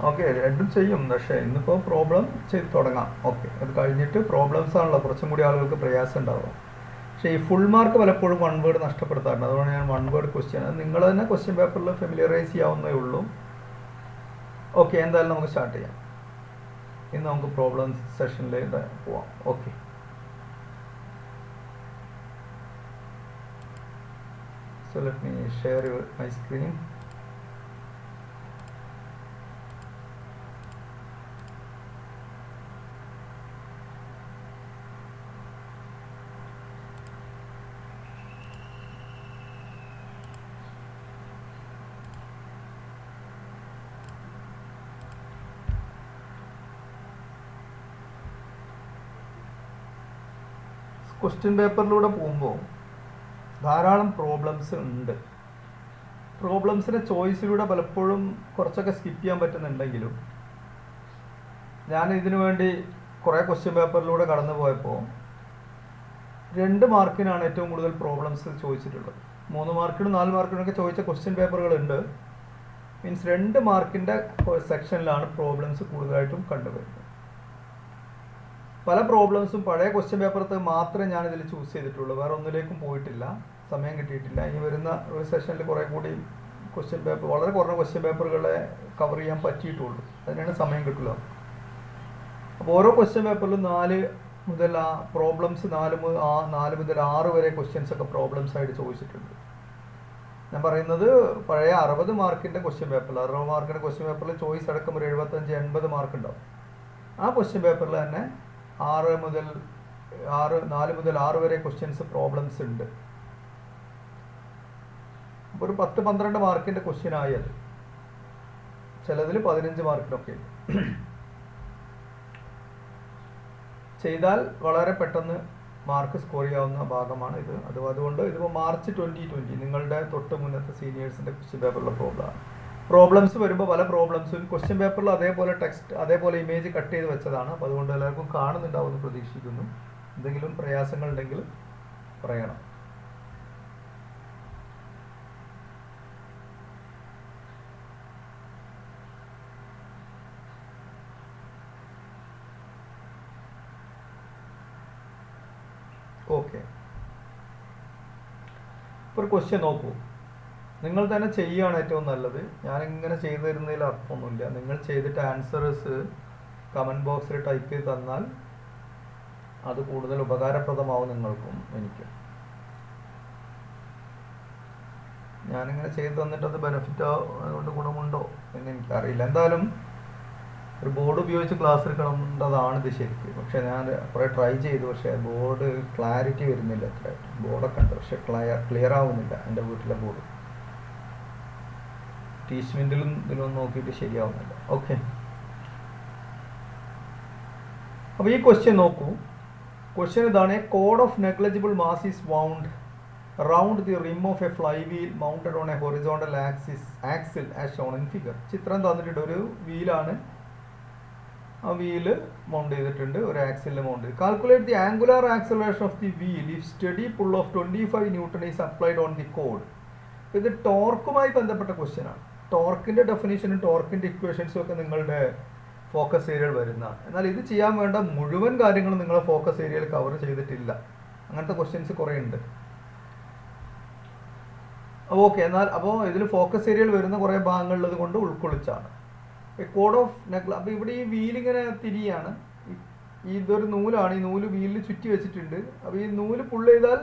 Okay, രണ്ടും ചെയ്യും. പക്ഷേ ഇന്നിപ്പോൾ പ്രോബ്ലം ചെയ്ത് തുടങ്ങാം. ഓക്കെ, അത് കഴിഞ്ഞിട്ട് പ്രോബ്ലംസ് ആണല്ലോ കുറച്ചും കൂടി ആളുകൾക്ക് പ്രയാസം ഉണ്ടാവും. പക്ഷേ ഈ ഫുൾ മാർക്ക് പലപ്പോഴും വൺ വേർഡ് നഷ്ടപ്പെടുത്താറുണ്ട്. അതുകൊണ്ട് ഞാൻ വൺ വേർഡ് ക്വസ്റ്റ്യൻ നിങ്ങൾ തന്നെ ക്വസ്റ്റ്യൻ പേപ്പറിൽ ഫെമിലിയറൈസ് ചെയ്യാവുന്നേ ഉള്ളൂ. ഓക്കെ, എന്തായാലും നമുക്ക് സ്റ്റാർട്ട് ചെയ്യാം. ഇന്ന് നമുക്ക് പ്രോബ്ലം സെഷനിലേക്ക് പോവാം. Okay, so let me share my screen. Question പേപ്പറിലൂടെ പോകുമ്പോൾ ധാരാളം പ്രോബ്ലംസ് ഉണ്ട്. പ്രോബ്ലംസിൻ്റെ ചോയ്സിലൂടെ പലപ്പോഴും കുറച്ചൊക്കെ സ്കിപ്പ് ചെയ്യാൻ പറ്റുന്നുണ്ടെങ്കിലും ഞാൻ ഇതിനു വേണ്ടി കുറേ ക്വസ്റ്റ്യൻ പേപ്പറിലൂടെ കടന്നു പോയപ്പോൾ 2 മാർക്കിനാണ് ഏറ്റവും കൂടുതൽ പ്രോബ്ലംസ് ചോദിച്ചിട്ടുള്ളത്. 3 മാർക്കിനും 4 മാർക്കിനൊക്കെ ചോദിച്ച ക്വസ്റ്റ്യൻ പേപ്പറുകളുണ്ട്. മീൻസ് 2 മാർക്കിൻ്റെ സെക്ഷനിലാണ് പ്രോബ്ലംസ് കൂടുതലായിട്ടും കണ്ടുവരുന്നത്. പല പ്രോബ്ലംസും പഴയ ക്വസ്റ്റ്യൻ പേപ്പറത്ത് മാത്രമേ ഞാനിതിൽ ചൂസ് ചെയ്തിട്ടുള്ളൂ, വേറെ ഒന്നിലേക്കും പോയിട്ടില്ല, സമയം കിട്ടിയിട്ടില്ല. ഇനി വരുന്ന ഒരു സെഷനിൽ കുറേ കൂടി ക്വസ്റ്റ്യൻ പേപ്പർ, വളരെ കുറഞ്ഞ ക്വസ്റ്റ്യൻ പേപ്പറുകളെ കവർ ചെയ്യാൻ പറ്റിയിട്ടുള്ളൂ. അതിനാണ് സമയം കിട്ടില്ല. അപ്പോൾ ഓരോ ക്വസ്റ്റ്യൻ പേപ്പറിലും 4 മുതൽ പ്രോബ്ലംസ് 4 മുതൽ 6 വരെ ക്വസ്റ്റ്യൻസ് ഒക്കെ പ്രോബ്ലംസ് ആയിട്ട് ചോദിച്ചിട്ടുണ്ട്. ഞാൻ പറയുന്നത് പഴയ 60 മാർക്കിൻ്റെ ക്വസ്റ്റ്യൻ പേപ്പറിൽ, 60 മാർക്കിൻ്റെ ക്വസ്റ്റ്യൻ പേപ്പറിൽ ചോയ്സ് അടക്കം ഒരു 75-80 മാർക്ക് ഉണ്ടാവും. ആ ക്വസ്റ്റ്യൻ പേപ്പറിൽ തന്നെ 4 മുതൽ 6 വരെ ക്വസ്റ്റ്യൻസ് പ്രോബ്ലംസ് ഉണ്ട്. അപ്പോൾ ഒരു 10-12 മാർക്കിൻ്റെ ക്വസ്റ്റ്യൻ ആയി. അത് ചിലതിൽ 15 മാർക്കിനൊക്കെ ചെയ്താൽ വളരെ പെട്ടെന്ന് മാർക്ക് സ്കോർ ചെയ്യാവുന്ന ഭാഗമാണ് ഇത്. അതുകൊണ്ട് ഇതിപ്പോൾ മാർച്ച് 2020 നിങ്ങളുടെ തൊട്ട് മുന്നത്തെ സീനിയേഴ്സിൻ്റെ ക്വസ്റ്റ്യൻ പേപ്പറിലെ പ്രോബ്ലംസ് വരുമ്പോൾ പല പ്രോബ്ലംസും ക്വസ്റ്റ്യൻ പേപ്പറിൽ അതേപോലെ ടെക്സ്റ്റ്, അതേപോലെ ഇമേജ് കട്ട് ചെയ്ത് വെച്ചതാണ്. അപ്പോൾ അതുകൊണ്ട് എല്ലാവർക്കും കാണുന്നുണ്ടാവുമെന്ന് പ്രതീക്ഷിക്കുന്നു. എന്തെങ്കിലും പ്രയാസങ്ങൾ ഉണ്ടെങ്കിൽ പറയണം. ഓക്കെ, ഇപ്പോൾ ഒരു ക്വസ്റ്റ്യൻ നോക്കൂ. നിങ്ങൾ തന്നെ ചെയ്യുകയാണ് ഏറ്റവും നല്ലത്. ഞാനിങ്ങനെ ചെയ്തു തരുന്നതിൽ അർത്ഥമൊന്നുമില്ല. നിങ്ങൾ ചെയ്തിട്ട് ആൻസേഴ്സ് കമൻറ്റ് ബോക്സിൽ ടൈപ്പ് ചെയ്ത് തന്നാൽ അത് കൂടുതൽ ഉപകാരപ്രദമാവും നിങ്ങൾക്കും എനിക്കും. ഞാനിങ്ങനെ ചെയ്ത് തന്നിട്ട് അത് ബെനിഫിറ്റോ അതുകൊണ്ട് ഗുണമുണ്ടോ എന്ന് എനിക്കറിയില്ല. എന്തായാലും ഒരു ബോർഡ് ഉപയോഗിച്ച് ക്ലാസ് എടുക്കേണ്ടതാണ് ഇത് ശരിക്കും. പക്ഷേ ഞാൻ കുറേ ട്രൈ ചെയ്തു, പക്ഷേ ബോർഡ് ക്ലാരിറ്റി വരുന്നില്ല. എത്രയായിട്ട് ബോർഡൊക്കെ ഉണ്ട്, പക്ഷേ ക്ലിയർ ആവുന്നില്ല. എൻ്റെ വീട്ടിലെ ബോർഡ് ടീച്ച്മെൻറ്റിലും ഇതിലൊന്നും നോക്കിയിട്ട് ശരിയാവുന്നില്ല. ഓക്കെ, അപ്പോൾ ഈ ക്വസ്റ്റ്യൻ നോക്കൂ. ക്വസ്റ്റ്യൻ ഇതാണ്: cord of negligible mass is wound round the rim of a flywheel mounted on a horizontal axle as shown in figure. ചിത്രം തന്നിട്ടുണ്ട്. ഒരു വീലാണ്, ആ വീല് മൗണ്ട് ചെയ്തിട്ടുണ്ട്, ഒരു ആക്സിലിൽ മൗണ്ട് ചെയ്ത്. Calculate the angular acceleration of the wheel if steady pull of 25 newton is applied on the cord. ഇത് ടോർക്കുമായി ബന്ധപ്പെട്ട ക്വസ്റ്റ്യൻ ആണ്. ടോർക്കിൻ്റെ ഡെഫിനേഷനും ടോർക്കിൻ്റെ ഇക്വേഷൻസും ഒക്കെ നിങ്ങളുടെ ഫോക്കസ് ഏരിയയിൽ വരുന്നതാണ്. എന്നാൽ ഇത് ചെയ്യാൻ വേണ്ട മുഴുവൻ കാര്യങ്ങളും നിങ്ങളുടെ ഫോക്കസ് ഏരിയയിൽ കവർ ചെയ്തിട്ടില്ല. അങ്ങനത്തെ ക്വസ്റ്റ്യൻസ് കുറേ ഉണ്ട്. ഓക്കെ, എന്നാൽ അപ്പോൾ ഇതിൽ ഫോക്കസ് ഏരിയയിൽ വരുന്ന കുറേ ഭാഗങ്ങളുള്ളത് കൊണ്ട് ഉൾക്കൊള്ളിച്ചാണ് കോഡ് ഓഫ് നെഗ്ല. അപ്പോൾ ഇവിടെ ഈ വീലിങ്ങനെ തിരിയാണ്. ഇതൊരു നൂലാണ്, ഈ നൂല് വീലിൽ ചുറ്റി വെച്ചിട്ടുണ്ട്. അപ്പോൾ ഈ നൂല് പുള്ള് ചെയ്താൽ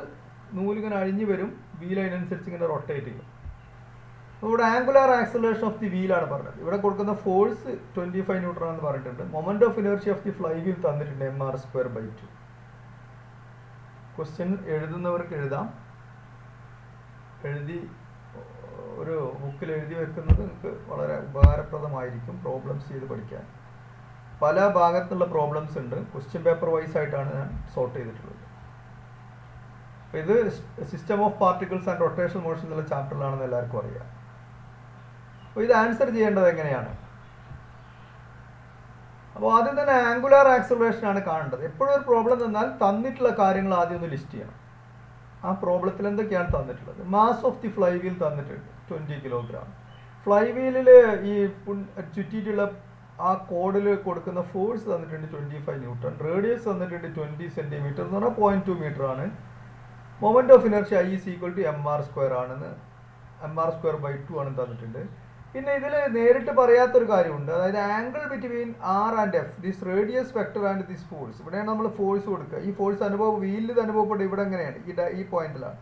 നൂലിങ്ങനെ അഴിഞ്ഞു വരും, വീൽ അതിനനുസരിച്ച് ഇങ്ങനെ റൊട്ടേറ്റ് ചെയ്യും. അപ്പോൾ ഇവിടെ ആംഗുലാർ ആക്സലറേഷൻ ഓഫ് ദി വീലാണ് പറഞ്ഞത്. ഇവിടെ കൊടുക്കുന്ന ഫോഴ്സ് 25 ന്യൂട്ടൺ എന്ന് പറഞ്ഞിട്ടുണ്ട്. Moment of inertia of the fly wheel തന്നിട്ടുണ്ട് mr²/2. ക്വസ്റ്റ്യൻ എഴുതുന്നവർക്ക് എഴുതാം. എഴുതി ഒരു ബുക്കിൽ എഴുതി വെക്കുന്നത് നിങ്ങൾക്ക് വളരെ ഉപകാരപ്രദമായിരിക്കും പ്രോബ്ലംസ് ചെയ്ത് പഠിക്കാൻ. പല ഭാഗത്തുള്ള പ്രോബ്ലംസ് ഉണ്ട്. ക്വസ്റ്റ്യൻ പേപ്പർ വൈസ് ആയിട്ടാണ് ഞാൻ സോർട്ട് ചെയ്തിട്ടുള്ളത്. ഇത് system of particles and rotational motion എന്നുള്ള ചാപ്റ്ററിലാണെന്ന് എല്ലാവർക്കും അറിയാം. അപ്പോൾ ഇത് ആൻസർ ചെയ്യേണ്ടത് എങ്ങനെയാണ്? അപ്പോൾ ആദ്യം തന്നെ ആംഗുലാർ ആക്സലറേഷൻ ആണ് കാണേണ്ടത്. എപ്പോഴും ഒരു പ്രോബ്ലം തന്നാൽ തന്നിട്ടുള്ള കാര്യങ്ങൾ ആദ്യം ഒന്ന് ലിസ്റ്റ് ചെയ്യണം. ആ പ്രോബ്ലത്തിൽ എന്തൊക്കെയാണ് തന്നിട്ടുള്ളത്? Mass of the fly wheel തന്നിട്ടുണ്ട് 20 കിലോഗ്രാം. ഫ്ലൈ വീലിൽ ഈ ചുറ്റിയിട്ടുള്ള ആ കോഡിൽ കൊടുക്കുന്ന ഫോഴ്സ് തന്നിട്ടുണ്ട് 25 ന്യൂട്ടൺ, റേഡിയസ് തന്നിട്ടുണ്ട് 20 സെൻറ്റിമീറ്റർ എന്ന് പറഞ്ഞാൽ 0.2 മീറ്റർ ആണ്. Moment of inertia I is equal to mr² ആണെന്ന്, mr²/2 ആണെന്ന് തന്നിട്ടുണ്ട്. പിന്നെ ഇതിൽ നേരിട്ട് പറയാത്തൊരു കാര്യമുണ്ട്, അതായത് angle between R and F, this radius vector and this force. ഇവിടെയാണ് നമ്മൾ ഫോഴ്സ് കൊടുക്കുക. ഈ ഫോഴ്സ് വീലിൽ അനുഭവപ്പെടുക ഇവിടെ എങ്ങനെയാണ്, ഈ പോയിന്റിലാണ്.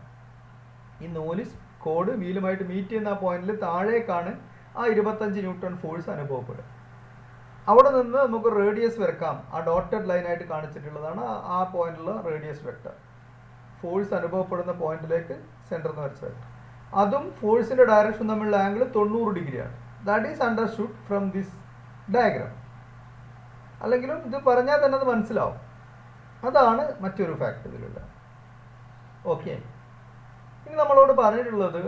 ഈ നൂല് കോഡ് വീലുമായിട്ട് മീറ്റ് ചെയ്യുന്ന ആ പോയിന്റിൽ താഴേക്കാണ് ആ 25 ന്യൂട്ടൺ ഫോഴ്സ് അനുഭവപ്പെടുക. അവിടെ നിന്ന് നമുക്ക് റേഡിയസ് വരക്കാം. ആ ഡോട്ടഡ് ലൈനായിട്ട് കാണിച്ചിട്ടുള്ളതാണ് ആ പോയിന്റിലുള്ള റേഡിയസ് വെക്ടർ. ഫോഴ്സ് അനുഭവപ്പെടുന്ന പോയിന്റിലേക്ക് സെൻറ്ററിൽ നിന്ന് വരച്ച വെക്ടർ. അതും ഫോഴ്സിൻ്റെ ഡയറക്ഷൻ തമ്മിലുള്ള ആംഗിൾ 90 ഡിഗ്രിയാണ്. That is understood from this diagram. അല്ലെങ്കിലും ഇത് പറഞ്ഞാൽ തന്നെ അത് മനസ്സിലാവും. അതാണ് മറ്റൊരു ഫാക്ട് ഇതിലുള്ള. ഓക്കെ, ഇനി നമ്മളോട് പറഞ്ഞിട്ടുള്ളത്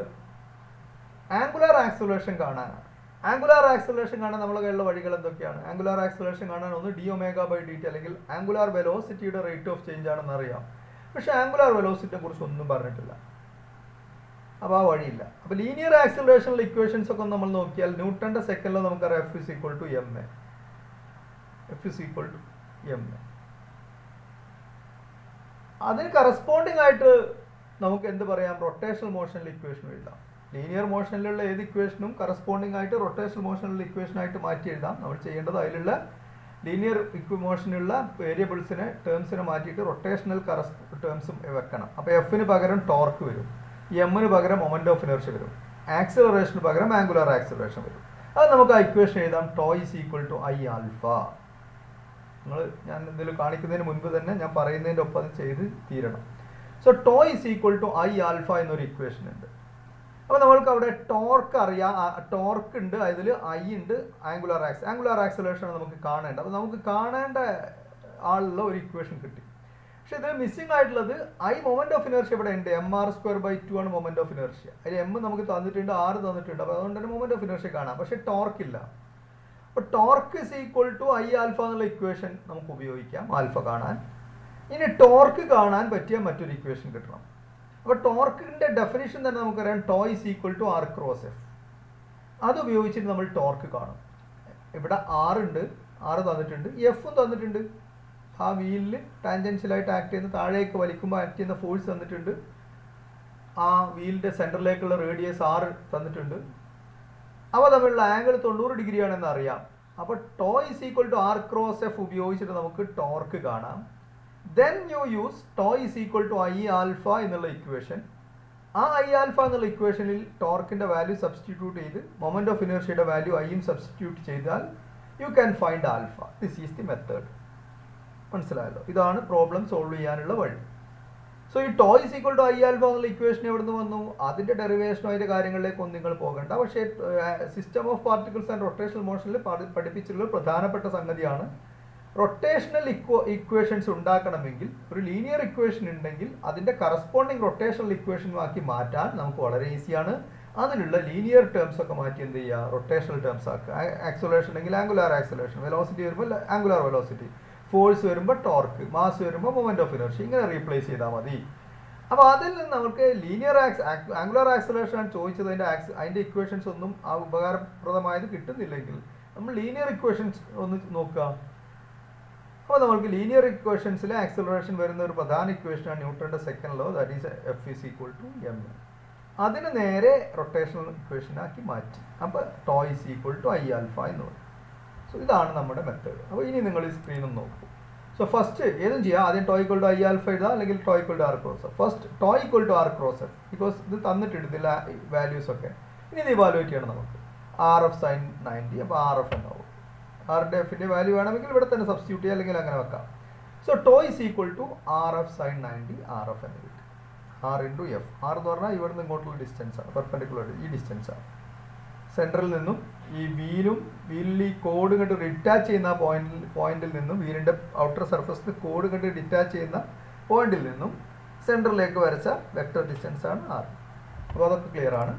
ആംഗുലാർ ആക്സിലറേഷൻ കാണാനാണ്. ആംഗുലാർ ആക്സിലറേഷൻ കാണാൻ നമ്മളെ കയ്യിലുള്ള വഴികൾ എന്തൊക്കെയാണ്? ആംഗുലാർ ആക്സിലറേഷൻ കാണാൻ ഒന്ന് dω/dt അല്ലെങ്കിൽ ആംഗുലാർ വെലോസിറ്റിയുടെ റേറ്റ് ഓഫ് ചേഞ്ച് ആണെന്ന് അറിയാം. പക്ഷെ ആംഗുലാർ വെലോസിറ്റിയെ കുറിച്ച് ഒന്നും പറഞ്ഞിട്ടില്ല. അപ്പോൾ ആ വഴിയില്ല. അപ്പോൾ ലീനിയർ ആക്സിലറേഷനിലെ ഇക്വേഷൻസ് ഒക്കെ നമ്മൾ നോക്കിയാൽ ന്യൂട്ടന്റെ സെക്കൻഡിൽ നമുക്കറിയാം F is equal to ma. F is equal to ma. അതിന് കറസ്പോണ്ടിങ് ആയിട്ട് നമുക്ക് എന്ത് പറയാം? റൊട്ടേഷണൽ മോഷനിലെ ഇക്വേഷൻ എഴുതാം. ലീനിയർ മോഷനിലുള്ള ഏത് ഇക്വേഷനും കറസ്പോണ്ടിങ് ആയിട്ട് റൊട്ടേഷണൽ മോഷനിലുള്ള ഇക്വേഷനായിട്ട് മാറ്റി എഴുതാം. നമ്മൾ ചെയ്യേണ്ടത് അതിലുള്ള ലീനിയർ മോഷനുള്ള വേരിയബിൾസിനെ ടേംസിനെ മാറ്റിയിട്ട് റൊട്ടേഷണൽ ടേംസും വെക്കണം. അപ്പോൾ എഫിന് പകരം ടോർക്ക് വരും, എമ്മിന് പകരം മൊമെന്റ് ഓഫ് ഇനർഷ്യ വരും, ആക്സിലറേഷന് പകരം ആംഗുലാർ ആക്സിലറേഷൻ വരും. അത് നമുക്ക് ആ ഇക്വേഷൻ എഴുതാം. Tau is equal to I∝. ഞാൻ എന്തെങ്കിലും കാണിക്കുന്നതിന് മുൻപ് തന്നെ ഞാൻ പറയുന്നതിൻ്റെ ഒപ്പം അത് ചെയ്ത് തീരണം. So tau is equal to I∝ എന്നൊരു ഇക്വേഷൻ ഉണ്ട്. അപ്പോൾ നമ്മൾക്ക് അവിടെ ടോർക്ക് അറിയാം, ടോർക്ക് ഉണ്ട്, അതിൽ I ഉണ്ട്, ആംഗുലാർ ആക്സിലറേഷൻ നമുക്ക് കാണേണ്ട. അപ്പോൾ നമുക്ക് കാണേണ്ട ആളുള്ള ഒരു ഇക്വേഷൻ കിട്ടി. പക്ഷെ ഇതിൽ മിസ്സിംഗ് ആയിട്ടുള്ളത് മൊമെന്റ് ഓഫ് ഇനർഷ്യ ഇവിടെ ഉണ്ട്. mr²/2 ആണ് മൊമെന്റ് ഓഫ് ഇനർഷ്യ. അതിൽ M നമുക്ക് തന്നിട്ടുണ്ട്, R തന്നിട്ടുണ്ട്. അപ്പോൾ അതുകൊണ്ട് തന്നെ മൊമെന്റ് ഓഫ് ഇനർഷ്യ കാണാം, പക്ഷെ ടോർക്ക് ഇല്ല. അപ്പോൾ torque is equal to I∝ എന്നുള്ള ഇക്വേഷൻ നമുക്ക് ഉപയോഗിക്കാം ആൽഫ കാണാൻ. ഇനി ടോർക്ക് കാണാൻ പറ്റിയ മറ്റൊരു ഇക്വേഷൻ കിട്ടണം. അപ്പോൾ ടോർക്കിൻ്റെ ഡെഫിനിഷൻ തന്നെ നമുക്കറിയാം, to is equal to R×F. അത് ഉപയോഗിച്ചിട്ട് നമ്മൾ ടോർക്ക് കാണും. ഇവിടെ R ഉണ്ട്, R തന്നിട്ടുണ്ട്, F തന്നിട്ടുണ്ട്. ആ വീലിൽ ടാൻജൻഷ്യലായിട്ട് ആക്ട് ചെയ്യുന്ന, താഴേക്ക് വലിക്കുമ്പോൾ ആക്ട് ചെയ്യുന്ന ഫോഴ്സ് തന്നിട്ടുണ്ട്. ആ വീലിൻ്റെ സെൻറ്ററിലേക്കുള്ള റേഡിയസ് R തന്നിട്ടുണ്ട്. അവ തമ്മിലുള്ള ആംഗിൾ 90 ഡിഗ്രിയാണെന്ന് അറിയാം. അപ്പോൾ tau is equal to R×F ഉപയോഗിച്ചിട്ട് നമുക്ക് ടോർക്ക് കാണാം. Then you use tau is equal to I∝ എന്നുള്ള ഇക്വേഷൻ. ആ I∝ എന്നുള്ള ഇക്വേഷനിൽ ടോർക്കിൻ്റെ വാല്യൂ സബ്സ്റ്റിറ്റ്യൂട്ട് ചെയ്ത് മൊമെന്റ് ഓഫ് ഇനർഷ്യയുടെ വാല്യൂ Iയും സബ്സ്റ്റിറ്റ്യൂട്ട് ചെയ്താൽ you can find alpha. This is the method. മനസ്സിലായല്ലോ? ഇതാണ് പ്രോബ്ലം സോൾവ് ചെയ്യാനുള്ള വഴി. സോ ഈ tau is equal to I∝ എന്നുള്ള ഇക്വേഷൻ എവിടെ നിന്ന് വന്നു? അതിൻ്റെ ഡെറിവേഷനോ അതിൻ്റെ കാര്യങ്ങളിലേക്കൊന്നും നിങ്ങൾ പോകണ്ട. പക്ഷേ system of particles and rotational മോഷനിൽ പഠിപ്പിച്ചിട്ടുള്ള പ്രധാനപ്പെട്ട സംഗതിയാണ്, റൊട്ടേഷണൽ ഇക്വേഷൻസ് ഉണ്ടാക്കണമെങ്കിൽ ഒരു ലീനിയർ ഇക്വേഷൻ ഉണ്ടെങ്കിൽ അതിൻ്റെ കറസ്പോണ്ടിങ് റൊട്ടേഷണൽ ഇക്വേഷനുമാക്കി മാറ്റാൻ നമുക്ക് വളരെ ഈസിയാണ്. അതിലുള്ള ലീനിയർ ടേംസ് ഒക്കെ മാറ്റി എന്ത് ചെയ്യുക? റൊട്ടേഷണൽ ടേംസ് ആക്കുക. ആക്സിലറേഷൻ ഉണ്ടെങ്കിൽ ആംഗുലാർ ആക്സിലറേഷൻ, വെലോസിറ്റി വരുമ്പോൾ ആംഗുലാർ വെലോസിറ്റി, ഫോഴ്സ് വരുമ്പോൾ ടോർക്ക്, മാസ് വരുമ്പോൾ മൊമെന്റ് ഓഫ് ഇനർഷ്യ, ഇങ്ങനെ റീപ്ലേസ് ചെയ്താൽ മതി. അപ്പോൾ അതിൽ നിന്ന് നമുക്ക് ലീനിയർ ആംഗുലാർ ആക്സിലറേഷൻ ആണ് ചോദിച്ചത്. അതിൻ്റെ ഇക്വേഷൻസ് ഒന്നും ആ ഉപകാരപ്രദമായത് കിട്ടുന്നില്ലെങ്കിൽ നമ്മൾ ലീനിയർ ഇക്വേഷൻസ് ഒന്ന് നോക്കുക. അപ്പോൾ നമുക്ക് ലീനിയർ ഇക്വേഷൻസിലെ ആക്സിലറേഷൻ വരുന്ന ഒരു പ്രധാന ഇക്വേഷനാണ് ന്യൂട്ടന്റെ second law, that is F is equal to ma. അതിന് നേരെ റൊട്ടേഷണൽ ഇക്വേഷനാക്കി മാറ്റി. അപ്പോൾ tau is equal to I∝ എന്ന് പറയും. സോ ഇതാണ് നമ്മുടെ മെത്തേഡ്. അപ്പോൾ ഇനി നിങ്ങൾ ഈ സ്ക്രീനും നോക്കൂ. സോ ഫസ്റ്റ് ഏതും ചെയ്യാം. ആദ്യം ടോ ഈക്വൽ ടു I∝ എഴുതാം, അല്ലെങ്കിൽ tau equal to R×F. First tau equal to R×F, because ഇത് തന്നിട്ടുണ്ട് ഇതിൽ വാല്യൂസ് ഒക്കെ. ഇനി ഇത് ഇവാലുവേറ്റ് ചെയ്യണം നമുക്ക്. RF sin 90, അപ്പോൾ RF എന്നാവും. ആറിൻ്റെ എഫിൻ്റെ വാല്യൂ വേണമെങ്കിൽ ഇവിടെ തന്നെ സബ്സ്റ്റിറ്റ്യൂട്ട് ചെയ്യുക, അല്ലെങ്കിൽ അങ്ങനെ വെക്കാം. So tau is equal to RF sin 90 RF എന്ന് കിട്ടും. R × F. R എന്ന് പറഞ്ഞാൽ ഇവിടുന്ന് ഇങ്ങോട്ടുള്ള ഡിസ്റ്റൻസ് ആണ്, പെർപെൻഡിക്കുലർ ഈ ഡിസ്റ്റൻസ് ആണ്. സെൻറ്ററിൽ നിന്നും ഈ വീലിൽ ഈ കോഡ് കണ്ട് ഡിറ്റാച്ച് ചെയ്യുന്ന പോയിന്റിൽ നിന്നും, വീലിൻ്റെ ഔട്ടർ സർഫസിൽ കോഡ് കണ്ട് ഡിറ്റാച്ച് ചെയ്യുന്ന പോയിന്റിൽ നിന്നും സെൻറ്ററിലേക്ക് വരച്ച വെക്ടർ ഡിസ്റ്റൻസ് ആണ് R. അപ്പോൾ അതൊക്കെ ക്ലിയർ ആണ്.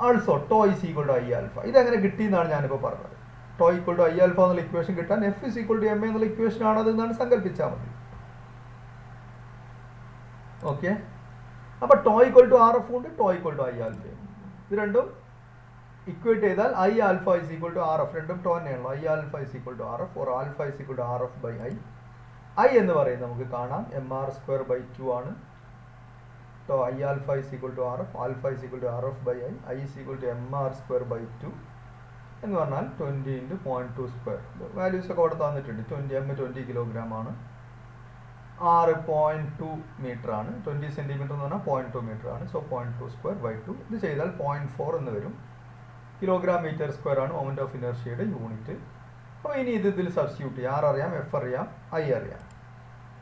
Also tau is equal to I∝. ഇതെങ്ങനെ കിട്ടിയെന്നാണ് ഞാനിപ്പോൾ പറഞ്ഞത്. ടോ ഈക്വൽ ടു I∝ എന്നുള്ള ഇക്വേഷൻ കിട്ടാൻ F is equal to ma എന്നുള്ള ഇക്വേഷൻ ആണ് അതെന്നാണ് സങ്കല്പിച്ചാൽ മതി. ഓക്കെ, അപ്പോൾ ടോ ഈക്വൽ ടു RF ഉണ്ട്, ടോ ഈക്വൽ ടു I∝. ഇത് രണ്ടും ഇക്വേറ്റ് ചെയ്താൽ I alpha is equal to R F, രണ്ടും ടോ തന്നെയാണല്ലോ. I alpha is equal to R F or alpha is equal to R F by I. I എന്ന് പറയുന്നത് നമുക്ക് കാണാം എം ആർ സ്ക്വയർ ബൈ 2 ആണ്. Tau I alpha is equal to R F, alpha is equal to R F by I, I is equal to M R square by 2 എന്ന് പറഞ്ഞാൽ 20 into 0.2 square. Values ഒക്കെ അവിടെ തന്നിട്ടുണ്ട്. 20 kilogram ആണ്. 6.2 metre ആണ്. 20 centimetre എന്ന് പറഞ്ഞാൽ 0.2 മീറ്റർ ആണ്. So 0.2 square by 2. ഇത് ചെയ്താൽ 0.4 എന്ന് വരും. കിലോഗ്രാം മീറ്റർ സ്ക്വയർ ആണ് മൊമെന്റ് ഓഫ് ഇനർഷ്യയുടെ യൂണിറ്റ്. അപ്പോൾ ഇനി ഇതിൽ സബ്സ്റ്റിറ്റ്യൂട്ട് ചെയ്യാം. ആർ അറിയാം, എഫ് അറിയാം, ഐ അറിയാം.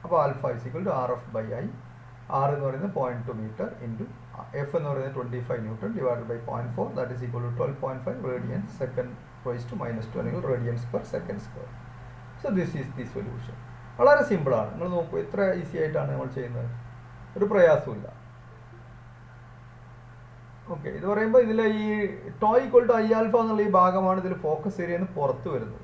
അപ്പോൾ alpha is equal to R F by I. R എന്ന് പറയുന്നത് 0.2 മീറ്റർ ഇൻറ്റു എഫ് എന്ന് പറയുന്നത് 25 newton divided by 0.4 that is equal to 12.5 radians second raise to -2 അല്ലെങ്കിൽ radians per second square. So this is the solution. വളരെ സിമ്പിളാണ്. നിങ്ങൾ നോക്കൂ എത്ര ഈസി ആയിട്ടാണ് നമ്മൾ ചെയ്യുന്നത്. ഒരു പ്രയാസമില്ല. ഓക്കെ, ഇത് പറയുമ്പോൾ ഇതിൽ ഈ tau equal to I alpha എന്നുള്ള ഈ ഭാഗമാണ് ഇതിൽ ഫോക്കസ് ഏരിയ നിന്ന് പുറത്ത് വരുന്നത്.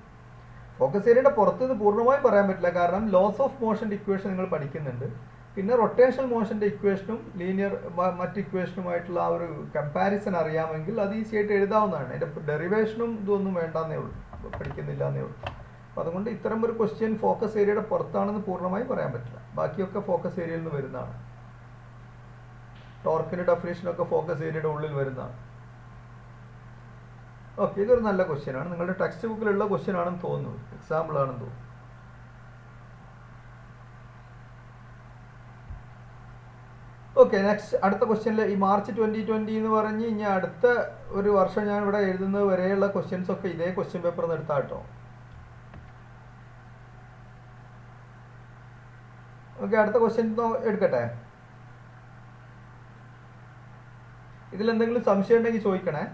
ഫോക്കസ് ഏരിയയുടെ പുറത്ത് നിന്ന് പൂർണ്ണമായും പറയാൻ പറ്റില്ല, കാരണം ലോസ് ഓഫ് മോഷൻ്റെ ഇക്വേഷൻ നിങ്ങൾ പഠിക്കുന്നുണ്ട്. പിന്നെ റൊട്ടേഷണൽ മോഷൻ്റെ ഇക്വേഷനും ലീനിയർ മറ്റ് ഇക്വേഷനുമായിട്ടുള്ള ആ ഒരു കമ്പാരിസൺ അറിയാമെങ്കിൽ അത് ഈസി ആയിട്ട് എഴുതാവുന്നതാണ്. അതിൻ്റെ ഡെറിവേഷനും ഇതൊന്നും വേണ്ടെന്നേ ഉള്ളൂ, പഠിക്കുന്നില്ല എന്നേ ഉള്ളൂ. അപ്പോൾ അതുകൊണ്ട് ഇത്തരം ഒരു ക്വസ്റ്റ്യൻ ഫോക്കസ് ഏരിയയുടെ പുറത്താണെന്ന് പൂർണ്ണമായി പറയാൻ പറ്റില്ല. ബാക്കിയൊക്കെ ഫോക്കസ് ഏരിയയിൽ നിന്ന് വരുന്നതാണ്. ടോർക്കിൻ്റെ ഡെഫിനേഷനൊക്കെ ഫോക്കസ് ഏരിയയുടെ ഉള്ളിൽ വരുന്നതാണ്. ഓക്കെ, ഇതൊരു നല്ല ക്വസ്റ്റ്യൻ ആണ്. നിങ്ങളുടെ ടെക്സ്റ്റ് ബുക്കിലുള്ള ക്വസ്റ്റ്യൻ ആണെന്ന് തോന്നുന്നു, എക്സാമ്പിൾ ആണെന്ന് തോന്നുന്നു. ഓക്കെ, നെക്സ്റ്റ് അടുത്ത ക്വസ്റ്റ്യനിൽ ഈ മാർച്ച് 2020 എന്ന് പറഞ്ഞ് ഇനി അടുത്ത ഒരു വർഷം ഞാൻ ഇവിടെ എഴുതുന്നത് വരെയുള്ള ക്വസ്റ്റ്യൻസ് ഒക്കെ ഇതേ ക്വസ്റ്റ്യൻ പേപ്പറിൽ നിന്ന് എടുത്താൽ കേട്ടോ. ഓക്കെ, അടുത്ത ക്വസ്റ്റ്യൻ എടുക്കട്ടെ. ഇതിലെന്തെങ്കിലും സംശയം ഉണ്ടെങ്കിൽ ചോദിക്കണേ.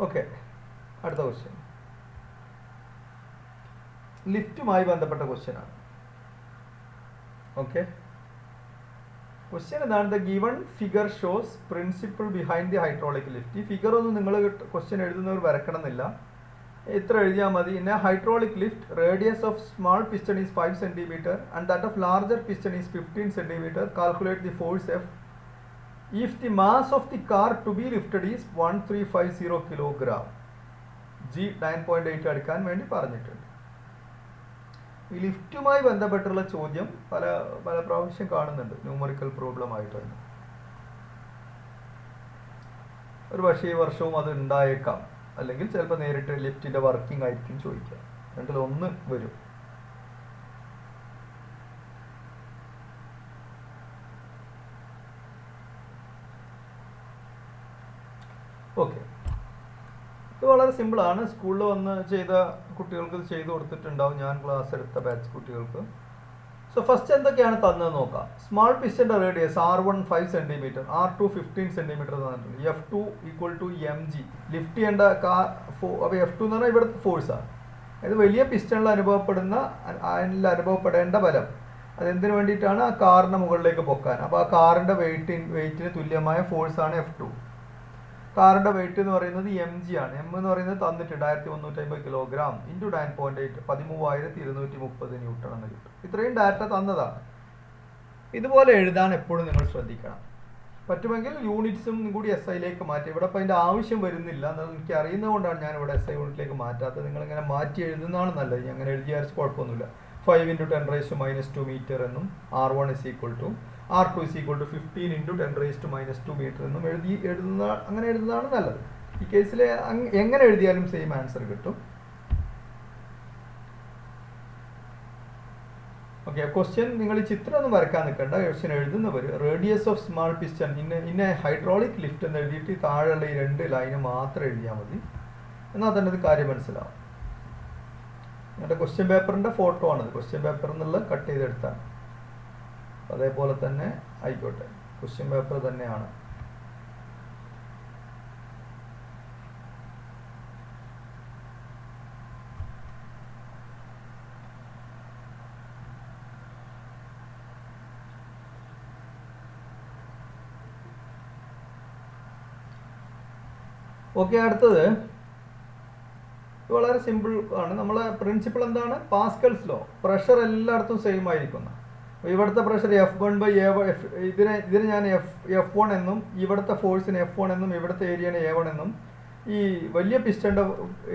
ഓക്കെ, അടുത്ത ക്വസ്റ്റ്യൻ ലിഫ്റ്റുമായി ബന്ധപ്പെട്ട ക്വസ്റ്റ്യൻ ആണ്. ഓക്കെ, ക്വസ്റ്റ്യൻ എന്താണ്? The given figure shows principle behind the hydraulic lift. ഈ ഫിഗർ ഒന്നും നിങ്ങൾ ക്വസ്റ്റ്യൻ എഴുതുന്നവർ വരക്കണമെന്നില്ല, ഇത്ര എഴുതിയാൽ മതി. In a hydraulic lift radius of small piston is 5 cm and that of larger piston is 15 cm. Calculate the force F if the mass of the car to be lifted is 1350 kilogram. G 9.8 എടുക്കാൻ വേണ്ടി പറഞ്ഞിട്ടുണ്ട്. ഈ ലിഫ്റ്റുമായി ബന്ധപ്പെട്ടുള്ള ചോദ്യം പല പ്രാവശ്യം കാണുന്നുണ്ട് numerical problem ആയിട്ട് തന്നെ. ഒരു പക്ഷേ ഈ വർഷവും അത് ഉണ്ടായേക്കാം, അല്ലെങ്കിൽ ചിലപ്പോൾ നേരിട്ട് ലിഫ്റ്റിന്റെ വർക്കിംഗ് ആയിരിക്കും ചോദിക്കുക. രണ്ടിലൊന്ന് വരും. ഓക്കെ, ഇത് വളരെ സിമ്പിളാണ്. സ്കൂളിൽ വന്ന് ചെയ്ത കുട്ടികൾക്ക് ഇത് ചെയ്ത് കൊടുത്തിട്ടുണ്ടാവും, ഞാൻ ക്ലാസ് എടുത്ത ബാച്ച് കുട്ടികൾക്ക്. സോ ഫസ്റ്റ് എന്തൊക്കെയാണ് തന്നത് നോക്കാം. സ്മാൾ പിസ്റ്റൻ്റെ radius R1 5 cm, R2 15 cm തന്നിട്ടുണ്ട്. F2 equal to mg. Lift ചെയ്യേണ്ട അപ്പോൾ F2 എന്ന് പറഞ്ഞാൽ ഇവിടുത്തെ ഫോഴ്സാണ്. അതായത് വലിയ പിസ്റ്റണിൽ അനുഭവപ്പെടേണ്ട ബലം. അതെന്തിനു വേണ്ടിയിട്ടാണ്? ആ കാറിൻ്റെ മുകളിലേക്ക് പൊക്കാൻ. അപ്പോൾ ആ കാറിൻ്റെ വെയിറ്റിന് തുല്യമായ ഫോഴ്സാണ് F2. കാറിൻ്റെ വെയിറ്റ് എന്ന് പറയുന്നത് mg ആണ്. എം എന്ന് പറയുന്നത് തന്നിട്ടുണ്ട് 1350 കിലോഗ്രാം ഇൻറ്റു 9.8 13230 ന്യൂട്ടൺ എന്ന് കിട്ടും. ഇത്രയും ഡാറ്റ തന്നതാണ്. ഇതുപോലെ എഴുതാൻ എപ്പോഴും നിങ്ങൾ ശ്രദ്ധിക്കണം. പറ്റുമെങ്കിൽ യൂണിറ്റ്സും കൂടി SI മാറ്റി. ഇവിടെ ഇപ്പോൾ അതിൻ്റെ ആവശ്യം വരുന്നില്ല എന്നത് എനിക്ക് അറിയുന്നതുകൊണ്ടാണ് ഞാൻ ഇവിടെ SI യൂണിറ്റിലേക്ക് മാറ്റാത്തത്. നിങ്ങളിങ്ങനെ മാറ്റി എഴുതുന്നതാണ് നല്ലത്. ഞാൻ അങ്ങനെ എഴുതി വിചാരിച്ച് കുഴപ്പമൊന്നുമില്ല. 5 × 10⁻⁻² മീറ്റർ എന്നും R1 is equal to R2 is equal to 15 × 10⁻⁻² metre എന്നും അങ്ങനെ എഴുതുന്നതാണ് നല്ലത്. ഈ കേസിൽ എങ്ങനെ എഴുതിയാലും സെയിം ആൻസർ കിട്ടും. ഓക്കെ, ക്വസ്റ്റ്യൻ നിങ്ങൾ ഈ ചിത്രം ഒന്നും വരക്കാൻ നിൽക്കേണ്ട. ക്വസ്റ്റ്യൻ എഴുതുന്നവർ radius of small piston in a hydraulic lift എന്ന് എഴുതിയിട്ട് താഴെയുള്ള ഈ 2 ലൈന് മാത്രം എഴുതിയാൽ മതി. എന്നാൽ തന്നെ ഇത് കാര്യം മനസ്സിലാവും. എൻ്റെ ക്വസ്റ്റ്യൻ പേപ്പറിൻ്റെ ഫോട്ടോ ആണിത്. ക്വസ്റ്റ്യൻ പേപ്പറിൽ നിന്നുള്ള കട്ട് ചെയ്തെടുത്താണ്. അതേപോലെ തന്നെ ആയിക്കോട്ടെ, ക്വസ്റ്റ്യൻ പേപ്പർ തന്നെയാണ്. ഓക്കെ, അടുത്തത് വളരെ സിമ്പിൾ ആണ്. നമ്മളെ പ്രിൻസിപ്പിൾ എന്താണ്? Pascal's law. പ്രഷർ എല്ലായിടത്തും സെയിം ആയിരിക്കുന്ന. ഇവിടുത്തെ പ്രഷർ F1/A1, ഇതിനെ ഞാൻ F1 എന്നും, ഇവിടുത്തെ ഫോഴ്സിന് F1 എന്നും, ഇവിടുത്തെ ഏരിയനെ A1 എന്നും, ഈ വലിയ പിസ്റ്റന്റെ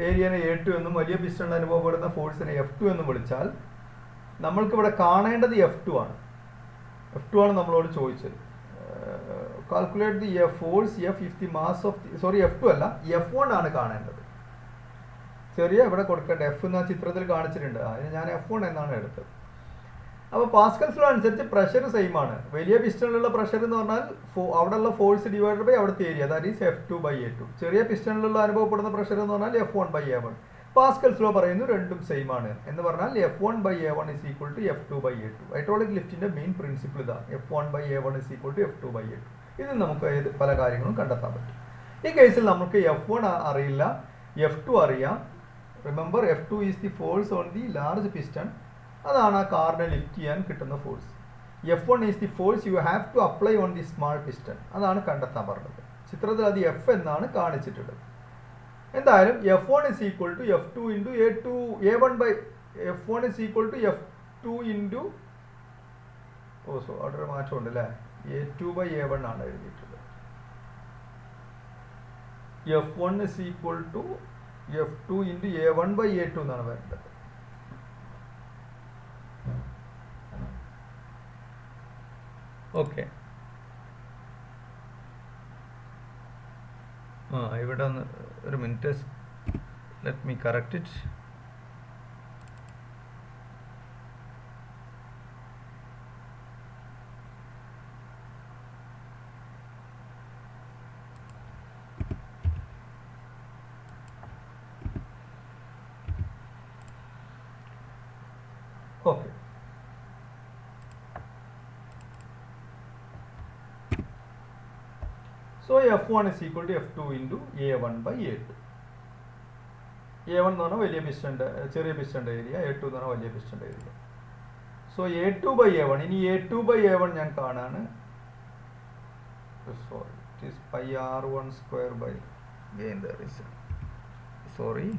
ഏരിയനെ A2 എന്നും, വലിയ പിസ്റ്റണിൽ അനുഭവപ്പെടുന്ന ഫോഴ്സിനെ F2 എന്നും വിളിച്ചാൽ നമ്മൾക്കിവിടെ കാണേണ്ടത് F2 ആണ്. F2 ആണ് നമ്മളോട് ചോദിച്ചത്. Calculate the force F if the mass of F2 അല്ല, F1 ആണ് കാണേണ്ടത്. ചെറിയ ഇവിടെ കൊടുക്കേണ്ട F എന്ന ചിത്രത്തിൽ കാണിച്ചിട്ടുണ്ട്, അതിന് ഞാൻ F1 എന്നാണ് എടുത്തത്. അപ്പോൾ പാസ്കൽസ് ലോ അനുസരിച്ച് പ്രഷർ സെയിം ആണ്. വലിയ പിസ്റ്റണിലുള്ള പ്രഷർ എന്ന് പറഞ്ഞാൽ അവിടെയുള്ള ഫോഴ്സ് ഡിവൈഡഡ് ബൈ അവിടുത്തെ ഏരിയ, ദാറ്റ് ഈസ് F2/A2. ചെറിയ പിസ്റ്റണിലുള്ള അനുഭവപ്പെടുന്ന പ്രഷർ എന്ന് പറഞ്ഞാൽ F1/A1. പാസ്കൽസ് ലോ പറയുന്നു രണ്ടും സെയിം ആണ് എന്ന് പറഞ്ഞാൽ F1/A1 is equal to F2/A2. Hydraulic ലിഫ്റ്റിന്റെ മെയിൻ പ്രിൻസിപ്പിൾ ഇതാണ്, F1/A1 is equal to F2/A2. ഇത് നമുക്ക് പല കാര്യങ്ങളും കണ്ടെത്താൻ പറ്റും. ഈ കേസിൽ നമുക്ക് F1 അറിയില്ല, F2 അറിയാം. Remember, F2 is the force on the large piston. അതാണ് ആ കാറിനെ ലിഫ്റ്റ് ചെയ്യാൻ കിട്ടുന്ന force. F1 is the force you have to apply on the small piston. അതാണ് കണ്ടെത്താൻ പറഞ്ഞത്. ചിത്രത്തിൽ അത് F എന്നാണ് കാണിച്ചിട്ടുള്ളത്. എന്തായാലും F1 is equal to F2 into F1 is equal to F2 into അവിടെ ഒരു മാറ്റമുണ്ട് അല്ലേ, A2/A1 ആണ് എഴുതിയിട്ടുള്ളത്. F1 is equal to F2 into A1/A2 എന്നാണ് വേണ്ടത്. ഓക്കെ, ഇവിടെ ഒന്ന് ഒരു minute, let me correct it. Okay, so F1 is equal to F2 into A1/A2. A1 എന്ന് പറഞ്ഞാൽ വലിയ പിസ്റ്റന്റെ, ചെറിയ പിസ്റ്റന്റെ ഏരിയ, A2 എന്ന് പറഞ്ഞാൽ വലിയ പിസ്റ്റന്റെ ഏരിയ. സോ A2/A1, ഇനി A2/A1 ഞാൻ കാണാണ്, sorry, it is πr1² again there is, sorry,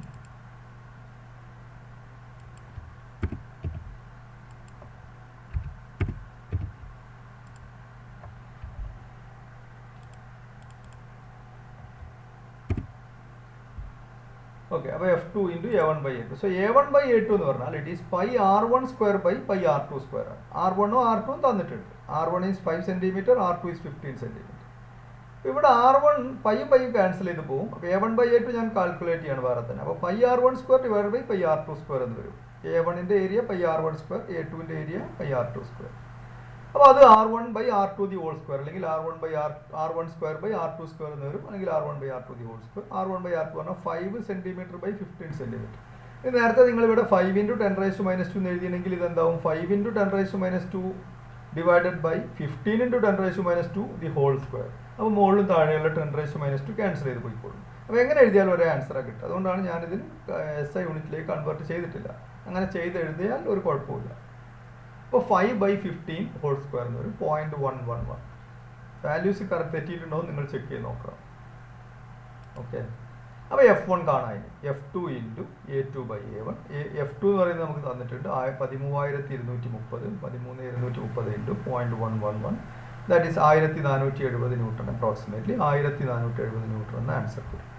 ഓക്കെ. അപ്പോൾ F2 into A1/A2. So A1/A2 എന്ന് പറഞ്ഞാൽ it is πr1² by πr2². R1 R2 തന്നിട്ടുണ്ട്. R1 is 5 cm, R2 is 15 cm. ഇവിടെ R1 പൈയും ക്യാൻസൽ ചെയ്ത് പോകും. അപ്പോൾ A1/A2 ഞാൻ കാൽക്കുലേറ്റ് ചെയ്യാണ് വേറെ തന്നെ. അപ്പോൾ πr1² divided by πr2² എന്ന് വരും. A1ന്റെ ഏരിയ πr1², A2ന്റെ ഏരിയ πr2². അപ്പോൾ അത് R1/R2 the whole square, അല്ലെങ്കിൽ R1² by R2² എന്ന് വരും, അല്ലെങ്കിൽ R1/R2 the whole square. R1/R2 പറഞ്ഞാൽ 5 cm by 15 cm. ഇത് നേരത്തെ നിങ്ങൾ ഇവിടെ 5 into 10⁻² എന്ന് എഴുതിയെങ്കിൽ ഇതെന്താവും? 5 into 10⁻² divided by 15 into 10⁻² the whole square. അപ്പോൾ മുകളിലും താഴെയുള്ള 10⁻² ക്യാൻസൽ ചെയ്ത് പോയിക്കോളും. അപ്പോൾ എങ്ങനെ എഴുതിയാലും ഒരേ ആൻസറാണ് കിട്ടുക. അതുകൊണ്ടാണ് ഞാനിതിന് SI യൂണിറ്റിലേക്ക് കൺവേർട്ട് ചെയ്തിട്ടില്ല. അങ്ങനെ ചെയ്ത് എഴുതിയാൽ ഒരു കുഴപ്പമില്ല. അപ്പോൾ 5/15 whole square എന്ന് വരും, 0.111. വാല്യൂസ് കറക്റ്റ് തെറ്റിയിട്ടുണ്ടോ നിങ്ങൾ ചെക്ക് ചെയ്ത് നോക്കണം. ഓക്കെ, അപ്പോൾ F1 കാണാൻ F2 into A2/A1. F2 എന്ന് പറയുന്നത് നമുക്ക് തന്നിട്ടുണ്ട് 13,230 into 0.111, that is 1470 newton, approximately 1470 newton എന്ന ആൻസർ വരും.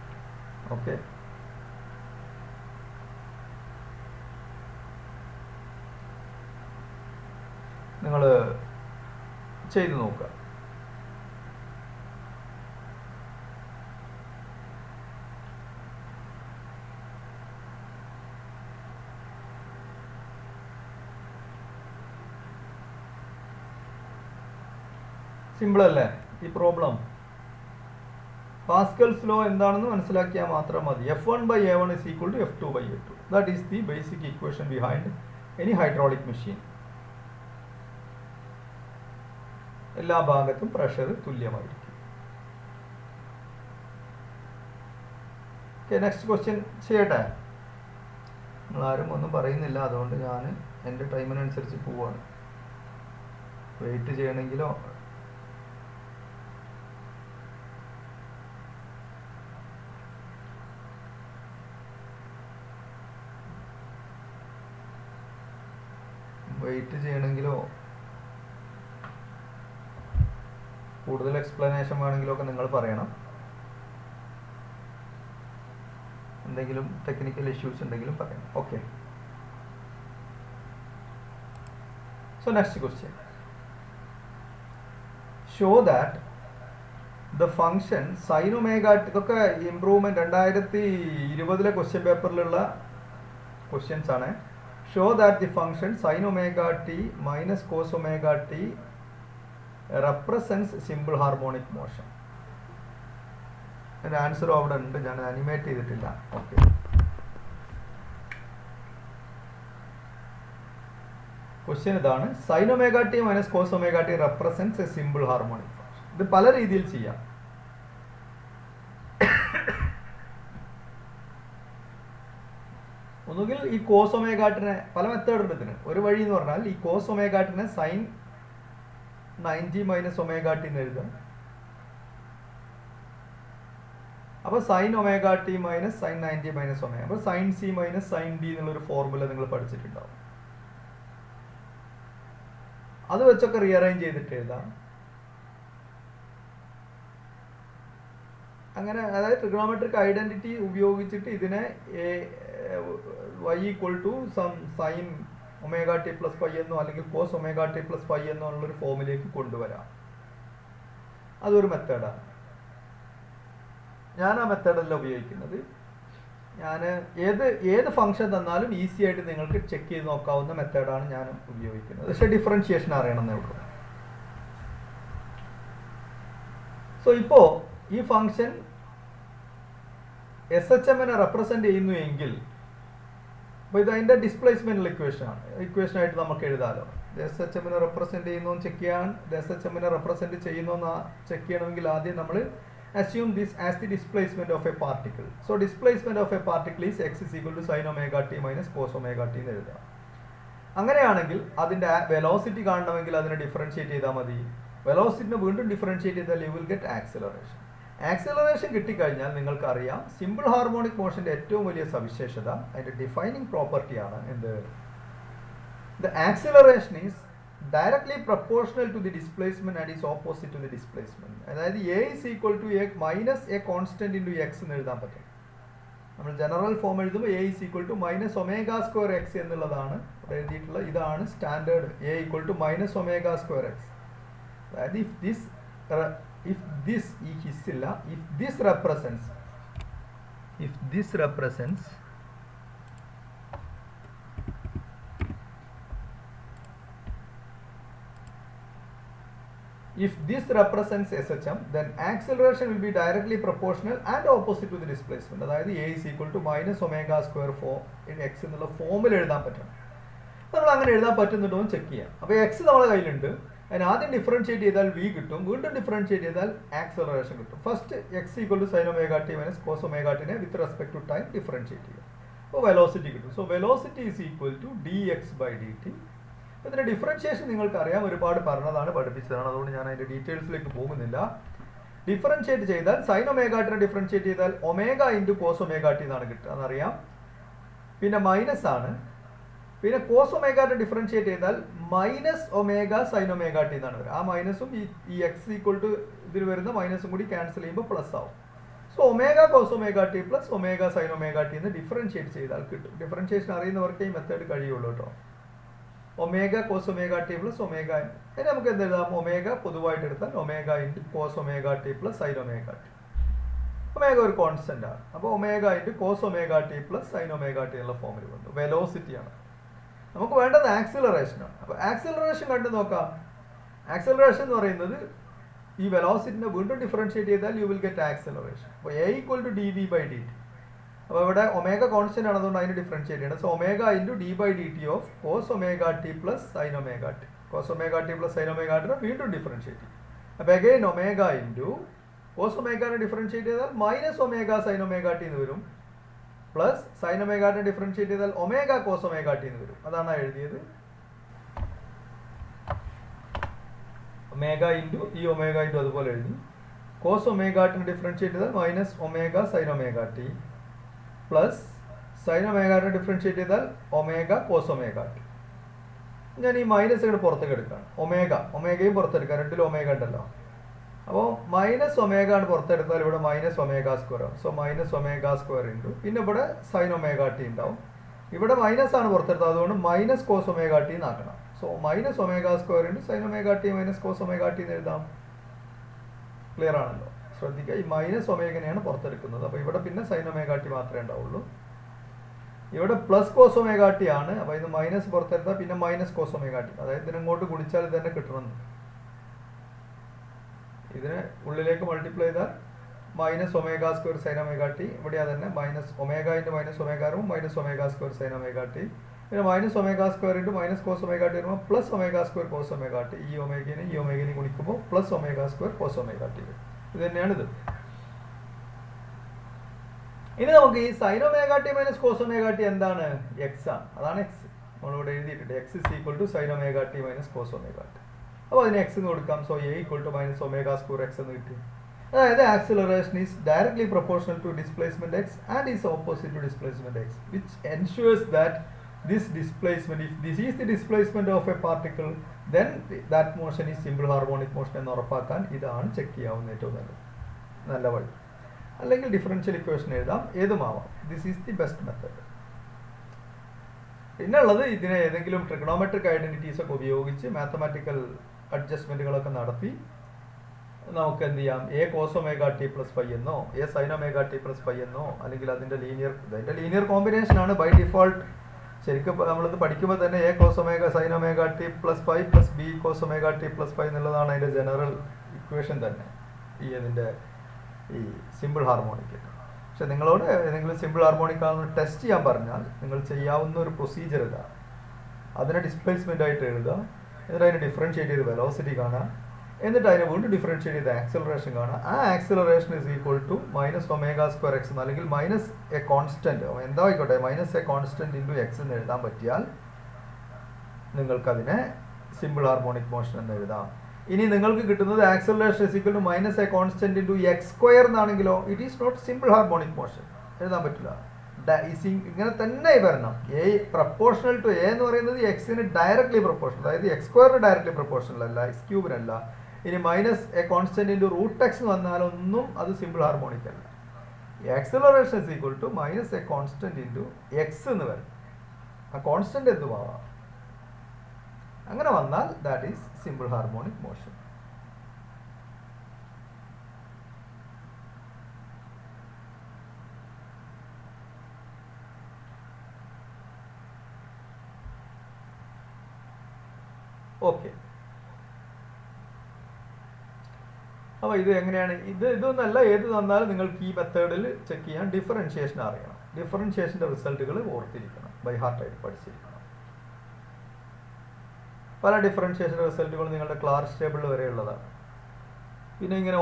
ഓക്കെ, നിങ്ങൾ ചെയ്ത് നോക്കുക. സിമ്പിൾ അല്ലേ ഈ പ്രോബ്ലം? പാസ്കൽസ് ലോ എന്താണെന്ന് മനസ്സിലാക്കിയാൽ മാത്രം മതി. F1/A1 is equal to F2/A2. That is the basic equation behind any hydraulic machine. എല്ലാ ഭാഗത്തും പ്രഷർ തുല്യമായിരിക്കും. ഓക്കെ, നെക്സ്റ്റ് ക്വസ്റ്റ്യൻ ചെയ്യട്ടെ? നിങ്ങളാരും ഒന്നും പറയുന്നില്ല, അതുകൊണ്ട് ഞാൻ എൻ്റെ ടൈമിനനുസരിച്ച് പോവാണ്. വെയിറ്റ് ചെയ്യണമെങ്കിലോ വെയിറ്റ് ചെയ്യണമെങ്കിലോ കൂടുതൽ എക്സ്പ്ലനേഷൻ വേണമെങ്കിലോ ഒക്കെ നിങ്ങൾ പറയണം. എന്തെങ്കിലും ടെക്നിക്കൽ ഇഷ്യൂസ് ഉണ്ടെങ്കിലും പറയണം. Okay. So next question. Show that the function sine omega, ഇതൊക്കെ ഇംപ്രൂവ്മെന്റ് 2020 ക്വസ്റ്റ്യൻ പേപ്പറിലുള്ള ക്വസ്റ്റ്യൻസ് ആണ്. Show that the function sine omega T minus cos omega T represents simple harmonic motion. എൻ്റെ ആൻസറും അവിടെ ഉണ്ട്, ഞാൻ അനിമേറ്റ് ചെയ്തിട്ടില്ല. ഓക്കെ. ക്വസ്റ്റ്യൻ ഇതാണ്, sine omega T minus cos omega T represents a simple harmonic function. ഇത് പല രീതിയിൽ ചെയ്യാം. ഒന്നുകിൽ ഈ കോസ് ഒമേഗാട്ടിനെ, പല മെത്തേഡ് ഉണ്ട് ഇതിന്. ഒരു വഴി എന്ന് പറഞ്ഞാൽ ഈ കോസ് ഒമേഗാട്ടിനെ സൈൻ 90 മൈനസ് ഒമേഗാട്ടി എന്ന് എഴുതാം. അപ്പോൾ sine omega T minus sine 90 minus omega, അപ്പോൾ sine C minus sine D എന്നുള്ളൊരു ഫോർമുല നിങ്ങൾ പഠിച്ചിട്ടുണ്ടാവും. അത് വെച്ചൊക്കെ റീഅറേഞ്ച് ചെയ്തിട്ട് എഴുതാം. അങ്ങനെ, അതായത് ട്രിഗണോമെട്രിക് ഐഡന്റിറ്റി ഉപയോഗിച്ചിട്ട് ഇതിനെ y equal to some sine omega T plus phi എന്നോ അല്ലെങ്കിൽ cos omega T plus phi എന്നോ ഉള്ളൊരു ഫോമിലേക്ക് കൊണ്ടുവരാം. അതൊരു മെത്തേഡാണ്. ഞാൻ ആ മെത്തേഡല്ല ഉപയോഗിക്കുന്നത്. ഞാൻ ഏത് ഫംഗ്ഷൻ തന്നാലും ഈസി ആയിട്ട് നിങ്ങൾക്ക് ചെക്ക് ചെയ്ത് നോക്കാവുന്ന മെത്തേഡാണ് ഞാൻ ഉപയോഗിക്കുന്നത്. പക്ഷേ ഡിഫറൻഷിയേഷൻ അറിയണമെന്നേ ഉള്ളൂ. സോ ഇപ്പോൾ ഈ ഫംഗ്ഷൻ SHM-നെ റെപ്രസെന്റ് ചെയ്യുന്നു എങ്കിൽ, അപ്പോൾ ഇത് അതിൻ്റെ ഡിസ്പ്ലേസ്മെന്റൽ ഇക്വേഷനായിട്ട് നമുക്ക് എഴുതാമല്ലോ. SHM-നെ റെപ്രസെന്റ് ചെയ്യുന്നോ ചെക്ക് ചെയ്യാൻ, SHM-നെ റെപ്രസെന്റ് ചെയ്യുന്നോ ചെക്ക് ചെയ്യണമെങ്കിൽ ആദ്യം നമ്മൾ assume this as the displacement of a particle. So displacement of a particle is x is equal to sin omega t minus cos omega t എന്ന് എഴുതാം. അങ്ങനെയാണെങ്കിൽ അതിൻ്റെ വെലോസിറ്റി കാണണമെങ്കിൽ അതിനെ ഡിഫറൻഷിയേറ്റ് ചെയ്താൽ മതി. വെലോസിറ്റിനെ വീണ്ടും ഡിഫറൻഷിയേറ്റ് ചെയ്താൽ you will get acceleration. Acceleration കിട്ടിക്കഴിഞ്ഞാൽ നിങ്ങൾക്ക് അറിയാം, സിമ്പിൾ ഹാർമോണിക് മോഷന്റെ ഏറ്റവും വലിയ സവിശേഷത അതിൻ്റെ ഡിഫൈനിങ് പ്രോപ്പർട്ടിയാണ് എന്ത്? The acceleration is directly proportional to the displacement and is opposite to the displacement. അതായത് a is equal to a minus a constant into x എന്ന് എഴുതാൻ പറ്റും. നമ്മൾ ജനറൽ ഫോം എഴുതുമ്പോൾ a is equal to minus omega square x എന്നുള്ളതാണ് എഴുതിയിട്ടുള്ള. ഇതാണ് standard. a equal to minus omega square x. അതായത് if this represents if this represents SHM, then acceleration will be directly proportional and opposite to the displacement. അതായത് a is equal to minus omega square in x എന്നുള്ള ഫോമിൽ എഴുതാൻ പറ്റും. നമ്മൾ അങ്ങനെ എഴുതാൻ പറ്റുന്നുണ്ടോ എന്ന് ചെക്ക് ചെയ്യാം. അപ്പോൾ x നമ്മുടെ കയ്യിലുണ്ട്. അതിന് ആദ്യം ഡിഫറൻഷിയേറ്റ് ചെയ്താൽ v കിട്ടും, വീണ്ടും ഡിഫറൻഷിയേറ്റ് ചെയ്താൽ ആക്സലറേഷൻ കിട്ടും. First x equal to sine omega T minus cos omega ടിനെ with respect to time differentiate ചെയ്യും. അപ്പോൾ വെലോസിറ്റി കിട്ടും. So velocity is equal to dx by dt. ഇതിന്റെ ഡിഫറൻഷിയേഷൻ നിങ്ങൾക്ക് അറിയാം, ഒരുപാട് പറഞ്ഞതാണ്, പഠിപ്പിച്ചതാണ്. അതുകൊണ്ട് ഞാൻ അതിന്റെ ഡീറ്റെയിൽസിലേക്ക് പോകുന്നില്ല. ഡിഫറൻഷിയേറ്റ് ചെയ്താൽ സൈൻ ഒമേഗാട്ടിനെ ഡിഫറൻഷിയേറ്റ് ചെയ്താൽ ഒമേഗ ഇൻറ്റു കോസ് ഒമേഗാട്ടി എന്നാണ് കിട്ടുക എന്നറിയാം. പിന്നെ മൈനസ് ആണ്. പിന്നെ കോസ് ഒമേഗാട്ടിനെ ഡിഫറൻഷിയേറ്റ് ചെയ്താൽ മൈനസ് ഒമേഗ സൈൻ ഒമേഗാട്ടി എന്നാണ് വരിക. ആ മൈനസും ഈ എക്സ് ഈക്വൽ ടു ഇതിൽ വരുന്ന മൈനസും കൂടി ക്യാൻസൽ ചെയ്യുമ്പോൾ പ്ലസ് ആവും. So omega cos omega t plus omega sine omega t എന്ന് ഡിഫറൻഷിയേറ്റ് ചെയ്താൽ കിട്ടും. ഡിഫറൻഷിയേഷൻ അറിയുന്നവർക്ക് ഈ മെത്തേഡ് കഴിയുള്ളൂ കേട്ടോ. Omega cos omega T plus omega. അതിന് നമുക്ക് എന്ത് എഴുതാം? ഒമേഗ പൊതുവായിട്ട് എടുത്താൽ omega into cos omega T plus sine omega T. Omega ഒരു കോൺസ്റ്റന്റ് ആണ്. അപ്പോൾ omega into cos omega T plus sine omega T എന്നുള്ള ഫോമിൽ വന്നു. വെലോസിറ്റിയാണ് നമുക്ക് വേണ്ടത്. ആക്സിലറേഷനാണ്. അപ്പോൾ ആക്സിലറേഷൻ കണ്ടു നോക്കാം. ആക്സിലറേഷൻ എന്ന് പറയുന്നത് ഈ വെലോസിറ്റിനെ വീണ്ടും ഡിഫറൻഷിയേറ്റ് ചെയ്താൽ യു വിൽ ഗെറ്റ് ആക്സിലറേഷൻ. അപ്പോൾ A equal to d v by d t. അപ്പോൾ ഇവിടെ ഒമേഗ കോൺസ്റ്റന്റ് ആണ്, അതുകൊണ്ട് അതിന് ഡിഫറൻഷിയേറ്റ് ചെയ്യണം. So omega into d by d t of cos omega T plus sine omega t. Cos omega T plus sine omega ടിനെ വീണ്ടും differentiate ചെയ്യും. അപ്പോൾ അഗൈൻ ഒമേഗ ഇൻറ്റു കോസ് ഒമേഗനെ ഡിഫറൻഷിയേറ്റ് ചെയ്താൽ minus omega sine omega t എന്ന് വരും. Plus sine ഒമേഗാനെ differentiate ചെയ്താൽ ഒമേഗ കോസ് ഒമേഗ ടി എന്ന് വരും. അതാണ് എഴുതിയത്. ഒമേഗ ഇൻറ്റു ഈ ഒമേഗ ഇൻറ്റു അതുപോലെ എഴുതി. കോസ് ഒമേഗാട്ടിനെ ഡിഫറൻഷിയേറ്റ് ചെയ്താൽ minus omega sine omega T plus sine ഒമേഗാനെ ഡിഫറൻഷിയേറ്റ് ചെയ്താൽ ഒമേഗ കോസ് ഒമേഗ ടി. ഞാൻ ഈ മൈനസ് ഇങ്ങോട്ട് പുറത്തേക്ക് എടുക്കുകയാണ്. ഒമേഗയും പുറത്തെടുക്കാം, രണ്ടിൽ ഒമേഗ ഉണ്ടല്ലോ. അപ്പോൾ മൈനസ് ഒമേഗ ആണ് പുറത്തെടുത്താൽ ഇവിടെ മൈനസ് ഒമേഗ സ്ക്വയർ ആവും. So minus omega square into പിന്നെ ഇവിടെ സൈൻ ഒമേഗ ടി ഉണ്ടാവും. ഇവിടെ മൈനസ് ആണ് പുറത്തെടുത്തത്, അതുകൊണ്ട് മൈനസ് കോസ് ഒമേഗ ടി എന്നാക്കണം. So minus omega square into sine omega T minus cos omega t എന്ന് എഴുതാം. ക്ലിയർ ആണല്ലോ? ശ്രദ്ധിക്കുക, ഈ മൈനസ് ഒമേഗനെയാണ് പുറത്തെടുക്കുന്നത്. അപ്പോൾ ഇവിടെ പിന്നെ സൈൻ ഒമേഗ ടി മാത്രമേ ഉണ്ടാവുള്ളൂ. ഇവിടെ പ്ലസ് കോസ് ഒമേഗ ടി ആണ്. അപ്പോൾ ഇത് മൈനസ് പുറത്തെടുത്താൽ പിന്നെ മൈനസ് കോസ് ഒമേഗ ടി, അതായത് ഇതിനങ്ങോട്ട് ഗുണിച്ചാൽ ഇത് തന്നെ കിട്ടണം. ഇതിനെ ഉള്ളിലേക്ക് മൾട്ടിപ്ലൈ ചെയ്താൽ minus omega square sine omega t. ഇവിടെ അതന്നെ minus omega into minus omega വരുമ്പോൾ minus omega square sine omega t. പിന്നെ minus omega square into minus cos omega t വരുമ്പോൾ plus omega square cos omega t. ഈ ഒമേഗനെയും ഗുണിക്കുമ്പോൾ plus omega square cos omega t. ഇത് തന്നെയാണിത്. ഇനി നമുക്ക് ഈ sine omega T minus cos omega t എന്താണ്? എക്സ് ആണ്. അതാണ് എക്സ്. നമ്മളിവിടെ എഴുതിയിട്ടുണ്ട് x is equal to sine omega T minus cos omega T. അപ്പോൾ അതിന് എക്സ് എന്ന് കൊടുക്കാം. So A equal to minus omega square X എന്ന് കിട്ടി. അതായത് acceleration is directly proportional to displacement X and is opposite to displacement X, which ensures that this displacement, if this is the displacement of a particle, then that motion is simple harmonic motion എന്ന് ഉറപ്പാക്കാൻ ഇതാണ് check ചെയ്യാവുന്ന ഏറ്റവും നല്ല വഴി. അല്ലെങ്കിൽ differential equation എഴുതാം, ഏതുമാവാം. This is the best method. പിന്നെ ഉള്ളത് ഇതിനെ ഏതെങ്കിലും ട്രിഗണോമെട്രിക് ഐഡന്റിറ്റീസ് ഒക്കെ ഉപയോഗിച്ച് മാത്തമാറ്റിക്കൽ അഡ്ജസ്റ്റ്മെന്റുകളൊക്കെ നടത്തി നമുക്ക് എന്ത് ചെയ്യാം, A cos omega T plus phi എന്നോ A sine omega T plus phi എന്നോ, അല്ലെങ്കിൽ അതിൻ്റെ ലീനിയർ കോമ്പിനേഷൻ ആണ് ബൈ ഡിഫോൾട്ട്. ശരിക്കും നമ്മളിത് പഠിക്കുമ്പോൾ തന്നെ A cos omega sine omega T plus phi plus B cos omega T plus phi എന്നുള്ളതാണ് അതിൻ്റെ ജനറൽ ഇക്വേഷൻ തന്നെ ഈ സിമ്പിൾ ഹാർമോണിക്. പക്ഷെ നിങ്ങളോട് ഏതെങ്കിലും സിമ്പിൾ ഹാർമോണിക് ആണെന്ന് ടെസ്റ്റ് ചെയ്യാൻ പറഞ്ഞാൽ നിങ്ങൾ ചെയ്യാവുന്ന ഒരു പ്രൊസീജിയർ ഇതാണ്. അതിനെ ഡിസ്പ്ലേസ്മെൻ്റ് ആയിട്ട് എഴുതുക, എന്നിട്ട് അതിനെ ഡിഫറൻഷ്യേറ്റ് ചെയ്ത് വെലോസിറ്റി കാണാം, എന്നിട്ട് അതിനെ വീണ്ടും ഡിഫറൻഷ്യേറ്റ് ചെയ്ത് ആക്സിലറേഷൻ കാണാം. ആ acceleration is equal to minus omega square X അല്ലെങ്കിൽ മൈനസ് എ കോൺസ്റ്റന്റ്, എന്താ ആയിക്കോട്ടെ, minus a constant into X എന്ന് എഴുതാൻ പറ്റിയാൽ നിങ്ങൾക്കതിനെ സിമ്പിൾ ഹാർമോണിക് മോഷൻ എന്ന് എഴുതാം. ഇനി നിങ്ങൾക്ക് കിട്ടുന്നത് acceleration is equal to minus a constant into x square എന്നാണെങ്കിലോ it is not simple harmonic motion, എഴുതാൻ പറ്റില്ല. ഇങ്ങനെ തന്നെ വരണം. എ പ്രപ്പോർഷണൽ ടു എ എന്ന് പറയുന്നത് എക്സിന് ഡയറക്ട്ലി പ്രപ്പോർഷണൽ, അതായത് എക്സ് സ്ക്വയറിന് ഡയറക്ട്ലി പ്രപ്പോർഷണൽ അല്ല, എക്സ് ക്യൂബിനല്ല. ഇനി minus a constant into root X എന്ന് വന്നാലൊന്നും അത് സിമ്പിൾ ഹാർമോണിക് അല്ല. Acceleration is equal to minus a constant into X എന്ന് വരും. ആ കോൺസ്റ്റന്റ് എന്തുമാവാം. അങ്ങനെ വന്നാൽ that is simple harmonic motion. Okay, അപ്പോൾ ഇത് എങ്ങനെയാണ്? ഇതൊന്നല്ല, ഏത് തന്നാലും നിങ്ങൾക്ക് ഈ മെത്തേഡിൽ ചെക്ക് ചെയ്യാൻ ഡിഫറൻഷിയേഷൻ അറിയണം. ഡിഫറൻഷിയേഷൻ്റെ റിസൾട്ടുകൾ ഓർത്തിരിക്കണം, ബൈ ഹാർട്ടായിട്ട് പഠിച്ചിരിക്കണം. പല ഡിഫറൻഷിയേഷൻ റിസൾട്ടുകൾ നിങ്ങളുടെ ക്ലാസ് ടേബിളിൽ വരെയുള്ളതാണ്. പിന്നെ ഇങ്ങനെ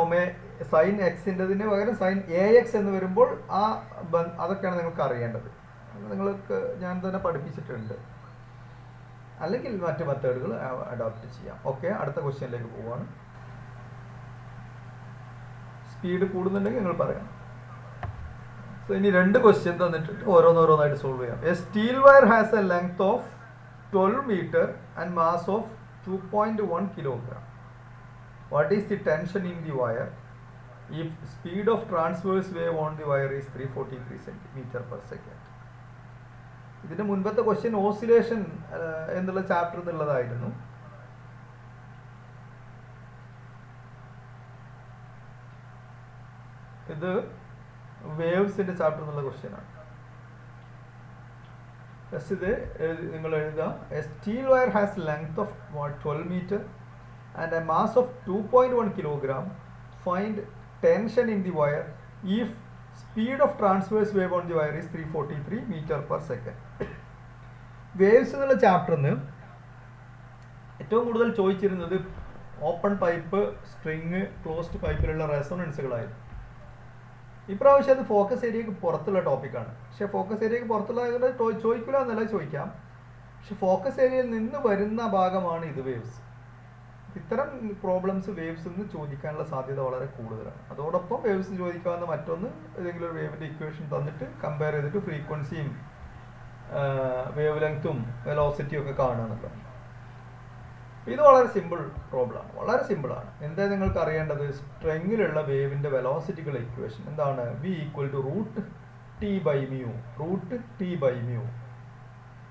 സൈൻ എക്സിൻ്റെതിന് പകരം സൈൻ എ എക്സ് എന്ന് വരുമ്പോൾ അതൊക്കെയാണ് നിങ്ങൾക്ക് അറിയേണ്ടത്. നിങ്ങൾക്ക് ഞാൻ തന്നെ പഠിപ്പിച്ചിട്ടുണ്ട്. അല്ലെങ്കിൽ മറ്റ് മെത്തേഡുകൾ അഡോപ്റ്റ് ചെയ്യാം. ഓക്കെ, അടുത്ത ക്വസ്റ്റ്യനിലേക്ക് പോവുകയാണ്. സ്പീഡ് കൂടുന്നുണ്ടെങ്കിൽ നിങ്ങൾ പറയാം. സോ ഇനി 2 ക്വസ്റ്റ്യൻ തന്നിട്ടുണ്ട്, ഓരോന്നോരോന്നായിട്ട് സോൾവ് ചെയ്യാം. A steel wire has A length of 12 meter and mass of 2.1 kilogram. What is the tension in the wire if speed of transverse wave on the wire is 343 centimeter per second? ഇതിന്റെ മുൻപത്തെ question oscillation എന്നുള്ള chapter എന്നുള്ളതായിരുന്നു. ഇത് വേവ്സിന്റെ chapter എന്നുള്ള question ആണ്. Just ഇത് നിങ്ങൾ എഴുതുക. A steel wire has length of 12 meter and a mass of 2.1 kilogram. Find tension in the wire if speed of transverse wave on the wire is 343 meter per second. Waves എന്നുള്ള ചാപ്റ്ററിന് ഏറ്റവും കൂടുതൽ ചോദിച്ചിരുന്നത് open pipe, string, closed പൈപ്പിലുള്ള റെസൊണൻസുകളായിരുന്നു. ഇപ്രാവശ്യം അത് focus ഏരിയക്ക് പുറത്തുള്ള ടോപ്പിക്കാണ്. പക്ഷെ focus ഏരിയക്ക് പുറത്തുള്ളതായതുകൊണ്ട് ചോദിക്കില്ല എന്നല്ല, ചോദിക്കാം. പക്ഷെ ഫോക്കസ് ഏരിയയിൽ നിന്ന് വരുന്ന ഭാഗമാണ് ഇത് വേവ്സ്. ഇത്തരം പ്രോബ്ലംസ് വേവ്സ് നിന്ന് ചോദിക്കാനുള്ള സാധ്യത വളരെ കൂടുതലാണ്. അതോടൊപ്പം വേവ്സ് ചോദിക്കാവുന്ന മറ്റൊന്ന്, ഏതെങ്കിലും ഒരു വേവിൻ്റെ ഇക്വേഷൻ തന്നിട്ട് കമ്പയർ ചെയ്തിട്ട് ഫ്രീക്വൻസിയും വേവ് ലെങ്ത്തും വെലോസിറ്റിയും ഒക്കെ കാണുക എന്നുള്ളതാണ്. ഇത് വളരെ സിമ്പിൾ പ്രോബ്ലമാണ്, വളരെ സിമ്പിളാണ്. എന്താ നിങ്ങൾക്ക് അറിയേണ്ടത്? സ്ട്രെങ്ങിലുള്ള വേവിൻ്റെ വെലോസിറ്റിക്കുള്ള ഇക്വേഷൻ എന്താണ്? v equal to root T by mu.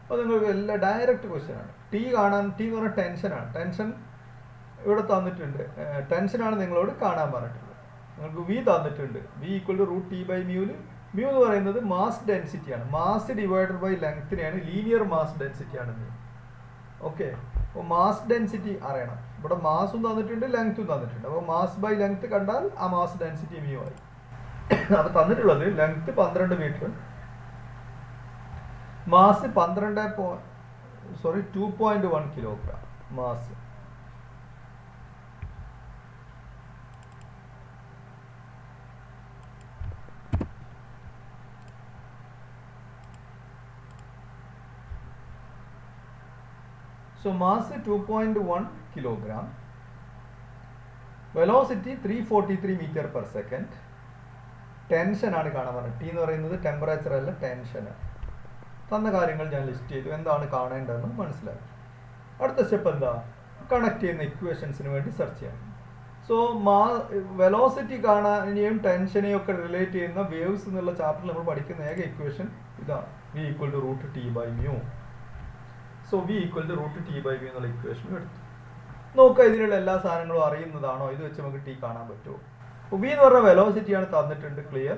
അപ്പോൾ നിങ്ങൾക്ക് എല്ലാം ഡയറക്റ്റ് ക്വസ്റ്റ്യൻ ആണ്. ടി കാണാൻ, ടി എന്ന് പറഞ്ഞാൽ ടെൻഷനാണ്. ടെൻഷൻ ഇവിടെ തന്നിട്ടുണ്ട്, ടെൻഷനാണ് നിങ്ങളോട് കാണാൻ പറഞ്ഞിട്ടുള്ളത്. നിങ്ങൾക്ക് v തന്നിട്ടുണ്ട്, v equal to root T by മ്യൂവിൽ മ്യൂ എന്ന് പറയുന്നത് മാസ് ഡെൻസിറ്റിയാണ്. മാസ് ഡിവൈഡഡ് ബൈ ലെങ്ത്തിനെയാണ്, ലീനിയർ മാസ് ഡെൻസിറ്റിയാണ് മ്യൂ. ഓക്കെ, അപ്പോൾ മാസ് ഡെൻസിറ്റി അറിയണം. ഇവിടെ മാസും തന്നിട്ടുണ്ട്, ലെങ്ത്തും തന്നിട്ടുണ്ട്. അപ്പോൾ മാസ് ബൈ ലെങ്ത്ത് കണ്ടാൽ ആ മാസ് ഡെൻസിറ്റി മ്യൂ ആയി. അപ്പോൾ തന്നിട്ടുള്ളത് length 12 metre, mass 2.1 kilogram mass. So mass 2.1 kilogram, velocity 343 meter per second. Tension ആണ് കാണാൻ പറഞ്ഞത്. ടി എന്ന് പറയുന്നത് ടെമ്പറേച്ചർ അല്ല, ടെൻഷനാണ്. തന്ന കാര്യങ്ങൾ ഞാൻ ലിസ്റ്റ് ചെയ്തു, എന്താണ് കാണേണ്ടതെന്ന് മനസ്സിലാക്കി. അടുത്ത സ്റ്റെപ്പ് എന്താ? കണക്ട് ചെയ്യുന്ന ഇക്വേഷൻസിന് വേണ്ടി സെർച്ച് ചെയ്യാം. സോ വെലോസിറ്റി കാണാനെയും ടെൻഷനെയും ഒക്കെ റിലേറ്റ് ചെയ്യുന്ന വേവ്സ് എന്നുള്ള ചാപ്റ്ററിൽ നമ്മൾ പഠിക്കുന്ന ഏക ഇക്വേഷൻ ഇതാണ്, v equal to root T by mu. So v equal to root T by mu എന്നുള്ള ഇക്വേഷൻ എടുത്തു. നോക്കുക, ഇതിലുള്ള എല്ലാ സാധനങ്ങളും അറിയുന്നതാണോ? ഇത് വെച്ച് നമുക്ക് ടി കാണാൻ പറ്റുമോ? അപ്പോൾ v എന്ന് പറഞ്ഞ വെലോസിറ്റിയാണ് തന്നിട്ടുണ്ട്, ക്ലിയർ.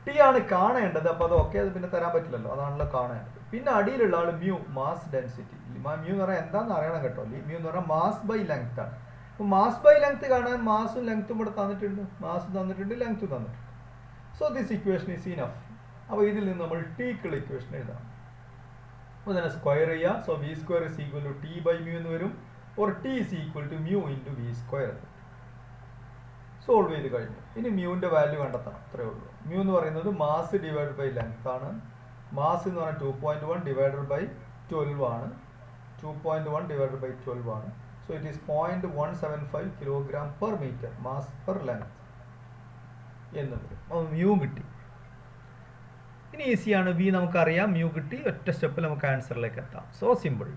ടി ആണ് കാണേണ്ടത്, അപ്പോൾ അത് ഓക്കെ, അത് പിന്നെ തരാൻ പറ്റില്ലല്ലോ, അതാണല്ലോ കാണേണ്ടത്. പിന്നെ അടിയിലുള്ള ആൾ മ്യൂ, മാസ് ഡെൻസിറ്റി. മ്യൂ എന്ന് പറഞ്ഞാൽ എന്താണെന്ന് അറിയണം കേട്ടോ. മ്യൂ എന്ന് പറഞ്ഞാൽ മാസ് ബൈ ലെങ്ത് ആണ്. അപ്പോൾ മാസ് ബൈ ലെങ്ത് കാണാൻ മാസും ലെങ്ത്തും ഇവിടെ തന്നിട്ടുണ്ട്, മാസ് തന്നിട്ടുണ്ട്, ലെങ്ത്തും തന്നിട്ടുണ്ട്. So this equation is enough. അപ്പോൾ ഇതിൽ നിന്ന് നമ്മൾ ടിക്കുള്ള ഇക്വേഷൻ എഴുതാം. അപ്പോൾ ഇതിനെ സ്ക്വയർ ചെയ്യുക. So V square is equal to T by mu എന്ന് വരും, or T is equal to mu into V square. Solve ചെയ്ത് കഴിഞ്ഞു. ഇനി മ്യൂവിൻ്റെ വാല്യൂ കണ്ടെത്തണം, അത്രേ ഉള്ളൂ. മ്യൂ എന്ന് പറയുന്നത് മാസ് ഡിവൈഡ് ബൈ ലെങ്ത് ആണ്. മാസ് എന്ന് പറഞ്ഞാൽ 2.1 ഡിവൈഡഡ് ബൈ 12 ആണ്. 2.1 ഡിവൈഡഡ് ബൈ 12 ആണ്. So it is 0.175 kilogram per metre mass per length എന്ന് വരും. അപ്പോൾ മ്യൂ കിട്ടി. ഇനി ഈസിയാണ്, വി നമുക്കറിയാം, മ്യൂ കിട്ടി. ഒറ്റ സ്റ്റെപ്പിൽ നമുക്ക് ആൻസറിലേക്ക് എത്താം. So simple.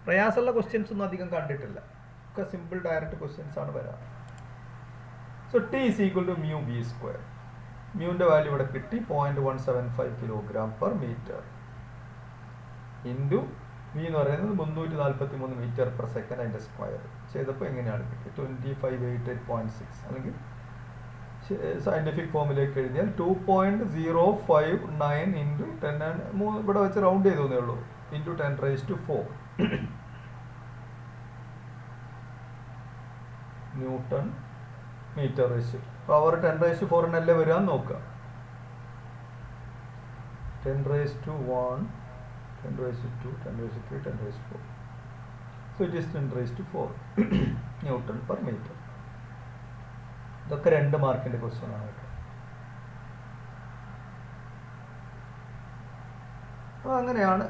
പ്രയാസമുള്ള ക്വസ്റ്റ്യൻസ് ഒന്നും അധികം കണ്ടിട്ടില്ല, ഒക്കെ സിമ്പിൾ ഡയറക്റ്റ് ക്വസ്റ്റ്യൻസ് ആണ് വരാറ്. So T is equal to mu v square. മ്യൂവിൻ്റെ വാല്യൂ ഇവിടെ കിട്ടി, 0.175 kilogram per metre into v എന്ന് പറയുന്നത് 343 മീറ്റർ പെർ സെക്കൻഡ്, അതിൻ്റെ സ്ക്വയർ ചെയ്തപ്പോൾ എങ്ങനെയാണ് കിട്ടി? 2588.6, അല്ലെങ്കിൽ സയൻറ്റിഫിക് ഫോമിലേക്ക് എഴുതിയാൽ 2.059 ഇൻറ്റു 10, ഇവിടെ വെച്ച് റൗണ്ട് ചെയ്തേ ഉള്ളൂ, into 10⁻⁴ newton metre ratio. Power 10⁻⁴ എന്നല്ലേ വരാൻ നോക്കുക. 10⁻⁴, 10⁻², 10⁻³ 10⁻⁴. So it is 10⁻⁴ newton per metre. ഇതൊക്കെ 2 മാർക്കിൻ്റെ ക്വസ്റ്റ്യൻ ആണ് കേട്ടോ. അപ്പോൾ അങ്ങനെയാണ്,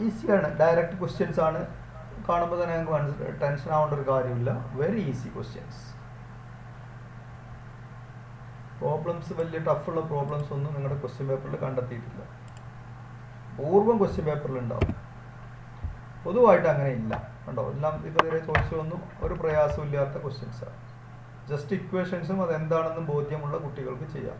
ഈസിയാണ്, ഡയറക്റ്റ് ക്വസ്റ്റ്യൻസ് ആണ്. കാണുമ്പോൾ തന്നെ ഞങ്ങൾക്ക് ടെൻഷൻ ആവേണ്ട ഒരു കാര്യമില്ല. Very easy questions. പ്രോബ്ലംസ് വലിയ ടഫുള്ള പ്രോബ്ലംസ് ഒന്നും നിങ്ങളുടെ ക്വസ്റ്റ്യൻ പേപ്പറിൽ കണ്ടെത്തിയിട്ടില്ല. പൂർവ്വം ക്വസ്റ്റ്യൻ പേപ്പറിൽ ഉണ്ടാവും, പൊതുവായിട്ട് അങ്ങനെ ഇല്ല. കണ്ടോ, എല്ലാം ഇതുവരെ ചോദിച്ചൊന്നും ഒരു പ്രയാസവും ഇല്ലാത്ത ക്വസ്റ്റ്യൻസാണ്. ജസ്റ്റ് ഇക്വേഷൻസും അതെന്താണെന്നും ബോധ്യമുള്ള കുട്ടികൾക്ക് ചെയ്യാം.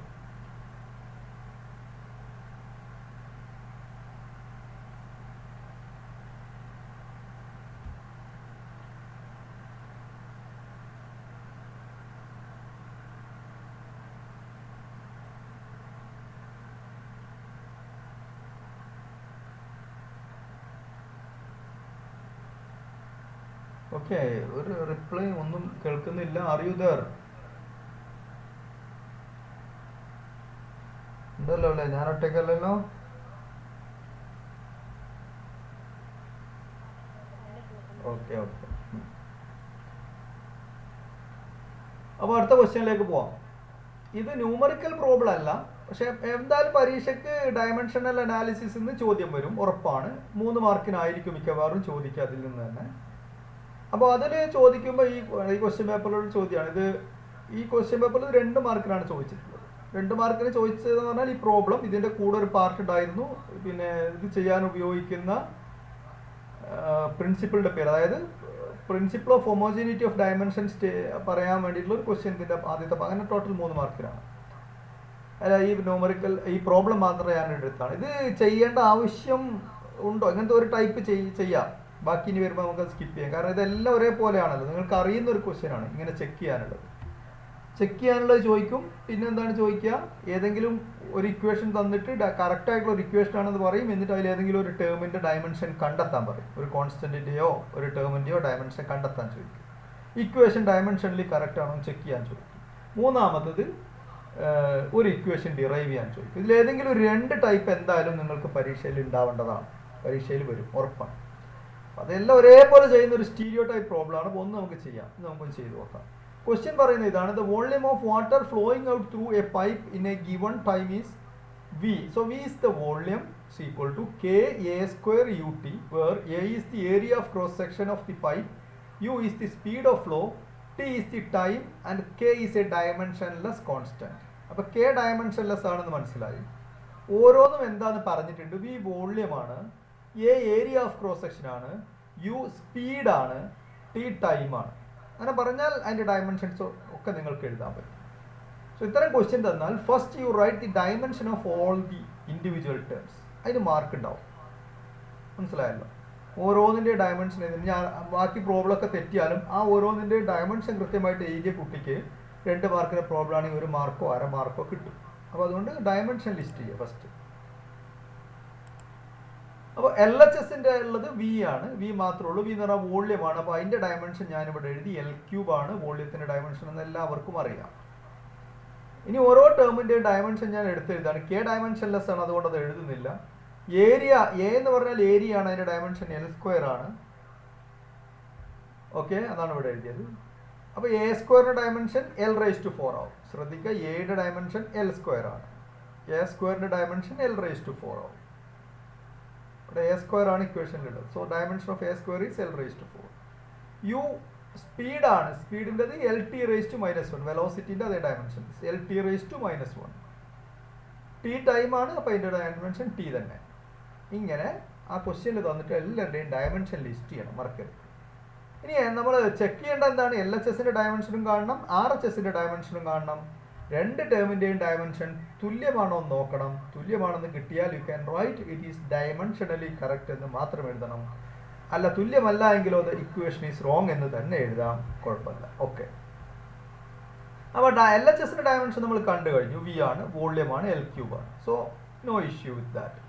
ഓക്കെ, ഒരു റിപ്ലൈ ഒന്നും കേൾക്കുന്നില്ല. Are you there? ഉണ്ടല്ലോ അല്ലേ, ഞാൻ ഒറ്റയ്ക്കല്ലല്ലോ. Okay okay. അപ്പോൾ അടുത്ത ക്വസ്റ്റ്യനിലേക്ക് പോവാം. ഇത് ന്യൂമറിക്കൽ പ്രോബ്ലം അല്ല, പക്ഷെ എന്തായാലും പരീക്ഷയ്ക്ക് ഡയമെൻഷണൽ അനാലിസിസ് നിന്ന് ചോദ്യം വരും, ഉറപ്പാണ്. 3 മാർക്കിനായിരിക്കും മിക്കവാറും ചോദിക്കുക അതിൽ നിന്ന് തന്നെ. അപ്പോൾ അതിൽ ചോദിക്കുമ്പോൾ ഈ ക്വസ്റ്റ്യൻ പേപ്പറിലുള്ള ചോദ്യമാണ് ഇത്. ഈ ക്വസ്റ്റ്യൻ പേപ്പറിൽ 2 മാർക്കിനാണ് ചോദിച്ചിട്ടുള്ളത്. 2 മാർക്കിന് ചോദിച്ചതെന്ന് പറഞ്ഞാൽ ഈ പ്രോബ്ലം, ഇതിൻ്റെ കൂടെ ഒരു പാർട്ട് ഉണ്ടായിരുന്നു, പിന്നെ ഇത് ചെയ്യാൻ ഉപയോഗിക്കുന്ന പ്രിൻസിപ്പിളിൻ്റെ പേര്, അതായത് principle of homogeneity of dimensions പറയാൻ വേണ്ടിയിട്ടുള്ള ഒരു ക്വസ്റ്റ്യൻ ഇതിൻ്റെ ആദ്യത്തെ അങ്ങനെ ടോട്ടൽ 3 മാർക്കിനാണ്. അല്ല, ഈ ന്യൂമറിക്കൽ ഈ പ്രോബ്ലം മാത്രമേ ഞാൻ എടുത്താണ്. ഇത് ചെയ്യേണ്ട ആവശ്യം ഉണ്ടോ? ഇങ്ങനത്തെ ഒരു ടൈപ്പ് ചെയ്യാം, ബാക്കി ഇനി വരുമ്പോൾ നമുക്ക് സ്കിപ്പ് ചെയ്യാം. കാരണം ഇതെല്ലാം ഒരേപോലെയാണല്ലോ, നിങ്ങൾക്ക് അറിയുന്ന ഒരു ക്വസ്റ്റ്യൻ ആണ്. ഇങ്ങനെ ചെക്ക് ചെയ്യാനുള്ളത് ചോദിക്കും. പിന്നെ എന്താണ് ചോദിക്കുക, ഏതെങ്കിലും ഒരു ഇക്വേഷൻ തന്നിട്ട് കറക്റ്റ് ആയിട്ടുള്ള ഒരു ഇക്വേഷൻ ആണെന്ന് പറയും. എന്നിട്ട് അതിൽ ഏതെങ്കിലും ഒരു ടേമിൻ്റെ ഡയമെൻഷൻ കണ്ടെത്താൻ പറയും. ഒരു കോൺസ്റ്റൻറ്റിൻ്റെയോ ഒരു ടേമിൻ്റെയോ ഡയമെൻഷൻ കണ്ടെത്താൻ ചോദിക്കും. ഇക്വേഷൻ ഡയമെൻഷനിൽ കറക്റ്റ് ആണോ ചെക്ക് ചെയ്യാൻ ചോദിക്കും. മൂന്നാമത്തത് ഒരു ഇക്വേഷൻ ഡിറൈവ് ചെയ്യാൻ ചോദിക്കും. ഇതിലേതെങ്കിലും ഒരു 2 ടൈപ്പ് എന്തായാലും നിങ്ങൾക്ക് പരീക്ഷയിൽ ഉണ്ടാവേണ്ടതാണ്, പരീക്ഷയിൽ വരും, ഉറപ്പാണ്. അതെല്ലാം ഒരേപോലെ ചെയ്യുന്ന ഒരു സ്റ്റീരിയോ ടൈപ്പ് പ്രോബ്ലം ആണ്. അപ്പോൾ ഒന്ന് നമുക്ക് ചെയ്യാം, നമുക്കൊന്ന് ചെയ്ത് നോക്കാം. ക്വസ്റ്റ്യൻ പറയുന്നത് ഇതാണ്: the volume of water flowing out through A pipe in A given time is V. So V is the volume is equal to K A square UT, where A is the area of cross section of the pipe, U is the speed of flow, T is the time, and K is a dimensionless constant. അപ്പോൾ K dimensionless ആണെന്ന് മനസ്സിലായി. ഓരോന്നും എന്താണെന്ന് പറഞ്ഞിട്ടുണ്ട്. V volume ആണ്, A area of cross section ആണ്, U speed ആണ്, T time ആണ്. അങ്ങനെ പറഞ്ഞാൽ അതിൻ്റെ ഡയമെൻഷൻസ് ഒക്കെ നിങ്ങൾക്ക് എഴുതാൻ പറ്റും. സോ ഇത്തരം ക്വസ്റ്റ്യൻ തന്നാൽ first you write the dimension of all the individual terms. അതിന് മാർക്ക് ഉണ്ടാവും, മനസ്സിലായല്ലോ. ഓരോന്നിൻ്റെ ഡയമെൻഷൻ ഞാൻ ബാക്കി പ്രോബ്ലമൊക്കെ തെറ്റിയാലും ആ ഓരോന്നിൻ്റെ ഡയമെൻഷൻ കൃത്യമായിട്ട് എഴുതിയ കുട്ടിക്ക് 2 മാർക്കിൻ്റെ പ്രോബ്ലം ആണെങ്കിൽ 1 മാർക്കോ 1/2 മാർക്കോ കിട്ടും. അപ്പോൾ അതുകൊണ്ട് ഡയമെൻഷൻ ലിസ്റ്റ് ചെയ്യുക ഫസ്റ്റ്. അപ്പോൾ LHSൻ്റെ ഉള്ളത് V ആണ്, V മാത്രമേ ഉള്ളൂ. V എന്ന് പറഞ്ഞാൽ വോള്യമാണ്. അപ്പോൾ അതിൻ്റെ ഡയമെൻഷൻ ഞാനിവിടെ എഴുതി L³ ആണ് വോള്യത്തിൻ്റെ ഡയമെൻഷൻ എന്ന് എല്ലാവർക്കും അറിയാം. ഇനി ഓരോ ടേമിൻ്റെയും ഡയമെൻഷൻ ഞാൻ എടുത്തെഴുതാണ്. K ഡയമെൻഷൻലെസ് ആണ്, അതുകൊണ്ട് അത് എഴുതുന്നില്ല. ഏരിയ A എന്ന് പറഞ്ഞാൽ ഏരിയ ആണ്, അതിൻ്റെ ഡയമെൻഷൻ L² ആണ്. ഓക്കെ, അതാണ് ഇവിടെ എഴുതിയത്. അപ്പോൾ A² ഡയമെൻഷൻ L⁴ ആവും. ശ്രദ്ധിക്കുക, എയുടെ ഡയമെൻഷൻ L² ആണ്, A² ഡയമെൻഷൻ L⁴ ആവും. ഇവിടെ A² ആണ് ഇക്വേഷനിലുള്ളത്. So dimension of A² is L⁴. U സ്പീഡാണ്, സ്പീഡിൻ്റെത് LT⁻⁻1, വെലോസിറ്റിൻ്റെ അതേ ഡയമെൻഷൻ LT⁻⁻1. T ടൈമാണ്, അപ്പോൾ അതിൻ്റെ ഡയമെൻഷൻ T തന്നെ. ഇങ്ങനെ ആ ക്വസ്റ്റ്യനിൽ തന്നിട്ട് എല്ലാവരുടെയും ഡയമെൻഷൻ ലിസ്റ്റ് ചെയ്യണം, മറക്കരുത്. ഇനി നമ്മൾ ചെക്ക് ചെയ്യേണ്ട എന്താണ്, LHSൻ്റെ ഡയമെൻഷനും കാണണം, RHSൻ്റെ ഡയമെൻഷനും കാണണം. 2 ടേമിൻ്റെയും ഡയമെൻഷൻ തുല്യമാണോ എന്ന് നോക്കണം. തുല്യമാണെന്ന് കിട്ടിയാൽ you can write it is dimensionally correct എന്ന് മാത്രം എഴുതണം. അല്ല, തുല്യമല്ല എങ്കിലോ ദ ഇക്വേഷൻ ഈസ് റോങ് എന്ന് തന്നെ എഴുതാം, കുഴപ്പമില്ല. ഓക്കെ, അപ്പോൾ LHSൻ്റെ ഡയമെൻഷൻ നമ്മൾ കണ്ടു കഴിഞ്ഞു. V ആണ്, വോള്യമാണ്, L³ ആണ്. So no issue with that.